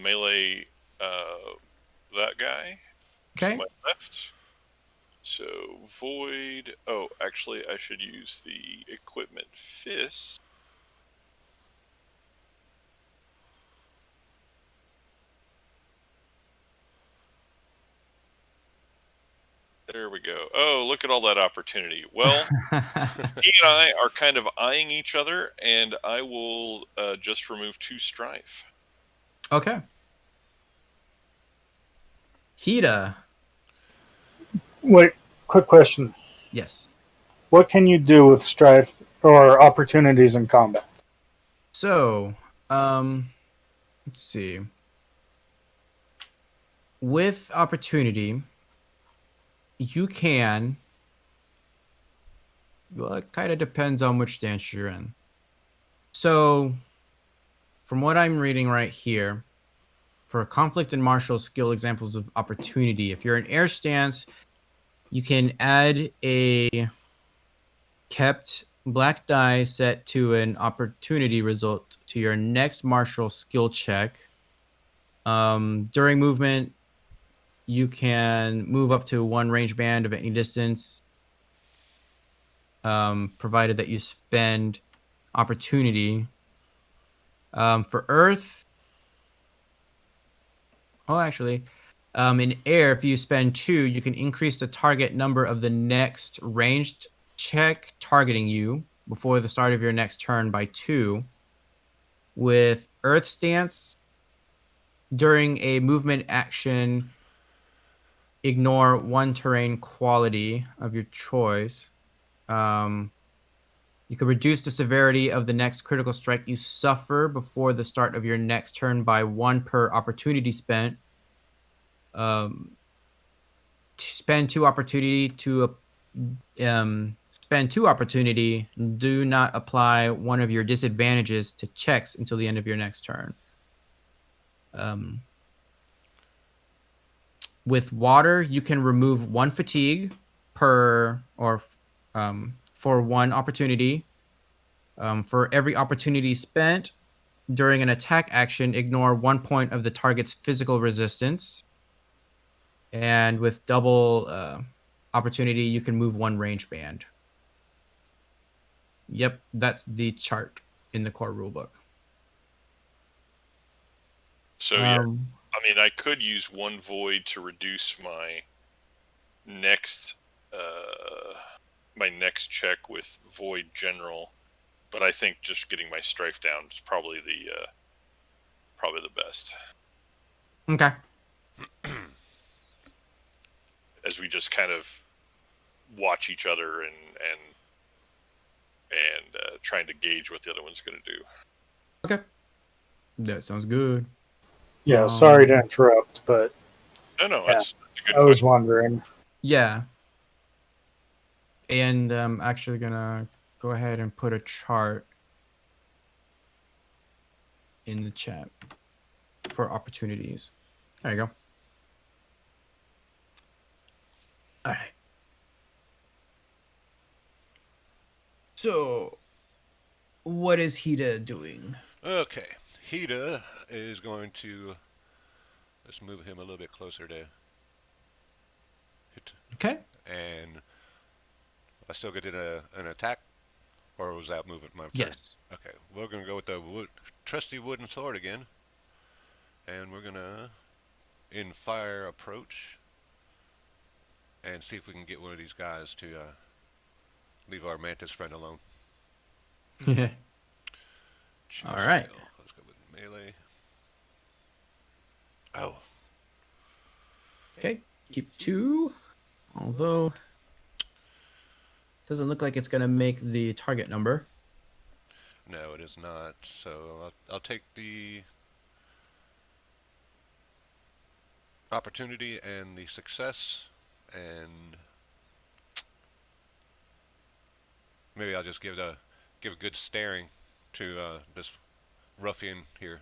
melee that guy to Okay. my left. So Void. Oh, actually, I should use the equipment fist. There we go. Oh, look at all that opportunity. Well, he and I are kind of eyeing each other, and I will just remove 2 strife. Okay. Hida. Wait, quick question. Yes. What can you do with strife or opportunities in combat? So, let's see. With opportunity, you can. Well, it kind of depends on which stance you're in. So, from what I'm reading right here, for conflict and martial skill examples of opportunity, if you're in air stance, you can add a kept black die set to an opportunity result to your next martial skill check. During movement, you can move up to 1 range band of any distance, provided that you spend opportunity. For Earth, actually, in air, if you spend 2, you can increase the target number of the next ranged check targeting you before the start of your next turn by 2. With Earth stance, during a movement action, ignore 1 terrain quality of your choice. You can reduce the severity of the next critical strike you suffer before the start of your next turn by 1 per opportunity spent. Spend 2 opportunity to spend 2 opportunity. Do not apply one of your disadvantages to checks until the end of your next turn. With water, you can remove 1 fatigue per or for 1 opportunity. For every opportunity spent during an attack action, ignore 1 point of the target's physical resistance. And with double opportunity, you can move 1 range band. Yep, that's the chart in the core rulebook. So yeah, I mean, I could use 1 void to reduce my next check with void general, but I think just getting my strife down is probably the best. Okay. As we just kind of watch each other and trying to gauge what the other one's going to do. Okay. That sounds good. Yeah, sorry to interrupt, but No, that's a good I was question. wondering. Yeah. And I'm actually going to go ahead and put a chart in the chat for opportunities. There you go. All right. So, what is Hida doing? Okay, Hida is going to. Let's move him a little bit closer to hit. Okay. And I still get an attack, or was that movement my turn? Yes. Okay, we're gonna go with the trusty wooden sword again, and we're gonna in fire approach and see if we can get one of these guys to leave our mantis friend alone. Yeah. Choose All right. skill. Let's go with melee. Oh. Okay. Keep 2. Although Doesn't look like it's gonna make the target number. No, it is not. So I'll take the opportunity and the success, and maybe I'll just give a good staring to this ruffian here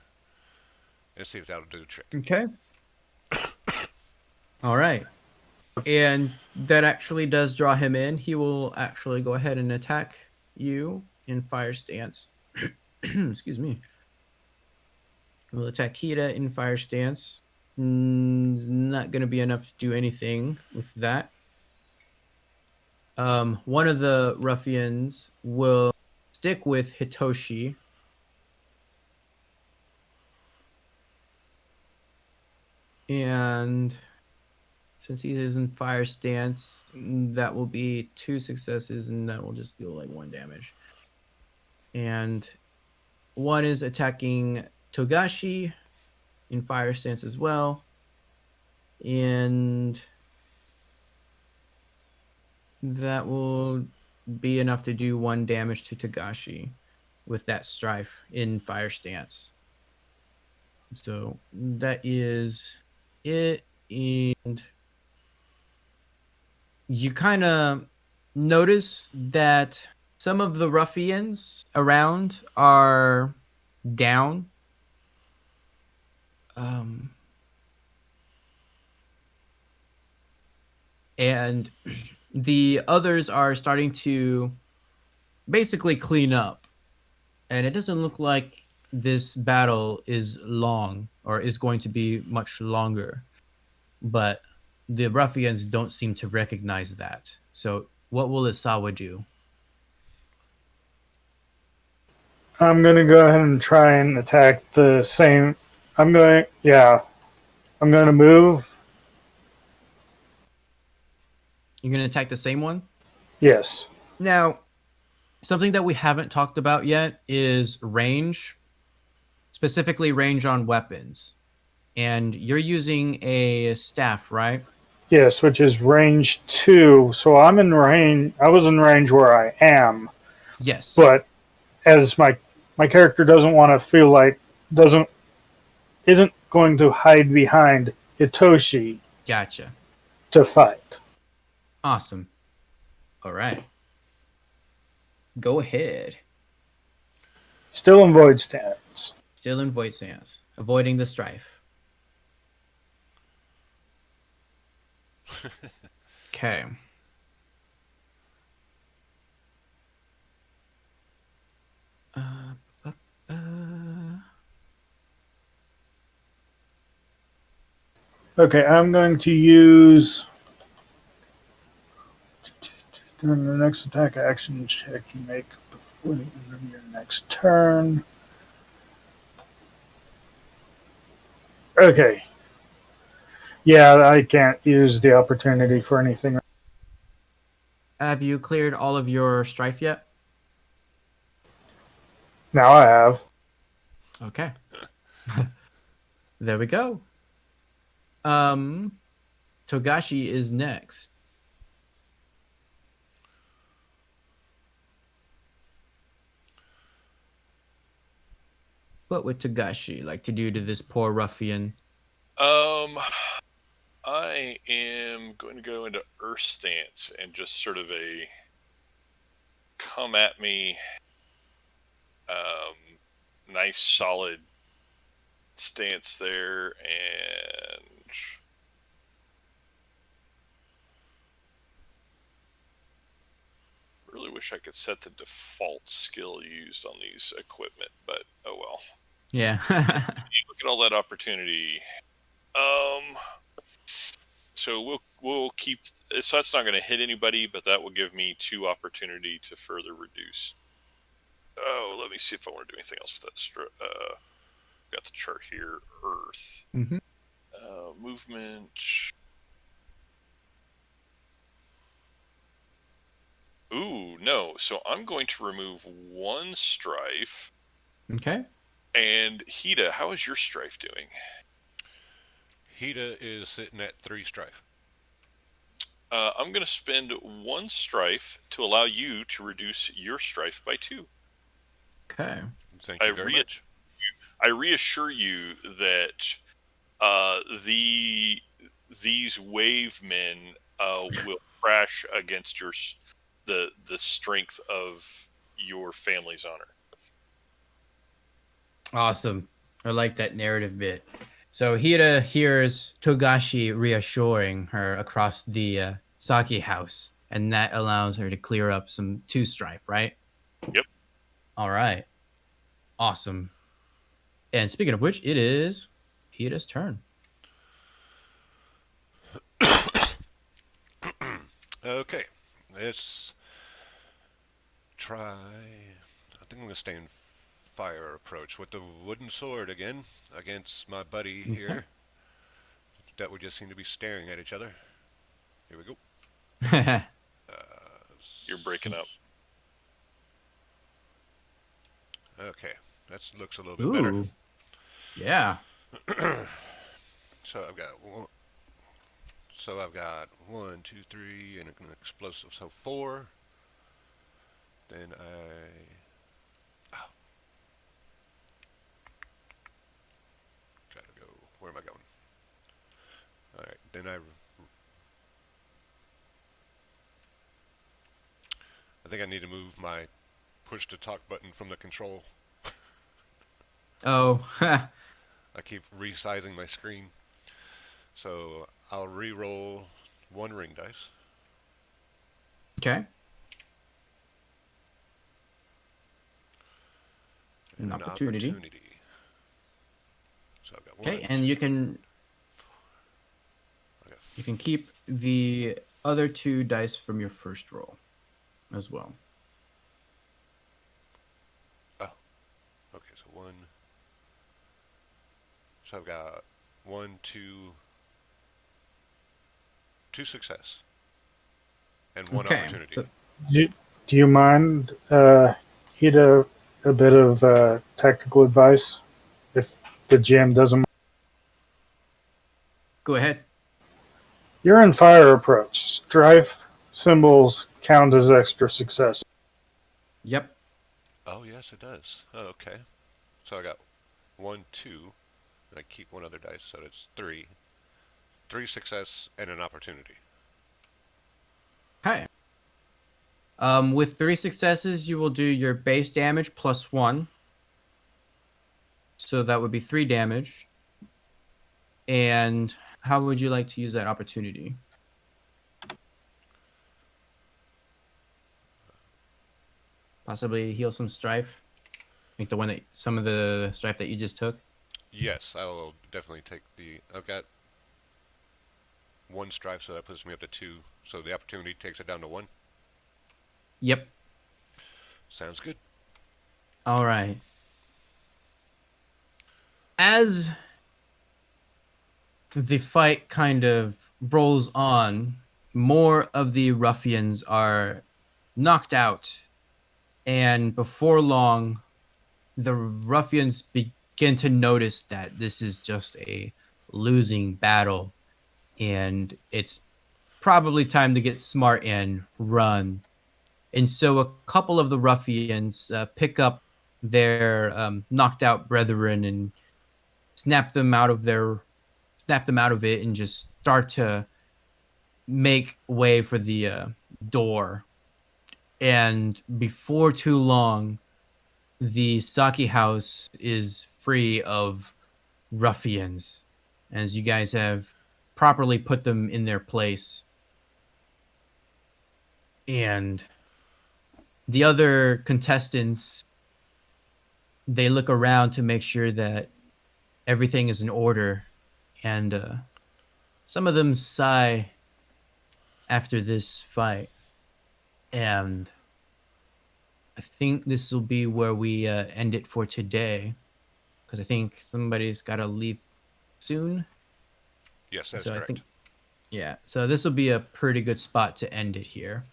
and see if that'll do the trick. Okay. All right. And that actually does draw him in. He will actually go ahead and attack you in fire stance. Excuse me. He will attack Kita in fire stance. Not going to be enough to do anything with that. One of the ruffians will stick with Hitoshi. And since he is in fire stance, that will be 2 successes, and that will just deal like 1 damage. And one is attacking Togashi in fire stance as well. And that will be enough to do 1 damage to Togashi with that strife in fire stance. So that is it. And you kind of notice that some of the ruffians around are down. And the others are starting to basically clean up. And it doesn't look like this battle is long or is going to be much longer. But the ruffians don't seem to recognize that. So what will Isawa do? I'm going to go ahead and try and attack the same. I'm going to move. You're going to attack the same one? Yes. Now, something that we haven't talked about yet is range, specifically range on weapons. And you're using a staff, right? Yes, which is range 2. So I'm in range. I was in range where I am. Yes. But as my character doesn't want to feel like isn't going to hide behind Hitoshi Gotcha. to fight. Awesome. All right. Go ahead. Still in void stance. Still in void stance, avoiding the strife. Okay. Okay, I'm going to use during the next attack action check you make before the end of your next turn. Okay. Yeah, I can't use the opportunity for anything. Have you cleared all of your strife yet? Now I have. Okay. There we go. Togashi is next. What would Togashi like to do to this poor ruffian? I am going to go into Earth stance and just sort of a come at me, nice solid stance there, and really wish I could set the default skill used on these equipment, but oh well. Yeah. Look at all that opportunity. So we'll keep. So that's not going to hit anybody, but that will give me 2 opportunity to further reduce. Oh, let me see if I want to do anything else with that. I've got the chart here. Earth. Mhm. Movement. Ooh, no. So I'm going to remove 1 strife. Okay. And Hida, how is your strife doing? Hida is sitting at 3 strife. I'm going to spend 1 strife to allow you to reduce your strife by 2. Okay. Thank I you very much. I reassure you that these wave men will crash against the strength of your family's honor. Awesome. I like that narrative bit. So Hira hears Togashi reassuring her across the Saki house, and that allows her to clear up some two strife, right? Yep. All right. Awesome. And speaking of which, it is Hira's turn. Okay, let's try. I think I'm gonna stay in fire approach with the wooden sword again against my buddy here. That we just seem to be staring at each other. Here we go. You're breaking up. Okay, that looks a little bit better. Ooh. Yeah. So I've got one. So I've got 1, 2, 3, and an explosive. So 4. Then gotta go. Where am I going? All right. Then I think I need to move my push to talk button from the control. Oh. I keep resizing my screen. So I'll re-roll 1 ring dice. Okay. And An opportunity. So I've got 1. Okay, and you can keep the other 2 dice from your first roll as well. Oh. Okay, so 1. So I've got 1, 2 success. And 1 Okay, opportunity. so- Do you mind, Hida, a bit of technical advice if the GM doesn't? Go ahead. You're in fire approach. Strife symbols count as extra success. Yep. Oh, yes, it does. Oh, okay. So I got 1, 2, and I keep 1 other dice, so that's 3. 3 success and an opportunity. Okay. With 3 successes, you will do your base damage plus 1. So that would be 3 damage. And how would you like to use that opportunity? Possibly heal some strife? Like some of the strife that you just took? Yes, I will definitely take the... I've got 1 strife, so that puts me up to 2. So the opportunity takes it down to 1. Yep. Sounds good. All right. As the fight kind of rolls on, more of the ruffians are knocked out. And before long, the ruffians begin to notice that this is just a losing battle. And it's probably time to get smart and run. And so a couple of the ruffians pick up their knocked out brethren and snap them out of it and just start to make way for the door. And before too long, the Saki house is free of ruffians, as you guys have properly put them in their place. And the other contestants, they look around to make sure that everything is in order. And some of them sigh after this fight. And I think this will be where we end it for today. Because I think somebody's got to leave soon. Yes, that's So correct. So this will be a pretty good spot to end it here.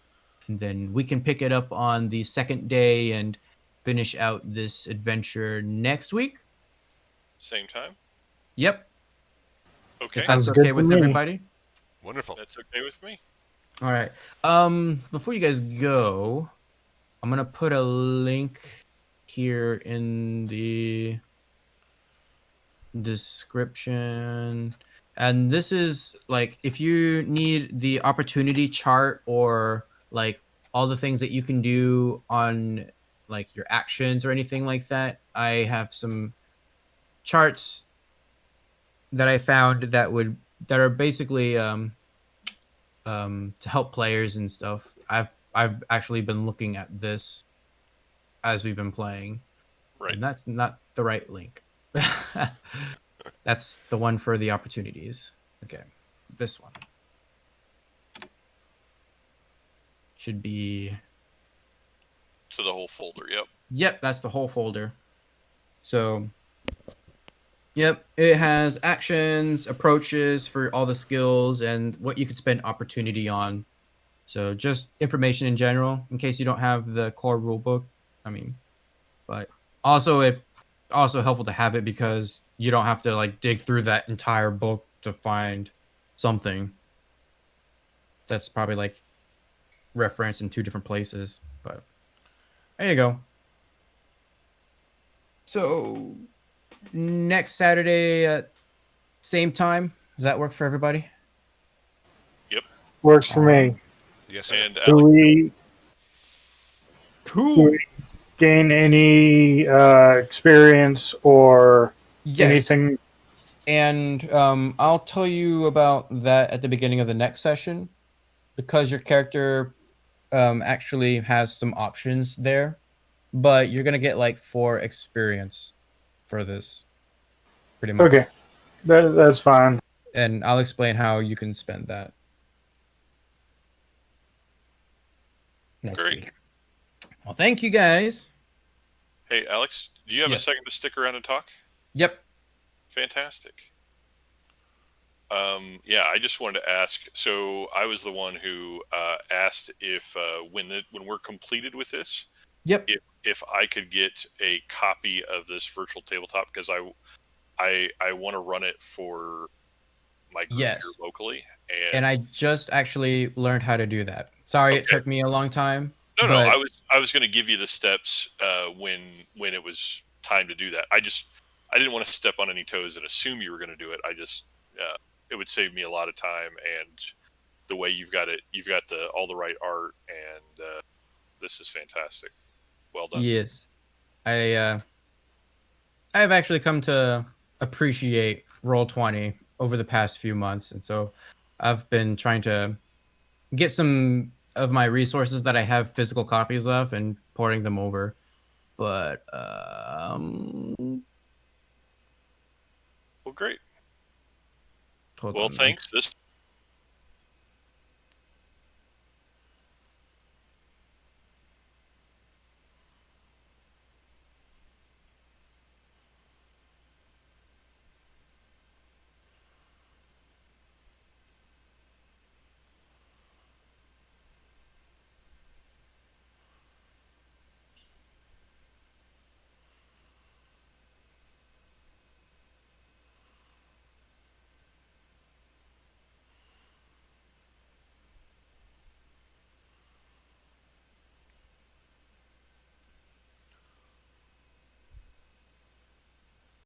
And then we can pick it up on the second day and finish out this adventure next week. Same time? Yep. Okay. If that's Sounds okay good with to me. everybody. Wonderful. That's okay with me. All right. Before you guys go, I'm gonna put a link here in the description. And this is like if you need the opportunity chart or like all the things that you can do on like your actions or anything like that, I have some charts that I found that are basically to help players and stuff. I've actually been looking at this as we've been playing, Right. and that's not the right link. That's the one for the opportunities. Okay, this one should be. To the whole folder. Yep. Yep, that's the whole folder. So, yep, it has actions, approaches for all the skills, and what you could spend opportunity on. So just information in general, in case you don't have the core rule book. I mean, but it also helpful to have it because you don't have to like dig through that entire book to find something that's probably like referenced in two different places. But there you go. So next Saturday at same time. Does that work for everybody? Yep. Works for me. Yes, sir. And Do Alex, we Cool. gain any experience or Yes. anything? And I'll tell you about that at the beginning of the next session because your character actually has some options there, but you're gonna get like 4 experience for this, pretty much. Okay, that's fine. And I'll explain how you can spend that next Great. week. Well, thank you guys. hey, Alex, do you have Yes. a second to stick around and talk? Yep. Fantastic. Yeah, I just wanted to ask. So I was the one who asked if when we're completed with this, Yep. if I could get a copy of this virtual tabletop because I want to run it for my group Yes. here locally. And I just actually learned how to do that. Sorry, it Okay. took me a long time. No, but I was going to give you the steps when it was time to do that. I didn't want to step on any toes and assume you were going to do it. I just it would save me a lot of time, and the way you've got all the right art, and this is fantastic. Well done. yes, I have actually come to appreciate Roll20 over the past few months, and so I've been trying to get some of my resources that I have physical copies of and porting them over. But Well, great. hold Well, on. thanks. This